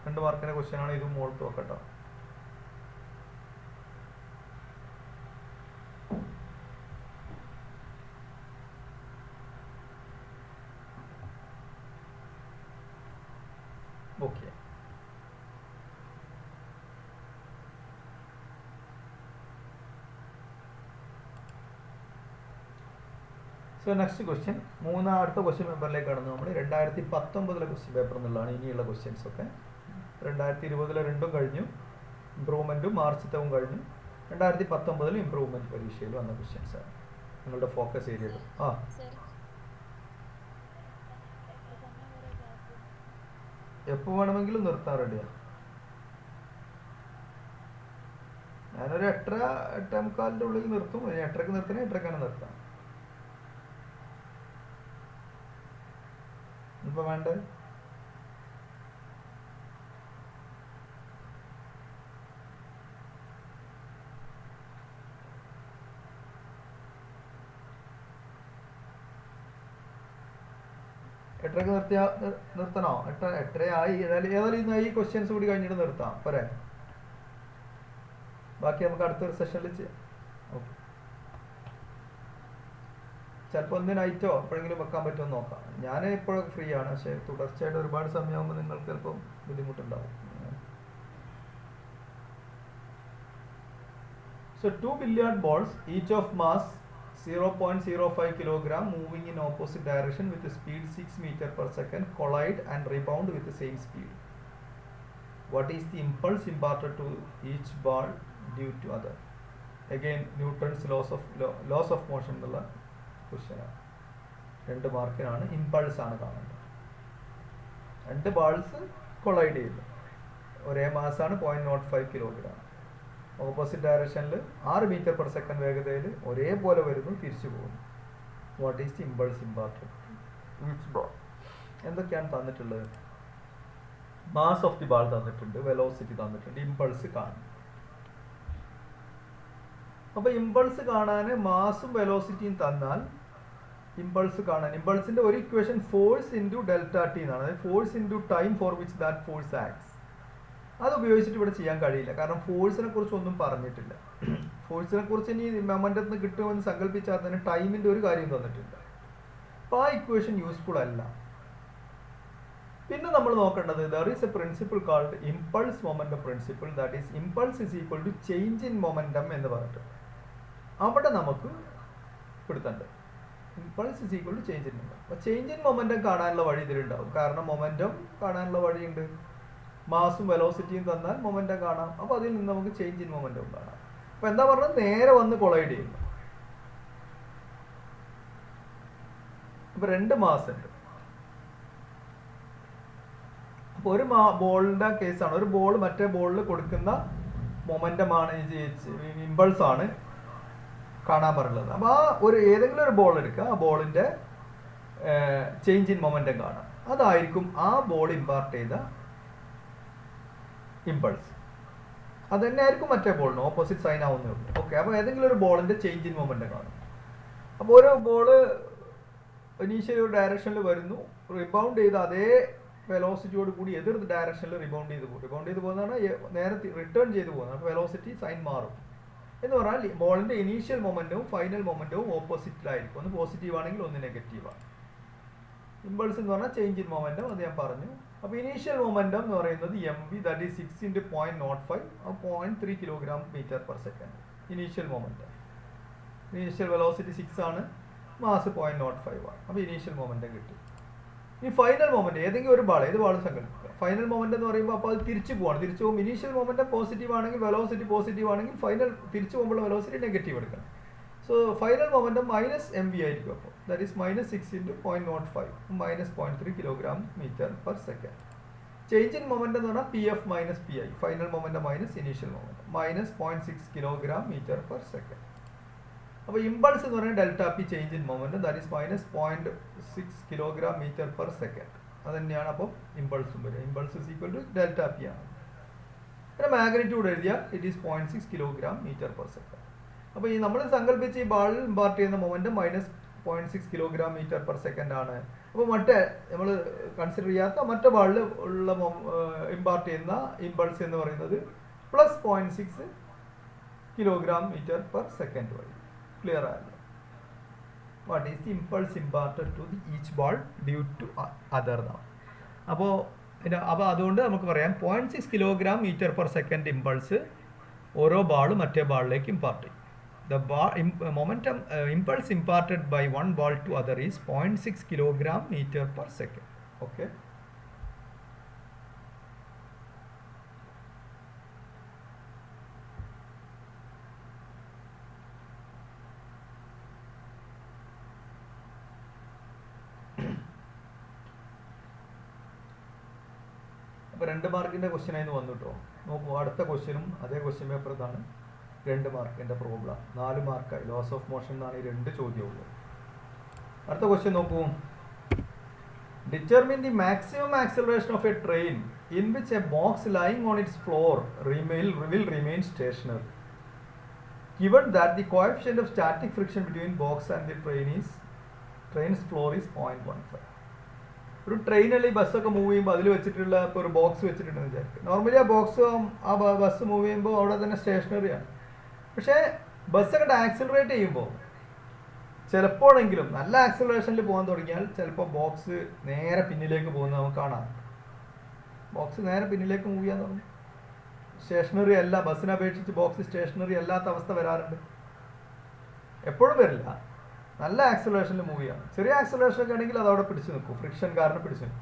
2 മാർക്കിൻ്റെ ക്വസ്റ്റ്യൻ ആണ്. ഇത് മോൾക്ക് നോക്കട്ടോ. ഓക്കെ. So next question. അടുത്ത ക്വസ്റ്റ്യൻ പേപ്പറിലേക്ക് കടന്നു. നമ്മൾ 2019 ക്വസ്റ്റ്യൻ പേപ്പർ എന്നുള്ളതാണ് ഇനിയുള്ള ക്വസ്റ്റ്യൻസ് ഒക്കെ. 2020 രണ്ടും കഴിഞ്ഞു. ഇംപ്രൂവ്മെൻറ്റും മാർച്ചിത്തവും കഴിഞ്ഞു. 2019 ഇംപ്രൂവ്മെൻറ്റ് പരീക്ഷയിൽ വന്ന ക്വസ്റ്റ്യൻസ് ആണ് നിങ്ങളുടെ ഫോക്കസ് ഏരിയയിൽ. എപ്പോൾ വേണമെങ്കിലും നിർത്താൻ റെഡിയാണ്. ഞാനൊരു 8:45 ഉള്ളിൽ നിർത്തും. 8:30 നിർത്തണേ 8:30 നിർത്താം. ഇപ്പൊ വേണ്ടേ? എട്ടരക്ക് നിർത്തണോ? 8:30 ആയി. ഏതായാലും ഇന്ന് ഈ ക്വസ്റ്റ്യൻസ് കൂടി കഴിഞ്ഞിട്ട് നിർത്താം. പോരെ? ബാക്കി നമുക്ക് അടുത്തൊരു സെഷനിൽ ചെയ്യാം. ഓക്കെ. ചിലപ്പോൾ ഒന്ന് നൈറ്റോ എപ്പോഴെങ്കിലും വെക്കാൻ പറ്റുമോ നോക്കാം. ഞാൻ ഇപ്പോഴൊക്കെ ഫ്രീ ആണ്, പക്ഷേ തുടർച്ചയായിട്ട് ഒരുപാട് സമയമാകുമ്പോൾ നിങ്ങൾക്ക് ചിലപ്പം ബുദ്ധിമുട്ടുണ്ടാവും. So 2 billiard balls, each of mass 0.05 kilogram, moving in opposite direction with a speed 6 meter per second, collide and rebound with the same speed. What is the impulse imparted to each ball due to other? Again, Newton's laws of motion എന്നുള്ള ക്വസ്റ്റ്യനാണ്. 2 മാർക്കിനാണ്. Impulse ആണ് കാണേണ്ടത്. 2 balls collide ചെയ്യുന്നു. ഒരേ മാസാണ് 0.05 kilogram. Opposite ഡയറക്ഷനിൽ 6 metre per second വേഗതയിൽ ഒരേപോലെ വരുന്നു, തിരിച്ചു പോകുന്നു. What is the impulse imparted each ball? എന്തൊക്കെയാണ് തന്നിട്ടുള്ളത്? മാസ് ഓഫ് ദി ബാൾ തന്നിട്ടുണ്ട്, വെലോസിറ്റി തന്നിട്ടുണ്ട്, ഇമ്പൾസ് കാണും. അപ്പോൾ ഇമ്പൾസ് കാണാൻ മാസും വെലോസിറ്റിയും തന്നാൽ ഇമ്പൾസ് കാണാൻ, ഇമ്പൾസിൻ്റെ ഒരു equation force into delta T എന്നാണ്. അതായത് force into time for which that force acts. അത് ഉപയോഗിച്ചിട്ട് ഇവിടെ ചെയ്യാൻ കഴിയില്ല, കാരണം ഫോഴ്സിനെ കുറിച്ച് ഒന്നും പറഞ്ഞിട്ടില്ല. ഫോഴ്സിനെ കുറിച്ച് ഇനി മൊമെന്റത്തിൽ നിന്ന് കിട്ടുമെന്ന് സങ്കല്പിച്ചാൽ തന്നെ ടൈമിൻ്റെ ഒരു കാര്യം തന്നിട്ടില്ല. അപ്പോൾ ആ ഇക്വേഷൻ യൂസ്ഫുൾ അല്ല. പിന്നെ നമ്മൾ നോക്കേണ്ടത് there is a principle called impulse momentum principle. That is impulse is equal to change in momentum എന്ന് പറഞ്ഞിട്ടുണ്ട്. അവിടെ നമുക്ക് പിടുത്തണ്ട്. Impulse is equal to change in momentum. അപ്പോൾ ചേഞ്ച് ഇൻ മൊമെന്റം കാണാനുള്ള വഴി ഇതിലുണ്ടാവും. കാരണം മൊമെന്റം കാണാനുള്ള വഴിയുണ്ട്. മാസും വെലോസിറ്റിയും തന്നാൽ മൊമെന്റം കാണാം. അപ്പോൾ അതിൽ നിന്ന് നമുക്ക് ചേഞ്ച് ഇൻ മൊമെന്റം കാണാം. അപ്പോൾ എന്താ പറഞ്ഞത്? നേരെ വന്ന് കൊളൈഡ് ചെയ്യുന്നു. അപ്പോൾ 2 മാസ് ഉണ്ട്. അപ്പോൾ ഒരു ബോളിൻ്റെ കേസാണ്. ഒരു ബോൾ മറ്റേ ബോളിൽ കൊടുക്കുന്ന മൊമെന്റമാണ്, ഇമ്പൾസ് ആണ് കാണാൻ പറയുന്നത്. അപ്പോൾ ഏതെങ്കിലും ഒരു ബോൾ എടുക്കുക, ആ ബോളിൻ്റെ ചേഞ്ച് ഇൻ മൊമെന്റം കാണാം. അതായിരിക്കും ആ ബോൾ ഇമ്പാർട്ട് ചെയ്ത ഇമ്പൾസ്. അത് തന്നെ ആയിരിക്കും മറ്റേ ബോളിന് ഓപ്പോസിറ്റ് സൈൻ ആവുന്നേ ഉള്ളൂ. ഓക്കെ, അപ്പോൾ ഏതെങ്കിലും ഒരു ബോളിൻ്റെ ചേഞ്ച് ഇൻ മൊമെന്റം കാണും. അപ്പോൾ ഓരോ ബോള് ഇനീഷ്യലി ഒരു ഡയറക്ഷനിൽ വരുന്നു, റിബൗണ്ട് ചെയ്ത് അതേ വെലോസിറ്റിയോട് കൂടി എതിർ ഡയറക്ഷനിൽ റിബൗണ്ട് ചെയ്ത് പോകുന്നതാണ്, നേരെ റിട്ടേൺ ചെയ്ത് പോകുന്നത്. അപ്പോൾ വെലോസിറ്റി സൈൻ മാറും. എന്ന് പറഞ്ഞാൽ ബോളിൻ്റെ ഇനീഷ്യൽ മൊമെന്റവും ഫൈനൽ മൊമെന്റവും ഓപ്പോസിറ്റിലായിരിക്കും. ഒന്ന് പോസിറ്റീവ് ആണെങ്കിൽ ഒന്ന് നെഗറ്റീവാണ്. ഇമ്പൾസ് എന്ന് പറഞ്ഞാൽ ചേഞ്ച് ഇൻ മൊമെന്റം, അത് ഞാൻ പറഞ്ഞു. അപ്പോൾ ഇനീഷ്യൽ മൊമെന്റം എന്ന് പറയുന്നത് mv, that is 6 × 0.05, 0.3 kilogram metre per second initial momentum. Initial velocity 6 ആണ്, മാസ് 0.05 ആണ്. അപ്പോൾ ഇനീഷ്യൽ മൊമെന്റം കിട്ടി. ഈ ഫൈനൽ മൊമെന്റ് ഏതെങ്കിലും ഒരു ബാൾ, ഏത് ബാളും സങ്കല്പിക്കുക. ഫൈനൽ മൊമെന്റ് എന്ന് പറയുമ്പോൾ അപ്പോൾ അത് തിരിച്ചു പോവാണ്. തിരിച്ചു പോകുമ്പോൾ ഇനീഷ്യൽ മൊമെന്റം പോസിറ്റീവ് ആണെങ്കിൽ വെലോസിറ്റി പോസിറ്റീവ് ആണെങ്കിൽ ഫൈനൽ തിരിച്ചു പോകുമ്പോൾ വെലോസിറ്റി നെഗറ്റീവ് എടുക്കണം. സോ ഫൈനൽ മൊമെന്റം -mv ആയിരിക്കും. അപ്പോൾ that is -6 × 0.05, -0.3 kilogram metre per second. Change in momentum എന്ന് പറഞ്ഞാൽ pf - pi, final momentum minus initial momentum, -0.6 kilogram metre per second. അപ്പോൾ ഇമ്പൾസ് എന്ന് പറയുന്നത് delta P change in momentum, that is -0.6 kilogram metre per second. അത് തന്നെയാണ് അപ്പോൾ ഇമ്പൾസും വരിക. Impulse is equal to delta P ആണ്. പിന്നെ മാഗ്നിറ്റ്യൂഡ് എഴുതിയാൽ it is 0.6 kilogram metre per second. അപ്പോൾ ഈ നമ്മൾ സങ്കല്പിച്ച് ഈ ബാളിൽ ഇമ്പാർട്ട് ചെയ്യുന്ന momentum -0.6 kilogram metre per second ആണ്. അപ്പോൾ മറ്റേ നമ്മൾ കൺസിഡർ ചെയ്യാത്ത മറ്റേ ബാളിൽ ഉള്ള ഇമ്പാർട്ട് ചെയ്യുന്ന ഇമ്പൾസ് എന്ന് പറയുന്നത് +0.6 കിലോഗ്രാം മീറ്റർ പെർ സെക്കൻഡ് വഴി. ക്ലിയർ ആയല്ലോ? What is the impulse imparted to the each ball due to other എന്നാണ്. അപ്പോൾ അതുകൊണ്ട് നമുക്ക് പറയാം 0.6 kilogram metre per second impulse ഓരോ ബാളും മറ്റേ ബാളിലേക്ക് ഇമ്പാർട്ട് ചെയ്യും. The momentum impulse imparted by one ball to other is 0.6 kilogram meter per second. Okay. അപ്പോൾ 2 മാർക്കിൻ്റെ ക്വസ്റ്റ്യൻ ആയിരുന്നു വന്നു കേട്ടോ. നോക്കൂ, അടുത്ത ക്വസ്റ്റ്യനും അതേ ക്വസ്റ്റ്യൻ പേപ്പർ ഇതാണ്. 2 മാർക്കിൻ്റെ പ്രോബ്ലം, 4 മാർക്കായി. ലോസ് ഓഫ് മോഷൻ എന്നാണ് ഈ 2 ചോദ്യമുള്ളത്. അടുത്ത ക്വസ്റ്റ്യൻ നോക്കൂ. Determine the maximum acceleration of A train in which A box lying on its floor will remain stationary given that the coefficient of static friction between box and the train's floor is 0.15. ഒരു train അല്ലെങ്കിൽ ബസ്സൊക്കെ move ചെയ്യുമ്പോൾ അതിൽ വെച്ചിട്ടുള്ള ഇപ്പോൾ ഒരു box വെച്ചിട്ടുണ്ടെന്ന് വിചാരിക്കും. Normally ആ ബസ് മൂവ് ചെയ്യുമ്പോൾ അവിടെ തന്നെ സ്റ്റേഷനറിയാണ്. പക്ഷേ ബസ് അങ്ങോട്ട് ആക്സിലറേറ്റ് ചെയ്യുമ്പോൾ ചിലപ്പോഴെങ്കിലും നല്ല ആക്സിലറേഷനിൽ പോകാൻ തുടങ്ങിയാൽ ചിലപ്പോൾ ബോക്സ് നേരെ പിന്നിലേക്ക് പോകുന്നത് നമുക്ക് കാണാം. ബോക്സ് നേരെ പിന്നിലേക്ക് മൂവ് ചെയ്യാൻ തുടങ്ങും. സ്റ്റേഷനറി അല്ല, ബസ്സിനെ അപേക്ഷിച്ച് ബോക്സ് സ്റ്റേഷനറി അല്ലാത്ത അവസ്ഥ വരാറുണ്ട്. എപ്പോഴും വരില്ല, നല്ല ആക്സിലറേഷനിൽ മൂവ് ചെയ്യാം. ചെറിയ ആക്സിലറേഷൻ ഒക്കെ ആണെങ്കിൽ അത് അവിടെ പിടിച്ചു നിൽക്കും, ഫ്രിക്ഷൻ കാരണം പിടിച്ചു നിൽക്കും.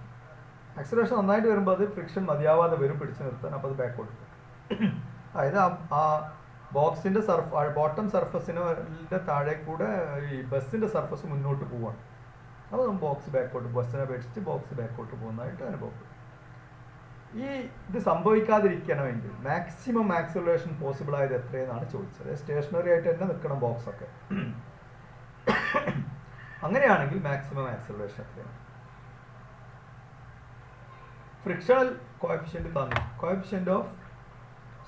ആക്സിലറേഷൻ നന്നായിട്ട് വരുമ്പോൾ അത് ഫ്രിക്ഷൻ മതിയാവാതെ വരും പിടിച്ചു നിർത്താൻ, അപ്പോൾ അത് ബാക്കോട്ട് പോകും. അതായത് ആ ബോക്സിൻ്റെ ബോട്ടം സർഫസിൻ്റെ താഴെ കൂടെ ഈ ബസ്സിൻ്റെ സർഫസ് മുന്നോട്ട് പോവാണ്. അപ്പോൾ ബോക്സ് ബാക്കോട്ട്, ബസ്സിനെ അപേക്ഷിച്ച് ബോക്സ് ബാക്കോട്ട് പോകുന്നതായിട്ട് അനുഭവപ്പെടും. ഇത് സംഭവിക്കാതിരിക്കണമെങ്കിൽ മാക്സിമം ആക്സിലറേഷൻ പോസിബിൾ ആയത് എത്രയെന്നാണ് ചോദിച്ചത്. സ്റ്റേഷനറി ആയിട്ട് തന്നെ നിൽക്കണം ബോക്സൊക്കെ. അങ്ങനെയാണെങ്കിൽ മാക്സിമം ആക്സിലറേഷൻ എത്രയാണ്? ഫ്രിക്ഷണൽ കോഎഫിഷ്യന്റ് തന്നു. Coefficient of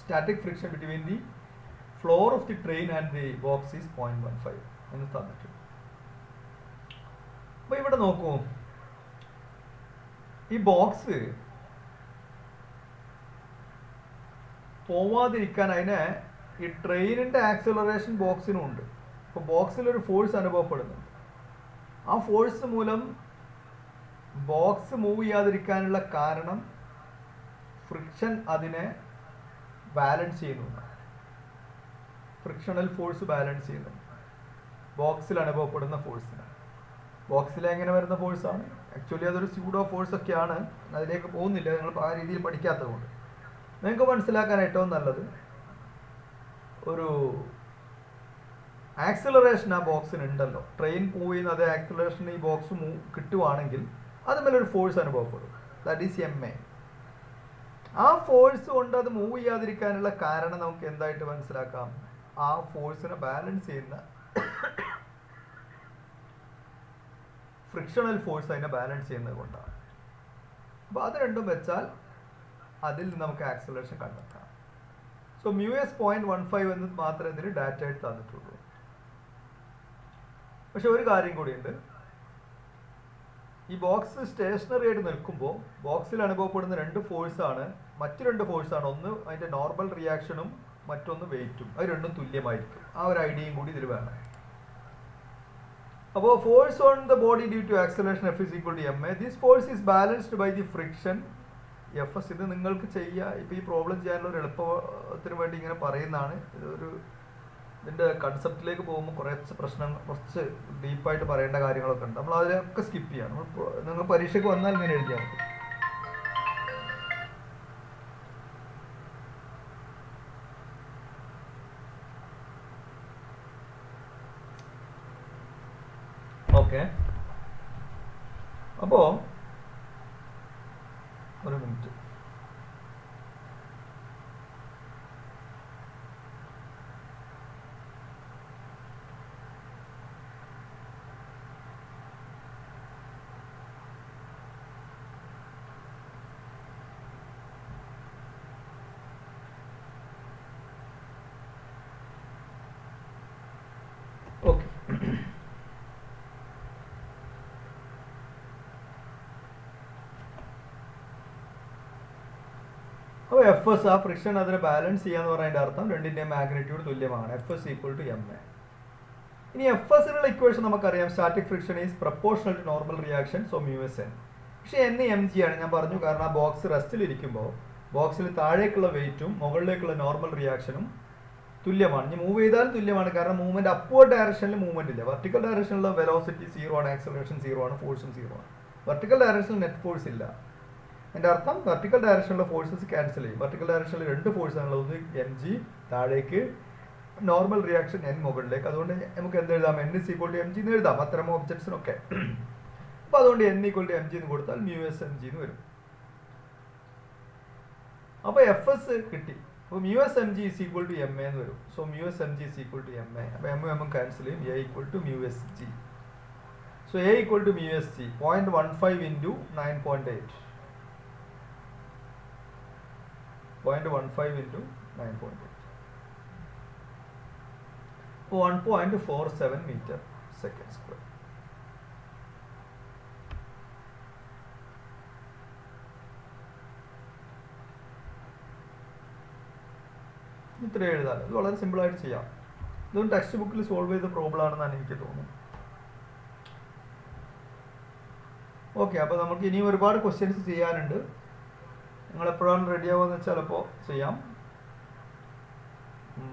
static friction between the floor of the train and the box is 0.15 എന്ന് തന്നിട്ടുണ്ട്. അപ്പോൾ ഇവിടെ നോക്കൂ, ഈ ബോക്സ് പോവാതിരിക്കാൻ അതിനെ ഈ ട്രെയിനിൻ്റെ ആക്സിലറേഷൻ ബോക്സിനും ഉണ്ട്. അപ്പോൾ ബോക്സിലൊരു ഫോഴ്സ് അനുഭവപ്പെടുന്നുണ്ട്. ആ ഫോഴ്സ് മൂലം ബോക്സ് മൂവ് ചെയ്യാതിരിക്കാനുള്ള കാരണം ഫ്രിക്ഷൻ അതിനെ ബാലൻസ് ചെയ്യുന്നു. ഫ്രിക്ഷണൽ ഫോഴ്സ് ബാലൻസ് ചെയ്യുന്നു ബോക്സിൽ അനുഭവപ്പെടുന്ന ഫോഴ്സിന്. ബോക്സിൽ എങ്ങനെ വരുന്ന ഫോഴ്സാണ്? ആക്ച്വലി അതൊരു സ്യൂഡോ ഫോഴ്സ് ഒക്കെയാണ്, അതിലേക്ക് പോകുന്നില്ല, നിങ്ങൾ ആ രീതിയിൽ പഠിക്കാത്തത് കൊണ്ട്. നിങ്ങൾക്ക് മനസ്സിലാക്കാൻ ഏറ്റവും നല്ലത് ഒരു ആക്സിലറേഷൻ ആ ബോക്സിന് ഉണ്ടല്ലോ. ട്രെയിൻ മൂവ് ചെയ്യുന്ന അതേ ആക്സിലറേഷൻ ഈ ബോക്സ് കിട്ടുവാണെങ്കിൽ അതുമേലൊരു ഫോഴ്സ് അനുഭവപ്പെടും. That is M A. ആ ഫോഴ്സ് കൊണ്ട് അത് മൂവ് ചെയ്യാതിരിക്കാനുള്ള കാരണം നമുക്ക് എന്തായിട്ട് മനസ്സിലാക്കാം? ആ ഫോഴ്സിനെ ബാലൻസ് ചെയ്യുന്ന ഫ്രിക്ഷണൽ ഫോഴ്സ് അതിനെ ബാലൻസ് ചെയ്യുന്നത് കൊണ്ടാണ്. അപ്പോൾ അത് രണ്ടും വെച്ചാൽ അതിൽ നമുക്ക് ആക്സിലറേഷൻ കണ്ടെത്താം. സോ μs 0.15 എന്ന് മാത്രമേ ഇതിന് ഡാറ്റ ആയിട്ട് തന്നിട്ടുള്ളൂ. പക്ഷെ ഒരു കാര്യം കൂടിയുണ്ട്. ഈ ബോക്സ് സ്റ്റേഷനറി ആയിട്ട് നിൽക്കുമ്പോൾ ബോക്സിൽ അനുഭവപ്പെടുന്ന രണ്ട് ഫോഴ്സാണ്, മറ്റു രണ്ട് ഫോഴ്സാണ്. ഒന്ന് അതിൻ്റെ നോർമൽ റിയാക്ഷനും മറ്റൊന്ന് വെയിറ്റും. അത് രണ്ടും തുല്യമായിരിക്കും. ആ ഒരു ഐഡിയയും കൂടി ഇതിൽ വേണം. അപ്പോൾ force on the body due to acceleration F is equal to ma. This force is balanced by the friction Fs. ഇത് നിങ്ങൾക്ക് ചെയ്യുക. ഇപ്പോൾ ഈ പ്രോബ്ലം ചെയ്യാനുള്ള ഒരു എളുപ്പത്തിന് വേണ്ടി ഇങ്ങനെ പറയുന്നതാണ്. ഇതിൻ്റെ കൺസെപ്റ്റിലേക്ക് പോകുമ്പോൾ കുറച്ച് ഡീപ്പായിട്ട് പറയേണ്ട കാര്യങ്ങളൊക്കെ ഉണ്ട്. നമ്മൾ അതിലൊക്കെ സ്കിപ്പ് ചെയ്യാം. നിങ്ങൾ പരീക്ഷയ്ക്ക് വന്നാൽ ഇങ്ങനെ എഴുതിയാൽ മതി. ഓക്കെ, അപ്പോൾ ഒരു മിനിറ്റ്. ഓക്കെ, അപ്പോൾ Fs ആ ഫ്രിക്ഷൻ അതിനെ ബാലൻസ് ചെയ്യാന്ന് പറയുന്നതിൻ്റെ അർത്ഥം രണ്ടിൻ്റെയും മാഗ്നിറ്റ്യൂഡ് തുല്യമാണ്. Fs equal to ma. ഇനി Fsനുള്ള ഇക്വേഷൻ നമുക്കറിയാം. Static friction is proportional to normal reaction, so μs n. പക്ഷേ n mg ആണ് ഞാൻ പറഞ്ഞു. കാരണം ആ ബോക്സ് റെസ്റ്റിലിരിക്കുമ്പോൾ ബോക്സിൽ താഴേക്കുള്ള വെയിറ്റും മുകളിലേക്കുള്ള നോർമൽ റിയാക്ഷനും തുല്യമാണ്. ഇനി മൂവ് ചെയ്താലും തുല്യമാണ്. കാരണം മൂവ്മെൻറ്റ് അപ്വേർഡ് ഡയറക്ഷനിൽ മൂവ്മെൻറ്റ് ഇല്ല. വെർട്ടിക്കൽ ഡയറക്ഷനിലുള്ള വെലോസിറ്റി 0 ആണ്, ആക്സിലറേഷൻ 0 ആണ്, ഫോഴ്സും 0 ആണ്. വെർട്ടിക്കൽ ഡയറക്ഷനിൽ നെറ്റ് ഫോഴ്സ് ഇല്ല. എൻ്റെ അർത്ഥം വെർട്ടിക്കൽ ഡയറക്ഷനിലുള്ള ഫോഴ്സസ് ക്യാൻസൽ ചെയ്യും. വെർട്ടിക്കൽ ഡയറക്ഷനിൽ രണ്ട് ഫോഴ്സാണുള്ളത്. ഒന്ന് mg താഴേക്ക്, നോർമൽ റിയാക്ഷൻ n മുകളിലേക്ക്. അതുകൊണ്ട് നമുക്ക് എന്തെഴുതാം? n is equal to mg എന്ന് എഴുതാം അത്തരം ഒബ്ജക്ട്സിനൊക്കെ. അപ്പോൾ അതുകൊണ്ട് n equal to mg എന്ന് കൊടുത്താൽ μs mg എന്ന് വരും. അപ്പോൾ Fs കിട്ടി. അപ്പോൾ μs mg is equal to ma എന്ന് വരും. So μs mg is equal to ma. അപ്പോൾ m ക്യാൻസൽ ചെയ്യും. a equal to μsg. So a equal to μsg 0.15 into 9.8. 0.15 into 9.8. 1.47 meter second square. ഇത്ര എഴുതാം. ഇത് വളരെ സിമ്പിളായിട്ട് ചെയ്യാം. ഇതൊന്നും ടെക്സ്റ്റ് ബുക്കിൽ സോൾവ് ചെയ്ത പ്രോബ്ലം ആണെന്നാണ് എനിക്ക് തോന്നുന്നത്. ഓക്കെ, അപ്പോൾ നമുക്ക് ഇനിയും ഒരുപാട് ക്വസ്റ്റ്യൻസ് ചെയ്യാനുണ്ട്. നിങ്ങളെപ്പോഴാണ് റെഡി ആവുമെന്ന് വെച്ചാൽ ചിലപ്പോൾ ചെയ്യാം.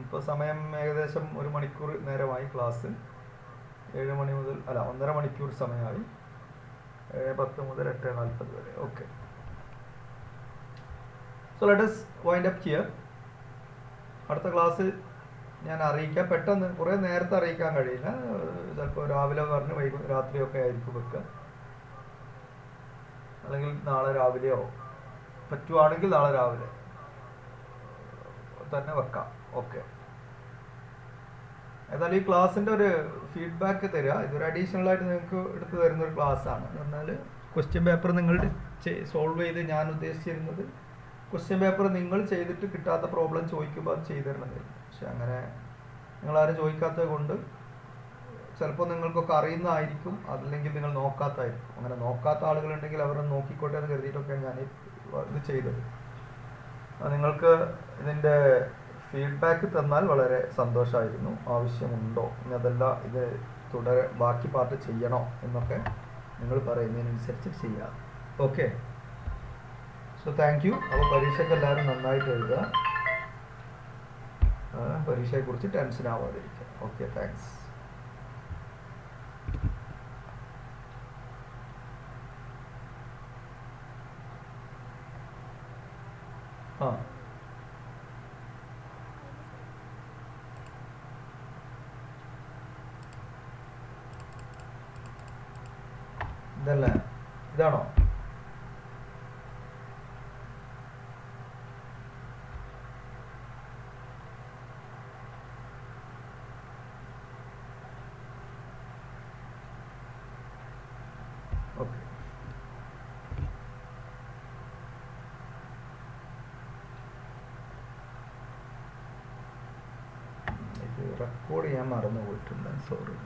ഇപ്പോൾ സമയം ഏകദേശം 1 മണിക്കൂർ നേരമായി. ക്ലാസ് 7 മണി മുതൽ 1.5 മണിക്കൂർ സമയമായി. 7:10 മുതൽ 8:40 വരെ. Okay, so let us wind up here. അടുത്ത ക്ലാസ് ഞാൻ അറിയിക്കാം. പെട്ടെന്ന് കുറേ നേരത്തെ അറിയിക്കാൻ കഴിയില്ല. ചിലപ്പോൾ രാവിലെ പറഞ്ഞ് രാത്രിയൊക്കെ ആയിരിക്കും വെക്കുക, അല്ലെങ്കിൽ നാളെ രാവിലെയോ പറ്റുവാണെങ്കിൽ നാളെ രാവിലെ തന്നെ വെക്കാം. ഓക്കെ, ഏതായാലും ഈ ക്ലാസ്സിൻ്റെ ഒരു ഫീഡ്ബാക്ക് തരിക. ഇതൊരു അഡീഷണൽ ആയിട്ട് നിങ്ങൾക്ക് എടുത്തു തരുന്നൊരു ക്ലാസ്സാണ്. എന്ന് പറഞ്ഞാൽ ക്വസ്റ്റ്യൻ പേപ്പർ നിങ്ങൾ സോൾവ് ചെയ്ത്, ഞാൻ ഉദ്ദേശിച്ചിരുന്നത് ക്വസ്റ്റ്യൻ പേപ്പർ നിങ്ങൾ ചെയ്തിട്ട് കിട്ടാത്ത പ്രോബ്ലം ചോദിക്കുമ്പോൾ അത് ചെയ്തു തരണമായിരുന്നു. പക്ഷെ അങ്ങനെ നിങ്ങളാരും ചോദിക്കാത്തത് കൊണ്ട് ചിലപ്പോൾ നിങ്ങൾക്കൊക്കെ അറിയുന്നതായിരിക്കും, അതല്ലെങ്കിൽ നിങ്ങൾ നോക്കാത്തതായിരിക്കും. അങ്ങനെ നോക്കാത്ത ആളുകളുണ്ടെങ്കിൽ അവരൊന്ന് നോക്കിക്കോട്ടെ എന്ന് കരുതിയിട്ടൊക്കെയാണ് ഞാൻ ഇത് ചെയ്തത്. നിങ്ങൾക്ക് ഇതിൻ്റെ ഫീഡ്ബാക്ക് തന്നാൽ വളരെ സന്തോഷമായിരുന്നു. ആവശ്യമുണ്ടോ, ഇനി അതല്ല ഇത് ബാക്കി പാർട്ട് ചെയ്യണോ എന്നൊക്കെ നിങ്ങൾ പറയുന്നതിനനുസരിച്ച് ചെയ്യാം. Okay, so thank you. അപ്പോൾ പരീക്ഷയ്ക്ക് എല്ലാവരും നന്നായിട്ട് എഴുതുക. പരീക്ഷയെക്കുറിച്ച് ടെൻഷൻ ആവാതിരിക്കുക. Okay, thanks. ഇതല്ലേ, ഇതാണോ? ഓക്കെ, ഇത് റെക്കോർഡ് ചെയ്യാൻ മറന്നു പോയിട്ടുണ്ട്. സോറി.